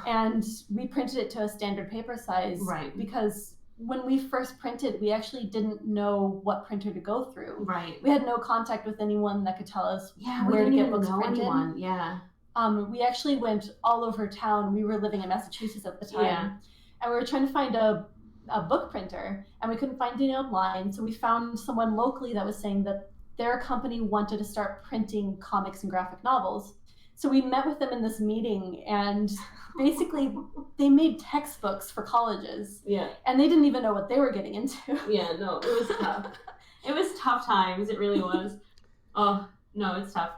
and we printed it to a standard paper size, right? Because when we first printed, we actually didn't know what printer to go through. Right. We had no contact with anyone that could tell us where to get books know printed. Anyone. Yeah. We actually went all over town. We were living in Massachusetts at the time, and we were trying to find a book printer, and we couldn't find any online. So we found someone locally that was saying that their company wanted to start printing comics and graphic novels. So we met with them in this meeting, and basically they made textbooks for colleges. Yeah. And they didn't even know what they were getting into. Yeah, no, it was tough. It was tough times, it really was. Oh, no, it's tough.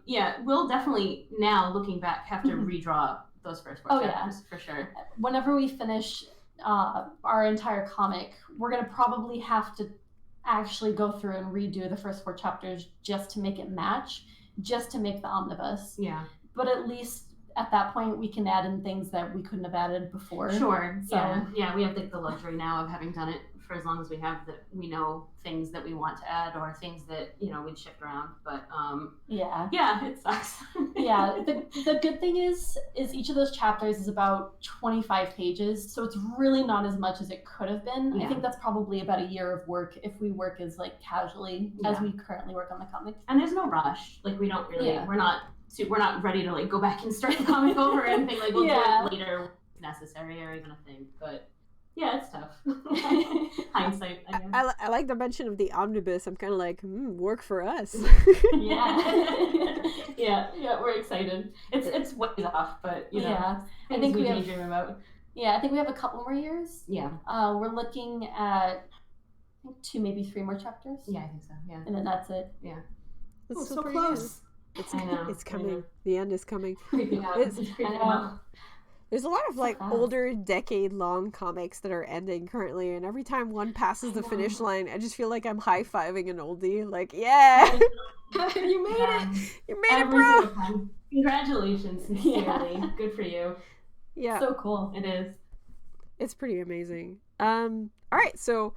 Yeah, we'll definitely now, looking back, have to redraw those first 4 chapters, for sure. Whenever we finish our entire comic, we're going to probably have to actually go through and redo the first 4 chapters just to make it match, just to make the omnibus. Yeah. But at least at that point we can add in things that we couldn't have added before. Sure. So, yeah, we have the luxury now of having done it for as long as we have, that we know things that we want to add or things that, we'd shift around. But yeah, it sucks. Yeah, the good thing is each of those chapters is about 25 pages, so it's really not as much as it could have been. Yeah. I think that's probably about a year of work if we work as casually as we currently work on the comic. And there's no rush. Like, we don't really we're not ready to go back and start the comic over or anything. Like, we'll do it later if necessary or even a thing. But Yeah, it's tough. Hindsight, I guess. I like the mention of the omnibus. I'm kind of like, work for us. Yeah. yeah, we're excited. It's way off, but you know, Yeah. I things think we we have daydream about. Yeah, I think we have a couple more years. Yeah. We're looking at I think 2, maybe 3 more chapters. Yeah, I think so. Yeah. And then that's it. Yeah. That's Oh, still so pretty close. good. It's I know. It's I coming. know. The end is coming. Creeping out. It's- It's creeping I know. out. There's a lot of like fast. older decade-long comics that are ending currently, and every time one passes the finish line, I just feel like I'm high-fiving an oldie. Like, yeah, You made it. you made it, Every bro. single time. Congratulations, sincerely. Good for you. Yeah, So cool. It is. it's pretty amazing. All right, so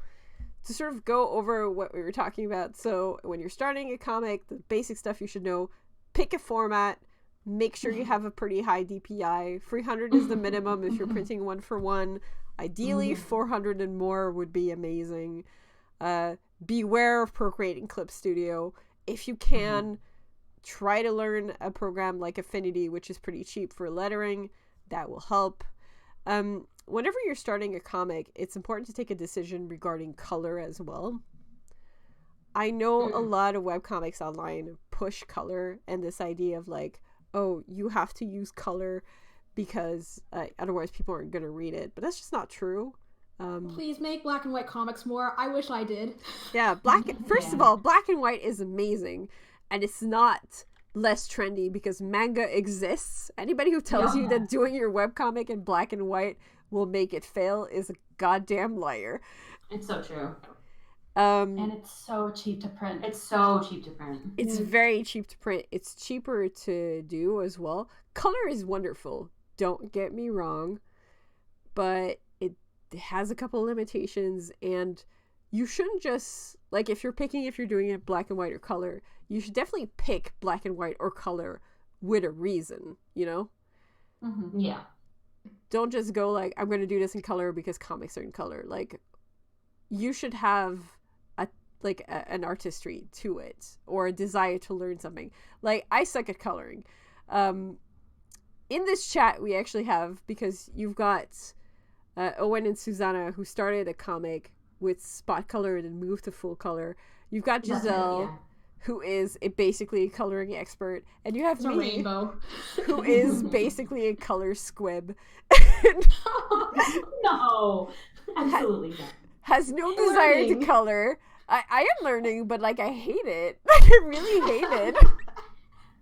to sort of go over what we were talking about, so when you're starting a comic, the basic stuff you should know: pick a format. Make sure you have a pretty high DPI. 300 is the minimum if you're printing 1-for-1. Ideally, 400 and more would be amazing. Beware of Procreate Clip Studio. If you can, try to learn a program like Affinity, which is pretty cheap for lettering. That will help. Whenever you're starting a comic, it's important to take a decision regarding color as well. I know a lot of webcomics online push color and this idea of like, oh, you have to use color because otherwise people aren't going to read it. But that's just not true. Please make black and white comics more. I wish I did. Yeah, first of all, black and white is amazing. And it's not less trendy because manga exists. Anybody who tells you that doing your webcomic in black and white will make it fail is a goddamn liar. It's so true. And it's so cheap to print. It's so cheap to print. It's very cheap to print. It's cheaper to do as well. Color is wonderful. Don't get me wrong. But it has a couple limitations, and you shouldn't just, like, if you're doing it black and white or color, you should definitely pick black and white or color with a reason, you know? Yeah. Don't just go like, I'm going to do this in color because comics are in color. Like, you should have an artistry to it or a desire to learn something. Like, I suck at coloring. In this chat we actually have, because you've got Owen and Susanna who started a comic with spot color and then moved to full color. You've got Giselle, who is basically a coloring expert, and you have It's a me, rainbow. who is basically a color squib. No, absolutely not. Has no I'm desire learning. to color. I am learning, but like I hate it. I really hate it.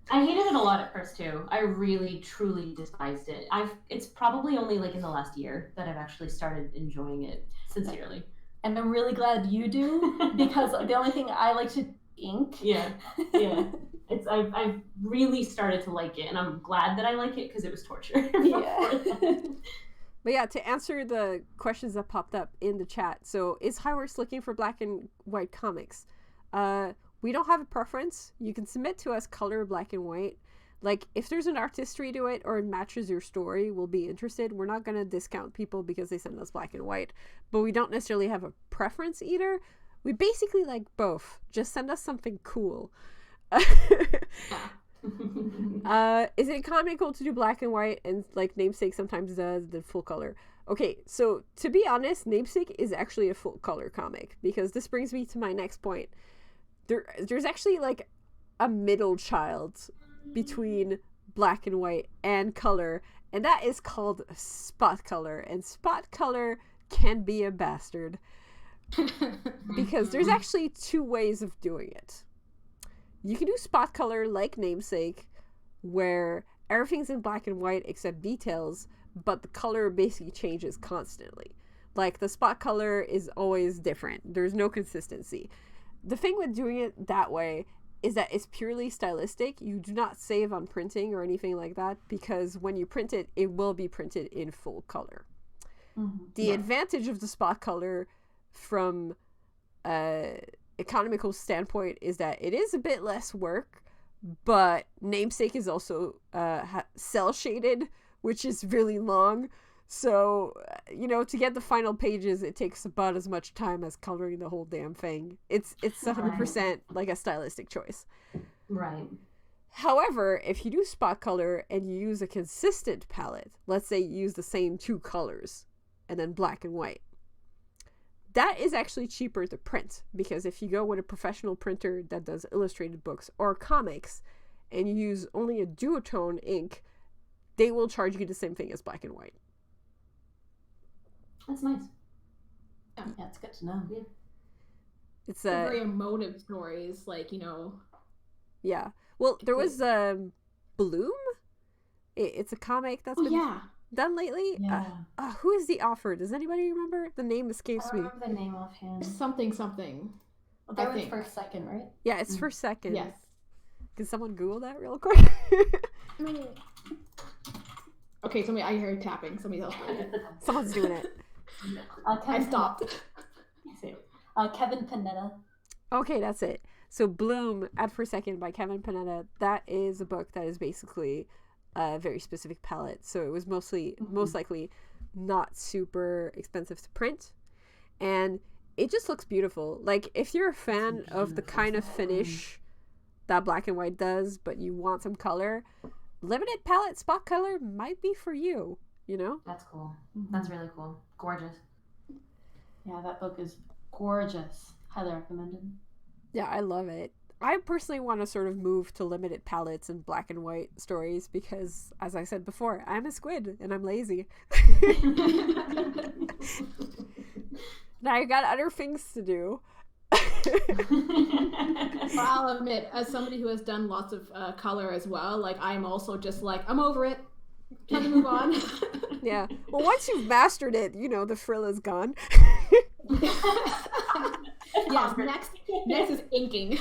I hated it a lot at first too. I really, truly despised it. It's probably only like in the last year that I've actually started enjoying it sincerely. And I'm really glad you do, because the only thing I like to ink. Yeah. I've really started to like it, and I'm glad that I like it because it was torture. Yeah. But yeah, to answer the questions that popped up in the chat. So, is Highworks looking for black and white comics? We don't have a preference. You can submit to us color, black and white. Like, if there's an artistry to it or it matches your story, we'll be interested. We're not going to discount people because they send us black and white. But we don't necessarily have a preference either. We basically like both. Just send us something cool. Is it comical to do black and white, and like Namesake sometimes does the full color? Okay, so to be honest, Namesake is actually a full color comic, because this brings me to my next point. There's actually like a middle child between black and white and color, and that is called spot color, and spot color can be a bastard because there's actually 2 ways of doing it. You can do spot color like Namesake, where everything's in black and white except details, but the color basically changes constantly. Like, the spot color is always different. There's no consistency. The thing with doing it that way is that it's purely stylistic. You do not save on printing or anything like that, because when you print it, it will be printed in full color. The advantage of the spot color from economical standpoint is that it is a bit less work, but Namesake is also cell shaded, which is really long. So, to get the final pages, it takes about as much time as coloring the whole damn thing. It's 100% like a stylistic choice. Right. However, if you do spot color and you use a consistent palette, let's say you use the same 2 colors, and then black and white. That is actually cheaper to print, because if you go with a professional printer that does illustrated books or comics and you use only a duotone ink, they will charge you the same thing as black and white. That's nice. Yeah, it's good to know. Yeah. It's They're very emotive stories, like, you know. Yeah. Well, there was Bloom. It's a comic that's been done lately. Yeah. Who is the author? Does anybody remember? The name escapes I me. don't remember the name offhand. Something. Well, that was First Second, right? Yeah, it's First Second. Yes. Can someone Google that real quick? Okay, I hear tapping. Somebody else. Someone's doing it. I stopped. Kevin Panetta. Okay, that's it. So Bloom at First Second by Kevin Panetta. That is a book that is basically a very specific palette. So it was most likely not super expensive to print. And it just looks beautiful. Like, if you're a fan of the kind of finish that black and white does, but you want some color, limited palette spot color might be for you, you know? That's cool. That's really cool. Gorgeous. Yeah, that book is gorgeous. Highly recommended. Yeah, I love it. I personally want to sort of move to limited palettes and black and white stories because, as I said before, I'm a squid and I'm lazy. Now I got other things to do. Well, I'll admit, as somebody who has done lots of color as well, like, I'm also just like, I'm over it. Time to move on. Yeah. Well, once you've mastered it, you know, the thrill is gone. Yes, next is inking.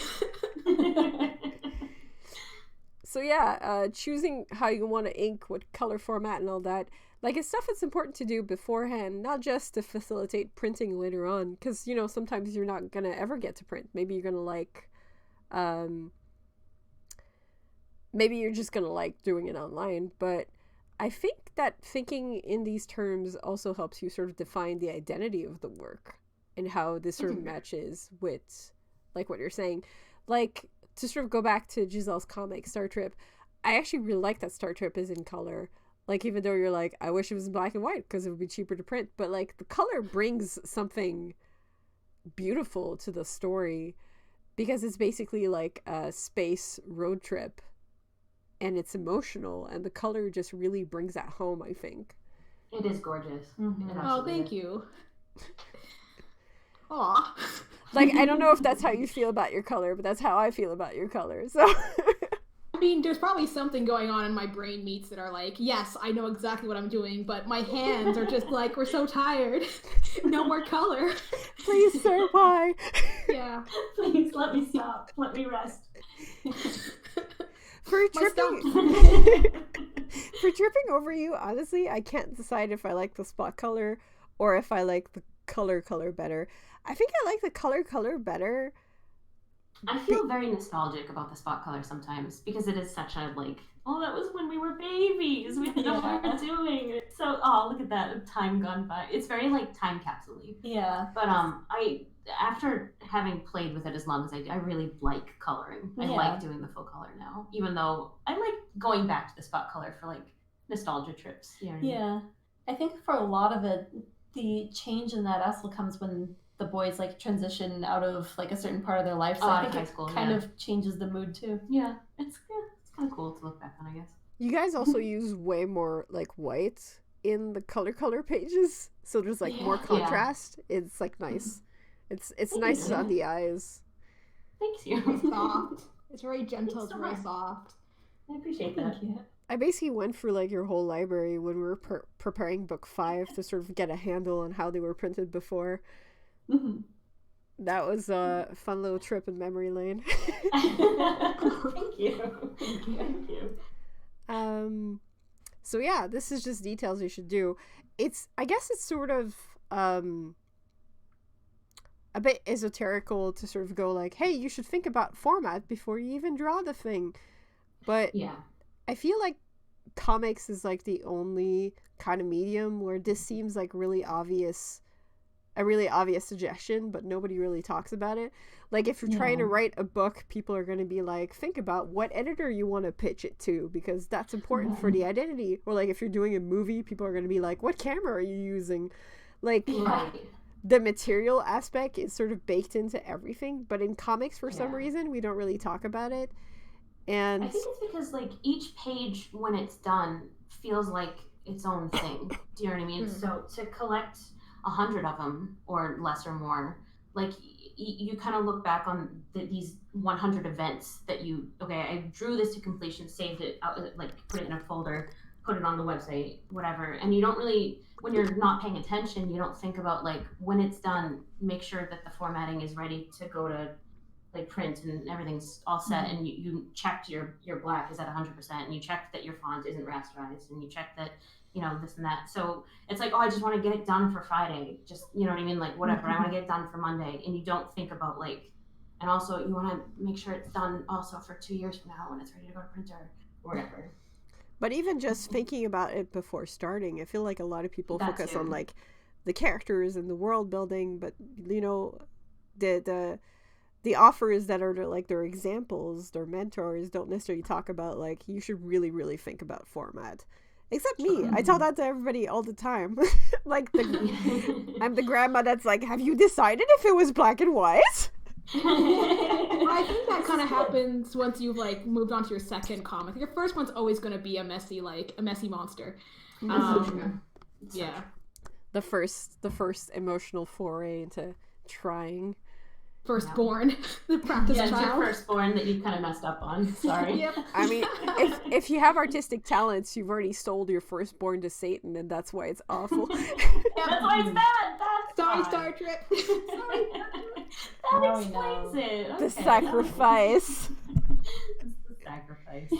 So yeah, choosing how you want to ink, what color format and all that, like, it's stuff that's important to do beforehand, not just to facilitate printing later on, because, you know, sometimes you're not gonna ever get to print. Maybe you're gonna like, maybe you're just gonna like doing it online, but I think that thinking in these terms also helps you sort of define the identity of the work and how this sort of matches with, like, what you're saying. Like, to sort of go back to Giselle's comic, Star Trip, I actually really like that Star Trip is in color. Like, even though you're like, I wish it was in black and white because it would be cheaper to print, but, like, the color brings something beautiful to the story because it's basically like a space road trip and it's emotional, and the color just really brings that home, I think. It is gorgeous. Oh, thank you. Aw. Like, I don't know if that's how you feel about your color, but that's how I feel about your color, so... I mean, there's probably something going on in my brain meats that are like, yes, I know exactly what I'm doing, but my hands are just like, we're so tired. No more color. Please, sir, why? Yeah. Please, let me stop. Let me rest. For tripping over you, honestly, I can't decide if I like the spot color or if I like the color better. I think I like the color better. I feel very nostalgic about the spot color sometimes because it is such a, like, oh, that was when we were babies. We didn't know what we were doing. So, oh, look at that, time gone by. It's very, like, time capsule-y. Yeah. But after having played with it as long as I really like coloring. I like doing the full color now, even though I like going back to the spot color for, like, nostalgia trips. You know what I mean? Yeah. I think for a lot of it, the change in that also comes when the boys, like, transition out of, like, a certain part of their life. So I think high school, kind of changes the mood too. Yeah, it's kind of cool to look back on, I guess. You guys also use way more, like, white in the color pages, so there's, like, more contrast. It's, like, nice. It's nice on the eyes. Thank you. It's soft. It's very gentle. It's very soft. I appreciate that. I basically went through, like, your whole library when we were preparing book 5 to sort of get a handle on how they were printed before. That was a fun little trip in memory lane. Thank you. Thank you. So yeah, this is just details you should do. I guess it's sort of a bit esoterical to sort of go like, hey, you should think about format before you even draw the thing. But yeah, I feel like comics is like the only kind of medium where this seems like a really obvious suggestion, but nobody really talks about it. Like, if you're trying to write a book, people are going to be like, think about what editor you want to pitch it to, because that's important for the identity. Or, like, if you're doing a movie, people are going to be like, what camera are you using? Like, Right. the material aspect is sort of baked into everything, but in comics, for some Yeah. reason, we don't really talk about it. I And think it's because like each page when it's done feels like its own thing. Do you know what I mean? So to collect 100 of them or less or more, like you kind of look back on these 100 events that I drew this to completion, saved it out, like put it in a folder, put it on the website, whatever. And you don't really, when you're not paying attention, you don't think about like when it's done, make sure that the formatting is ready to go to like print and everything's all set, and you checked your black is at 100%, and you checked that your font isn't rasterized, and you checked that this and that. So it's like, oh, I just want to get it done for Friday, just you know what I mean, like whatever. I want to get it done for Monday, and you don't think about like, and also you want to make sure it's done also for 2 years from now when it's ready to go to printer or whatever. but even just thinking about it before starting, I feel like a lot of people That focus too. on like the characters and the world building, but the authors that are like their examples, their mentors, don't necessarily talk about like you should really, really think about format. Except me. I tell that to everybody all the time. Like I'm the grandma that's like, have you decided if it was black and white? I think that kind of happens once you've like moved on to your second comic. Your first one's always going to be a messy monster. Yeah. The first emotional foray into trying. Firstborn, the practice Yeah, it's your child. firstborn that you kind of messed up on. Sorry. Yep. I mean, if you have artistic talents, you've already sold your firstborn to Satan, and that's why it's awful. That's why it's bad. That's Sorry, why. Star Trek. That Now we explains know. it. The Okay. sacrifice. It's the sacrifice.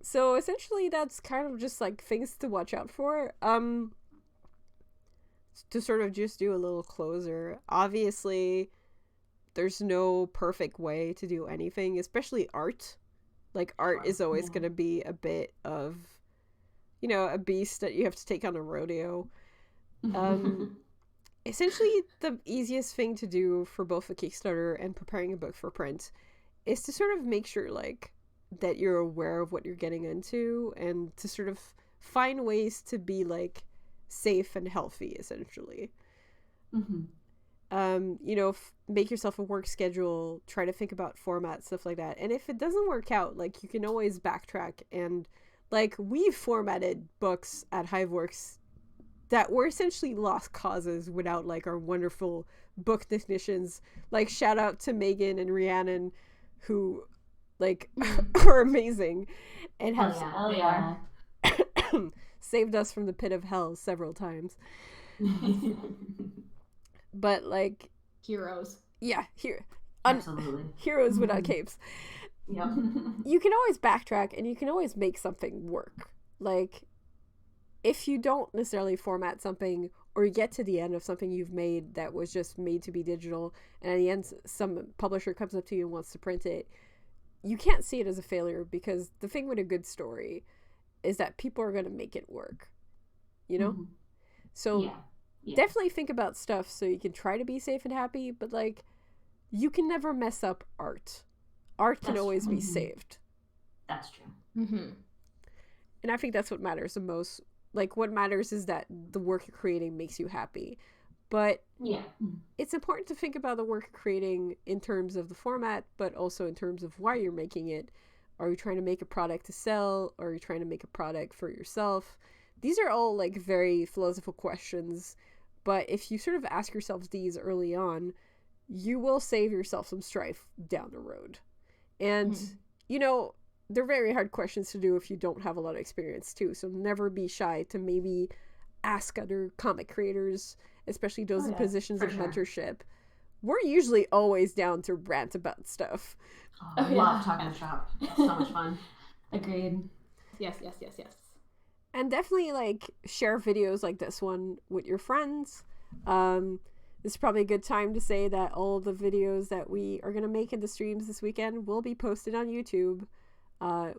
So essentially, that's kind of just like things to watch out for. To sort of just do a little closer. Obviously, there's no perfect way to do anything, especially art. Like art is always going to be a bit of, a beast that you have to take on a rodeo. Essentially, the easiest thing to do for both a Kickstarter and preparing a book for print is to sort of make sure like that you're aware of what you're getting into, and to sort of find ways to be like safe and healthy, essentially. Make yourself a work schedule, try to think about format, stuff like that. And if it doesn't work out, like you can always backtrack. And like we've formatted books at Hiveworks that were essentially lost causes without like our wonderful book technicians. Like shout out to Megan and Rhiannon, who like are amazing and have Hell yeah. saved us from the pit of hell several times. But like Heroes. yeah, Absolutely. heroes without capes. Yep. You can always backtrack and you can always make something work. Like if you don't necessarily format something, or you get to the end of something you've made that was just made to be digital, and at the end some publisher comes up to you and wants to print it, you can't see it as a failure, because the thing with a good story is that people are going to make it work, So Yeah. definitely think about stuff so you can try to be safe and happy, but like you can never mess up art. Art can That's always true. be saved. That's true. And I think that's what matters the most. Like what matters is that the work you're creating makes you happy. But Yeah. it's important to think about the work you're creating in terms of the format, but also in terms of why you're making it. Are you trying to make a product to sell? Or are you trying to make a product for yourself? These are all like very philosophical questions, but if you sort of ask yourselves these early on, you will save yourself some strife down the road. And, they're very hard questions to do if you don't have a lot of experience too. So never be shy to maybe ask other comic creators, especially those in positions of mentorship. We're usually always down to rant about stuff. I love talking shop. It's so much fun. Agreed. Yes. And definitely like share videos like this one with your friends. This is probably a good time to say that all the videos that we are going to make in the streams this weekend will be posted on YouTube,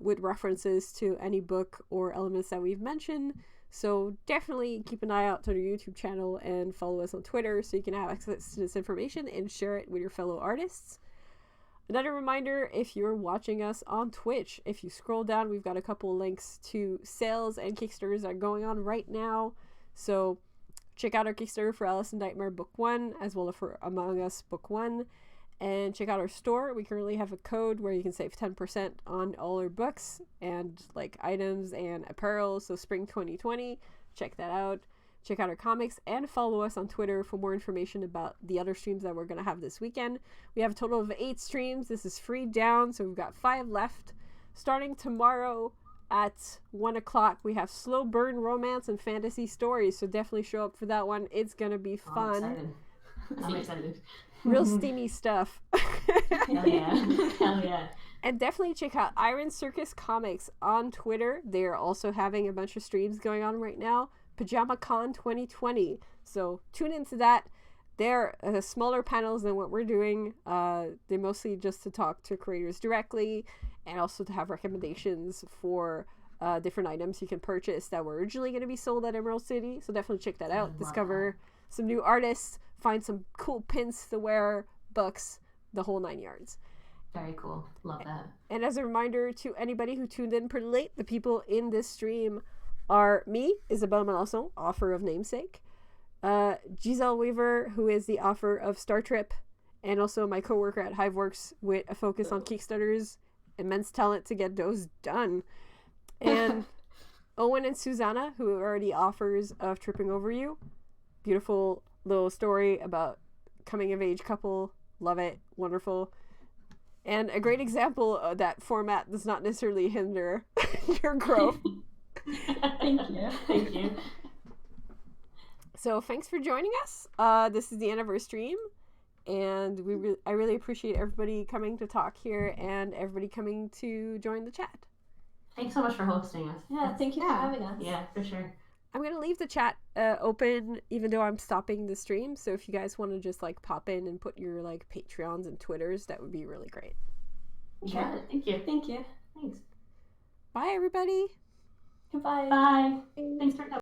with references to any book or elements that we've mentioned. So definitely keep an eye out to our YouTube channel and follow us on Twitter so you can have access to this information and share it with your fellow artists. Another reminder, if you're watching us on Twitch, if you scroll down, we've got a couple links to sales and Kickstarters that are going on right now. So check out our Kickstarter for Alice in Nightmare Book 1, as well as for Among Us Book 1. And check out our store. We currently have a code where you can save 10% on all our books and like items and apparel. So spring 2020, check that out. Check out our comics and follow us on Twitter for more information about the other streams that we're going to have this weekend. We have a total of 8 streams. This is free down, so we've got 5 left. Starting tomorrow at 1 o'clock, we have Slow Burn Romance and Fantasy Stories, so definitely show up for that one. It's going to be fun. I'm excited. Real steamy stuff. Hell yeah. Hell yeah. And definitely check out Iron Circus Comics on Twitter. They're also having a bunch of streams going on right now. PajamaCon 2020. So tune into that. They're smaller panels than what we're doing. They're mostly just to talk to creators directly and also to have recommendations for different items you can purchase that were originally going to be sold at Emerald City. So definitely check that out. Discover some new artists, find some cool pins to wear, books, the whole 9 yards. Very cool. Love that. And as a reminder to anybody who tuned in pretty late, the people in this stream are me, Isabelle Melanson, author of Namesake, Giselle Weaver, who is the author of Star Trip, and also my coworker at Hiveworks with a focus on Kickstarters, immense talent to get those done, and Owen and Susanna, who are the authors of Tripping Over You. Beautiful little story about coming of age couple. Love it. Wonderful. And a great example of that format does not necessarily hinder your growth. Thank you. Thank you. So thanks for joining us. This is the end of our stream, and I really appreciate everybody coming to talk here and everybody coming to join the chat. Thanks so much for hosting us. Yeah, thank you for having us. Yeah, for sure. I'm going to leave the chat open even though I'm stopping the stream, so if you guys want to just like pop in and put your like Patreons and Twitters, that would be really great. Sure. Thank you. Thank you. Thanks. Bye everybody. Goodbye. Bye. Thanks for coming.